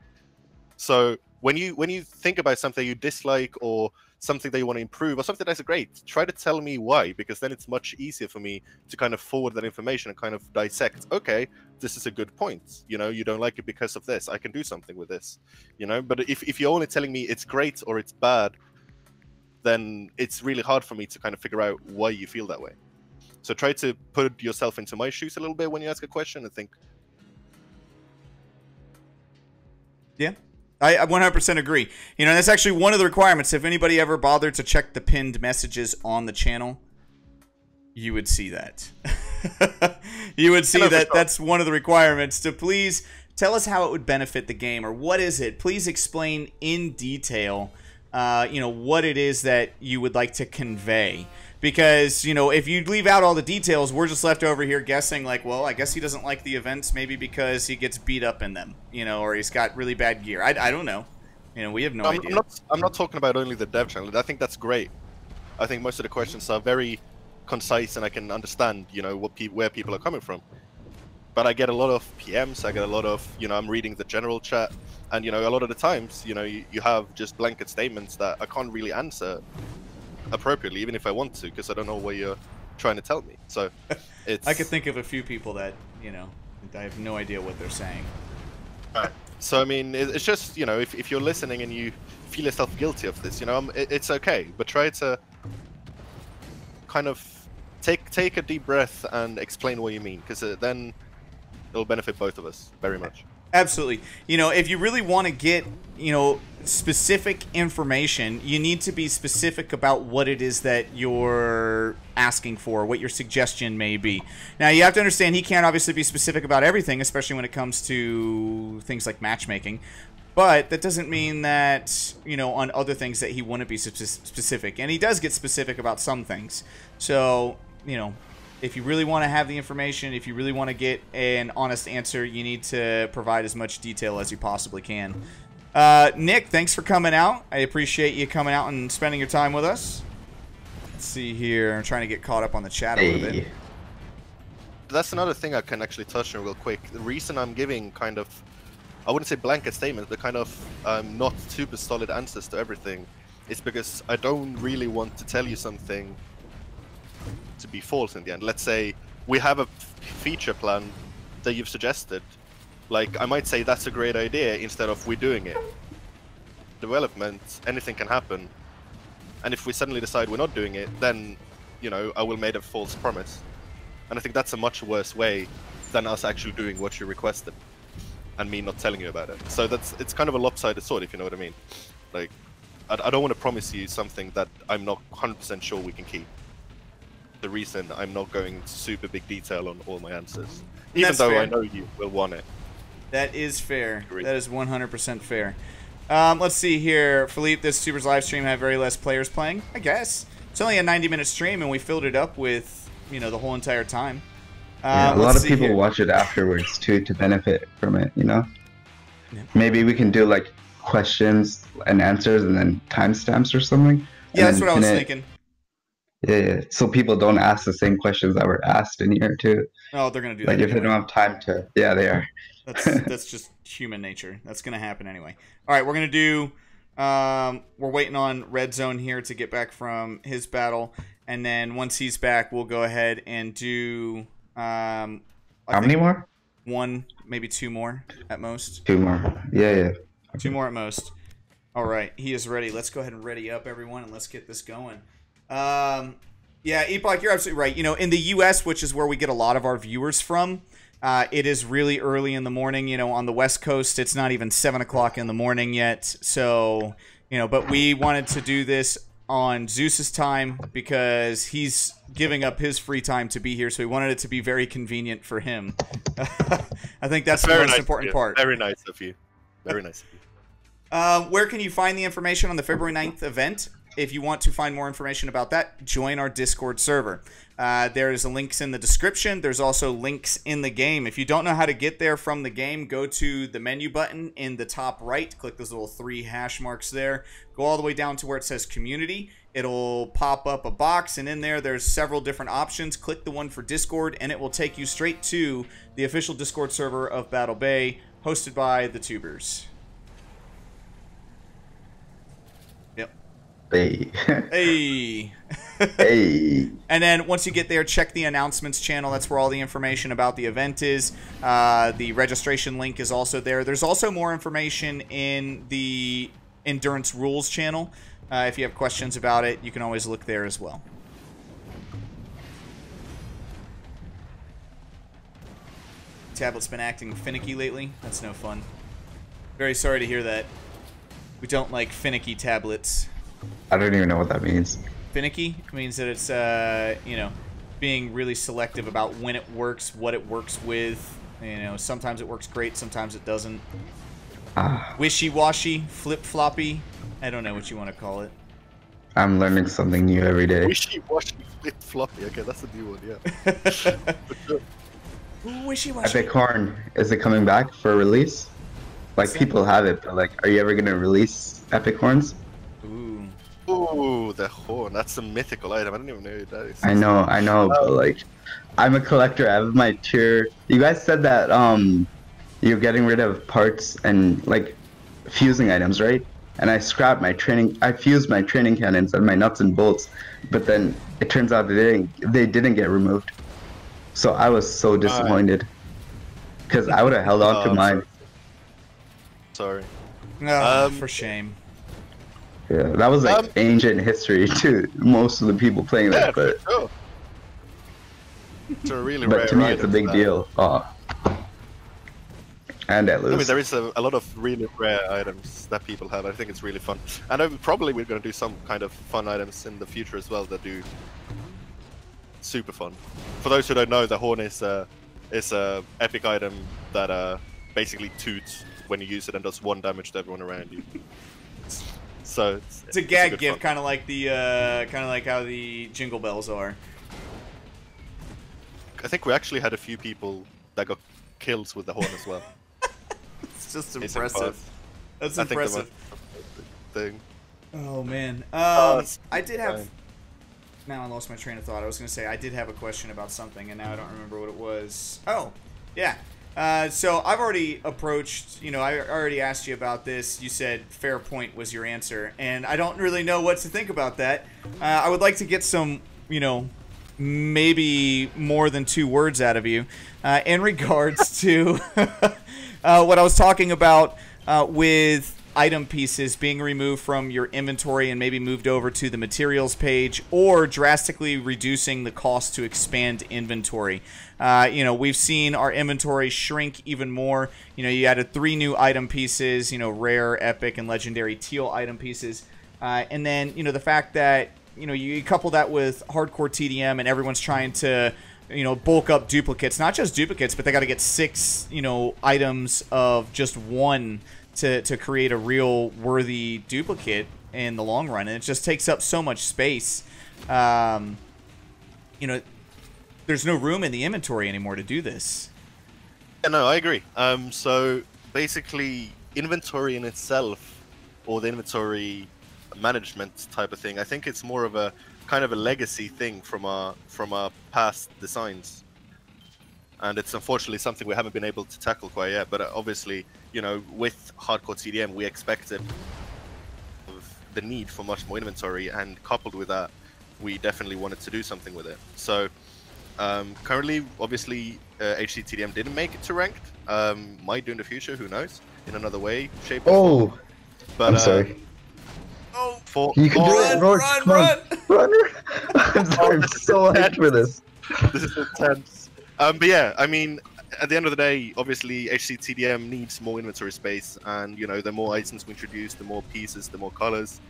So when you think about something you dislike or something that you want to improve or something that's great, try to tell me why, because then it's much easier for me to kind of forward that information and kind of dissect, okay, this is a good point, you know, you don't like it because of this, I can do something with this, you know. But if you're only telling me it's great or it's bad, then it's really hard for me to kind of figure out why you feel that way. So try to put yourself into my shoes a little bit when you ask a question and think. Yeah. I 100% agree. You know, that's actually one of the requirements. If anybody ever bothered to check the pinned messages on the channel, you would see that. You would see that that's one of the requirements, to please tell us how it would benefit the game, or what is it. Please explain in detail, you know, what it is that you would like to convey. Because, you know, if you leave out all the details, we're just left over here guessing like, well, I guess he doesn't like the events maybe because he gets beat up in them, you know, or he's got really bad gear. I don't know. You know, we have no idea. I'm not talking about only the dev channel. I think that's great. I think most of the questions are very concise and I can understand, you know, where people are coming from. But I get a lot of PMs, I get a lot of, you know, I'm reading the general chat, and, you know, a lot of the times, you know, you have just blanket statements that I can't really answer appropriately, even if I want to, because I don't know what you're trying to tell me. So it's I could think of a few people that, you know, I have no idea what they're saying. Right. So I mean, it's just, you know, if you're listening and you feel yourself guilty of this, you know, it's okay, but try to kind of take a deep breath and explain what you mean, because then it'll benefit both of us very much. Absolutely. You know, if you really want to get, you know, specific information, you need to be specific about what it is that you're asking for, what your suggestion may be. Now, you have to understand he can't obviously be specific about everything, especially when it comes to things like matchmaking. But that doesn't mean that, you know, on other things that he wouldn't be specific. And he does get specific about some things. So, you know, if you really want to have the information, if you really want to get an honest answer, you need to provide as much detail as you possibly can. Nick, thanks for coming out. I appreciate you coming out and spending your time with us. Let's see here. I'm trying to get caught up on the chat a little bit. That's another thing I can actually touch on real quick. The reason I'm giving kind of, I wouldn't say blanket statements, but kind of not super solid answers to everything, is because I don't really want to tell you something to be false in the end. Let's say we have a feature plan that you've suggested. Like, I might say that's a great idea instead of we're doing it. Development, anything can happen. And if we suddenly decide we're not doing it, then, you know, I will make a false promise. And I think that's a much worse way than us actually doing what you requested and me not telling you about it. So it's kind of a lopsided sword, if you know what I mean. Like, I don't want to promise you something that I'm not 100% sure we can keep. The reason I'm not going into super big detail on all my answers, even though I know you will want it. That is fair. That is 100% fair. Let's see here. Philippe, this Toobers live stream had very less players playing. I guess. It's only a 90-minute stream, and we filled it up with, you know, the whole entire time. Yeah, a lot of people watch it afterwards, too, to benefit from it, you know? Yeah. Maybe we can do, like, questions and answers and then timestamps or something. Yeah, that's what I was thinking. Yeah, so people don't ask the same questions that were asked in here, too. Oh, they're going to do that. Like, if they don't have time to... Yeah, they are. That's just human nature. That's going to happen anyway. All right, we're going to do... we're waiting on Red Zone here to get back from his battle. And then once he's back, we'll go ahead and do... How many more? One, maybe two more at most. Two more. Yeah. Okay. Two more at most. All right, he is ready. Let's go ahead and ready up, everyone, and let's get this going. Yeah, Epoch, you're absolutely right. You know, in the U.S., which is where we get a lot of our viewers from, it is really early in the morning. You know, on the West Coast, it's not even 7 o'clock in the morning yet. So, you know, but we wanted to do this on Zeus's time because he's giving up his free time to be here. So we wanted it to be very convenient for him. I think that's the most important part. Very nice of you. Very nice of you. Where can you find the information on the February 9th event? If you want to find more information about that, join our Discord server. There's links in the description. There's also links in the game. If you don't know how to get there from the game, go to the menu button in the top right. Click those little 3 hash marks there. Go all the way down to where it says Community. It'll pop up a box, and in there's several different options. Click the one for Discord, and it will take you straight to the official Discord server of Battle Bay, hosted by the Toobers. Hey. Hey. Hey. And then once you get there, check the announcements channel. That's where all the information about the event is. The registration link is also there. There's also more information in the Endurance Rules channel. If you have questions about it, you can always look there as well. Tablet's been acting finicky lately. That's no fun. Very sorry to hear that. We don't like finicky tablets. I don't even know what that means. Finicky means that it's, you know, being really selective about when it works, what it works with. You know, sometimes it works great, sometimes it doesn't. Wishy-washy, flip-floppy. I don't know what you want to call it. I'm learning something new every day. Wishy-washy, flip-floppy. Okay, that's a new one, yeah. Wishy-washy. Epic Horn, is it coming back for release? Like, people have it, but like, are you ever gonna release Epic Horns? Ooh. Ooh, the horn. That's a mythical item. I don't even know who that is. I know, but like, I'm a collector. I have my tier. You guys said that you're getting rid of parts and like fusing items, right? And I scrapped my training. I fused my training cannons and my nuts and bolts, but then it turns out they didn't get removed. So I was so disappointed because I would have held on to mine. Sorry. For shame. Yeah, that was like ancient history to most of the people playing that, but sure. It's a really but rare to me item, it's a big deal. Oh. And I lose. I mean, there is a lot of really rare items that people have. I think it's really fun, and probably we're going to do some kind of fun items in the future as well that do super fun. For those who don't know, the horn is a epic item that basically toots when you use it and does 1 damage to everyone around you. So it's a gag gift, kind of like how the jingle bells are. I think we actually had a few people that got kills with the horn as well. It's just impressive. That's impressive. Thing. Oh man. I did have. Now I lost my train of thought. I was gonna say I did have a question about something, and now I don't remember what it was. Oh, yeah. So I've already approached, you know, I already asked you about this. You said fair point was your answer, and I don't really know what to think about that. I would like to get some, you know, maybe more than 2 words out of you in regards to what I was talking about with item pieces being removed from your inventory and maybe moved over to the materials page, or drastically reducing the cost to expand inventory. You know, we've seen our inventory shrink even more. You know, you added 3 new item pieces, you know, rare, epic, and legendary teal item pieces. And then, you know, the fact that, you know, you couple that with hardcore TDM and everyone's trying to, you know, bulk up duplicates. Not just duplicates, but they got to get 6, you know, items of just 1 to create a real worthy duplicate in the long run, and it just takes up so much space. You know, there's no room in the inventory anymore to do this. Yeah, no, I agree. So basically, inventory in itself, or the inventory management type of thing, I think it's more of a kind of a legacy thing from our past designs, and it's unfortunately something we haven't been able to tackle quite yet. But obviously, you know, with hardcore TDM, we expected the need for much more inventory, and coupled with that, we definitely wanted to do something with it. So currently, obviously, HD TDM didn't make it to ranked. Might do in the future, who knows? In another way, shape, or form. But, I'm sorry. Oh, You can do it, Roach. Run! I'm sorry, I'm so hyped for this. This is intense. But yeah, I mean, at the end of the day, obviously, HC TDM needs more inventory space, and you know, the more items we introduce, the more pieces, the more colors,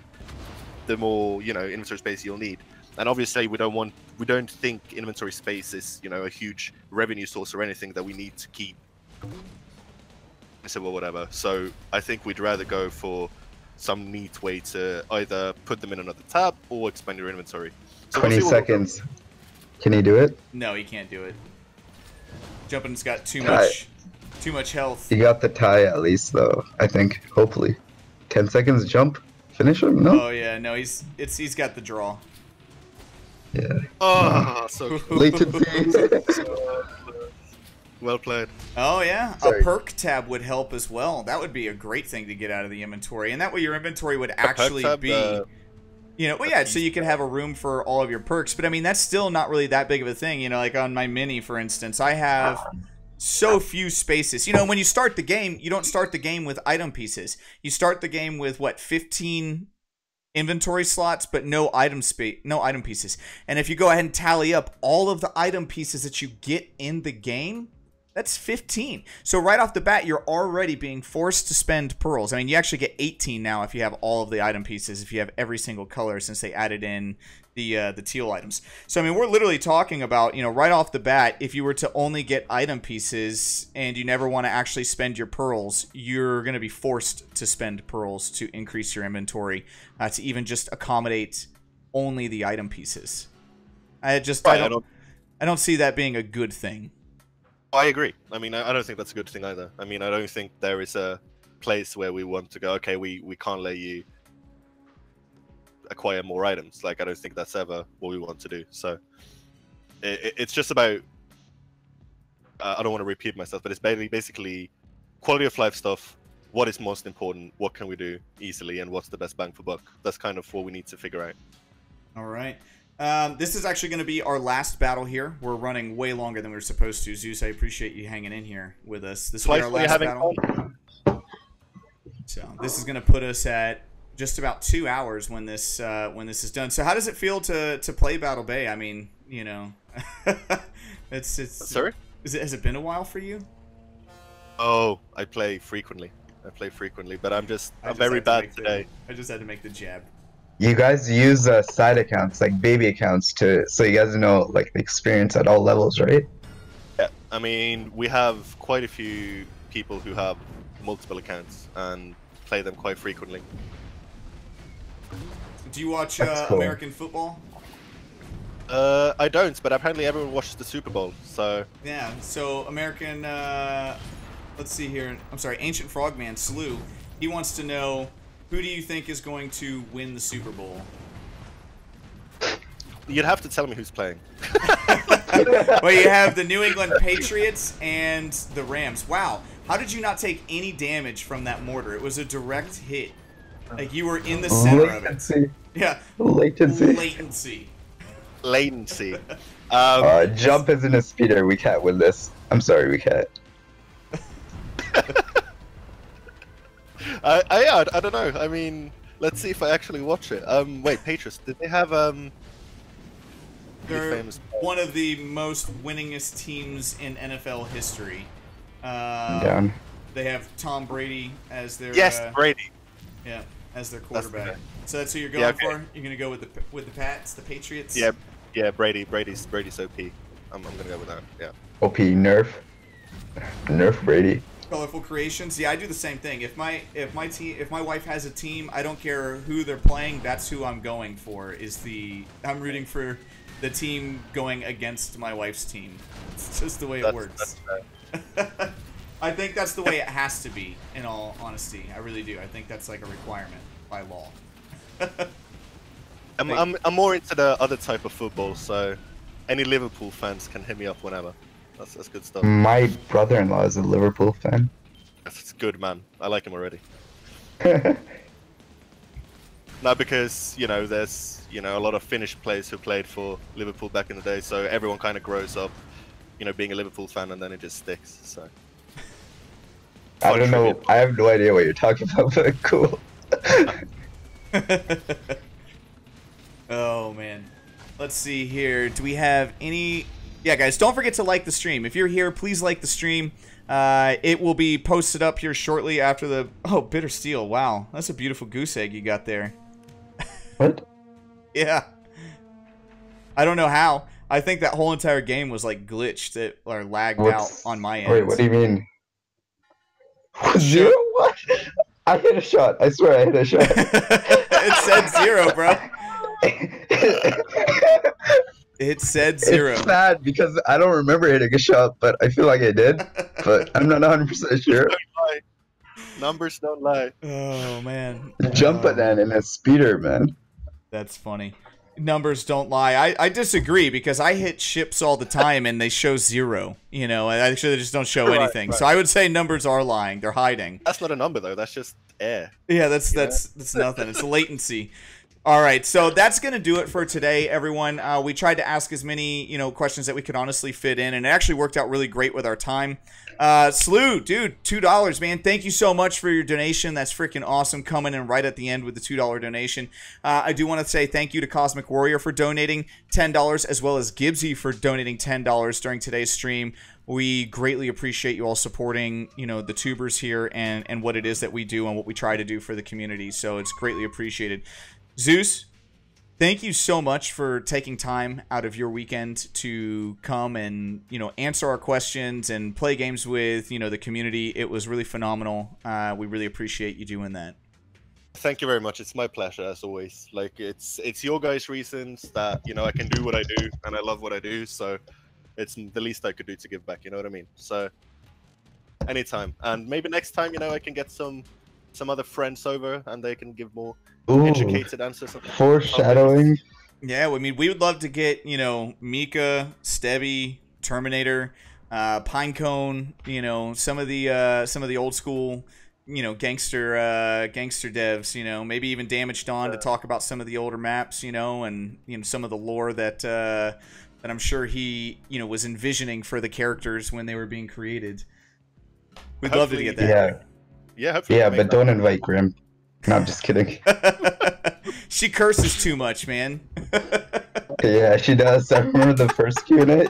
the more, you know, inventory space you'll need. And obviously, we don't think inventory space is, you know, a huge revenue source or anything that we need to keep. So, well, whatever. So I think we'd rather go for some neat way to either put them in another tab or expand your inventory. So 20 seconds. Can he do it? No, he can't do it. Jumping's got too much health. He got the tie at least, though. I think. Hopefully, 10 seconds. Jump. Finish him. No. Oh yeah, no. He's got the draw. Yeah. Oh, so latency. Well played. Oh yeah, Sorry. a perk tab would help as well. That would be a great thing to get out of the inventory, and that way your inventory would actually be You know, well, yeah, so you can have a room for all of your perks, but I mean, that's still not really that big of a thing. You know, like on my Mini, for instance, I have so few spaces. You know, when you start the game, you don't start the game with item pieces. You start the game with, what, 15 inventory slots, but no item pieces. And if you go ahead and tally up all of the item pieces that you get in the game, that's 15. So right off the bat, you're already being forced to spend pearls. I mean, you actually get 18 now if you have all of the item pieces, if you have every single color, since they added in the teal items. So, I mean, we're literally talking about, you know, right off the bat, if you were to only get item pieces and you never want to actually spend your pearls, you're going to be forced to spend pearls to increase your inventory, to even just accommodate only the item pieces. I don't see that being a good thing. I agree. I mean, I don't think that's a good thing either. I mean, I don't think there is a place where we want to go, okay, we can't let you acquire more items. Like, I don't think that's ever what we want to do. So it's just about, I don't want to repeat myself, but it's basically quality of life stuff. What is most important? What can we do easily? And what's the best bang for buck? That's kind of what we need to figure out. All right. This is actually going to be our last battle here. We're running way longer than we were supposed to. Zeus, I appreciate you hanging in here with us. This will be our last battle. So this is going to put us at just about 2 hours when this is done. So how does it feel to play Battle Bay? I mean, you know, it's Sorry? Has it been a while for you? Oh, I play frequently, but I'm very bad today. I just had to make the jab. You guys use side accounts, like baby accounts, so you guys know like the experience at all levels, right? Yeah, I mean, we have quite a few people who have multiple accounts and play them quite frequently. Do you watch Cool. American football? I don't, but apparently everyone watches the Super Bowl, so... Yeah, so American, let's see here. I'm sorry, Ancient Frogman, Slew. He wants to know, who do you think is going to win the Super Bowl? You'd have to tell me who's playing. Well, you have the New England Patriots and the Rams. Wow, how did you not take any damage from that mortar? It was a direct hit. Like, you were in the center of it. Yeah. Latency. Jump isn't a speeder. We can't win this. I'm sorry, we can't. I don't know. I mean, let's see if I actually watch it. Wait, Patriots, did they have They're one of the most winningest teams in NFL history. Down. They have Tom Brady as their Brady. Yeah, as their quarterback. So that's who you're going for? You're gonna go with the Pats, the Patriots? Yeah, Brady's OP. I'm gonna go with that. Yeah. OP Nerf Brady. Colorful creations. Yeah, I do the same thing. If my wife has a team, I don't care who they're playing. That's who I'm going for. I'm rooting for the team going against my wife's team. It's just the way it works. I think that's the way it has to be. In all honesty, I really do. I think that's like a requirement by law. I'm more into the other type of football, so any Liverpool fans can hit me up whenever. That's good stuff. My brother-in-law is a Liverpool fan. That's good, man. I like him already. Not because, you know, there's, you know, a lot of Finnish players who played for Liverpool back in the day, so everyone kind of grows up, you know, being a Liverpool fan, and then it just sticks. So I don't know. I have no idea what you're talking about, but cool. Oh man, let's see here. Do we have any? Yeah, guys, don't forget to like the stream. If you're here, please like the stream. It will be posted up here shortly after the... Oh, Bitter Steel. Wow, that's a beautiful goose egg you got there. What? Yeah. I don't know how. I think that whole entire game was like glitched or lagged out on my end. Wait, what do you mean? Zero? What? I hit a shot. I swear I hit a shot. It said 0, bro. It said 0. It's sad because I don't remember hitting a shot, but I feel like I did. But I'm not 100% sure. Numbers don't lie. Oh, man. Jump banana in a speeder, man. That's funny. Numbers don't lie. I disagree because I hit ships all the time and they show 0. You know, actually they just don't show anything. Right. So I would say numbers are lying. They're hiding. That's not a number though. That's just air. Yeah, that's nothing. It's latency. All right, so that's going to do it for today, everyone. We tried to ask as many, questions that we could honestly fit in, and it actually worked out really great with our time. Slew, dude, $2, man. Thank you so much for your donation. That's freaking awesome, coming in right at the end with the $2 donation. I do want to say thank you to Cosmic Warrior for donating $10, as well as Gibbsy for donating $10 during today's stream. We greatly appreciate you all supporting, the tubers here and what it is that we do and what we try to do for the community. So it's greatly appreciated. Zeus, thank you so much for taking time out of your weekend to come and, answer our questions and play games with, the community. It was really phenomenal. We really appreciate you doing that. Thank you very much. It's my pleasure, as always. Like, it's your guys' reasons that, I can do what I do, and I love what I do, so it's the least I could do to give back, you know what I mean? So, anytime. And maybe next time, I can get some other friends over, and they can give more educated answers. Foreshadowing. Yeah, I mean, we would love to get, Mika, Stebby, Terminator, Pinecone, some of the old school, gangster devs, maybe even Damage Dawn to talk about some of the older maps, and some of the lore that I'm sure he, was envisioning for the characters when they were being created. We'd love to get that. Yeah. Yeah, hopefully. Yeah, but don't invite Grim. No, I'm just kidding. She curses too much, man. Yeah, she does. I remember the first Q&A.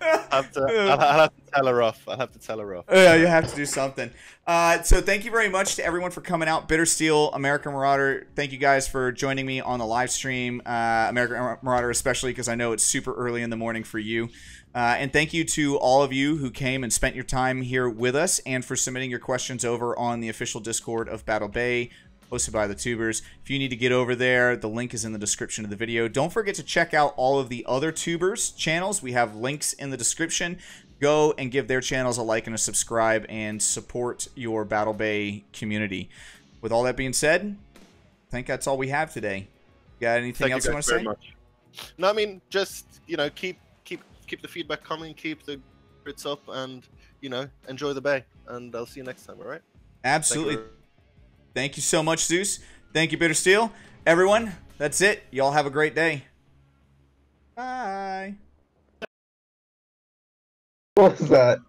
I'll have to tell her off. I'll have to tell her off. Yeah, you have to do something. So thank you very much to everyone for coming out. Bitter Steel, American Marauder, thank you guys for joining me on the live stream. American Marauder especially, because I know it's super early in the morning for you. And thank you to all of you who came and spent your time here with us and for submitting your questions over on the official Discord of Battle Bay, hosted by the Tubers. If you need to get over there, the link is in the description of the video. Don't forget to check out all of the other Tubers channels. We have links in the description. Go and give their channels a like and a subscribe and support your Battle Bay community. With all that being said, I think that's all we have today. Got anything else you want to say? Much. No, I mean, just, keep the feedback coming, keep the grits up, and, enjoy the Bay. And I'll see you next time, all right? Absolutely. Thank you so much, Zeus. Thank you, Bitter Steel. Everyone, that's it. Y'all have a great day. Bye. What was that?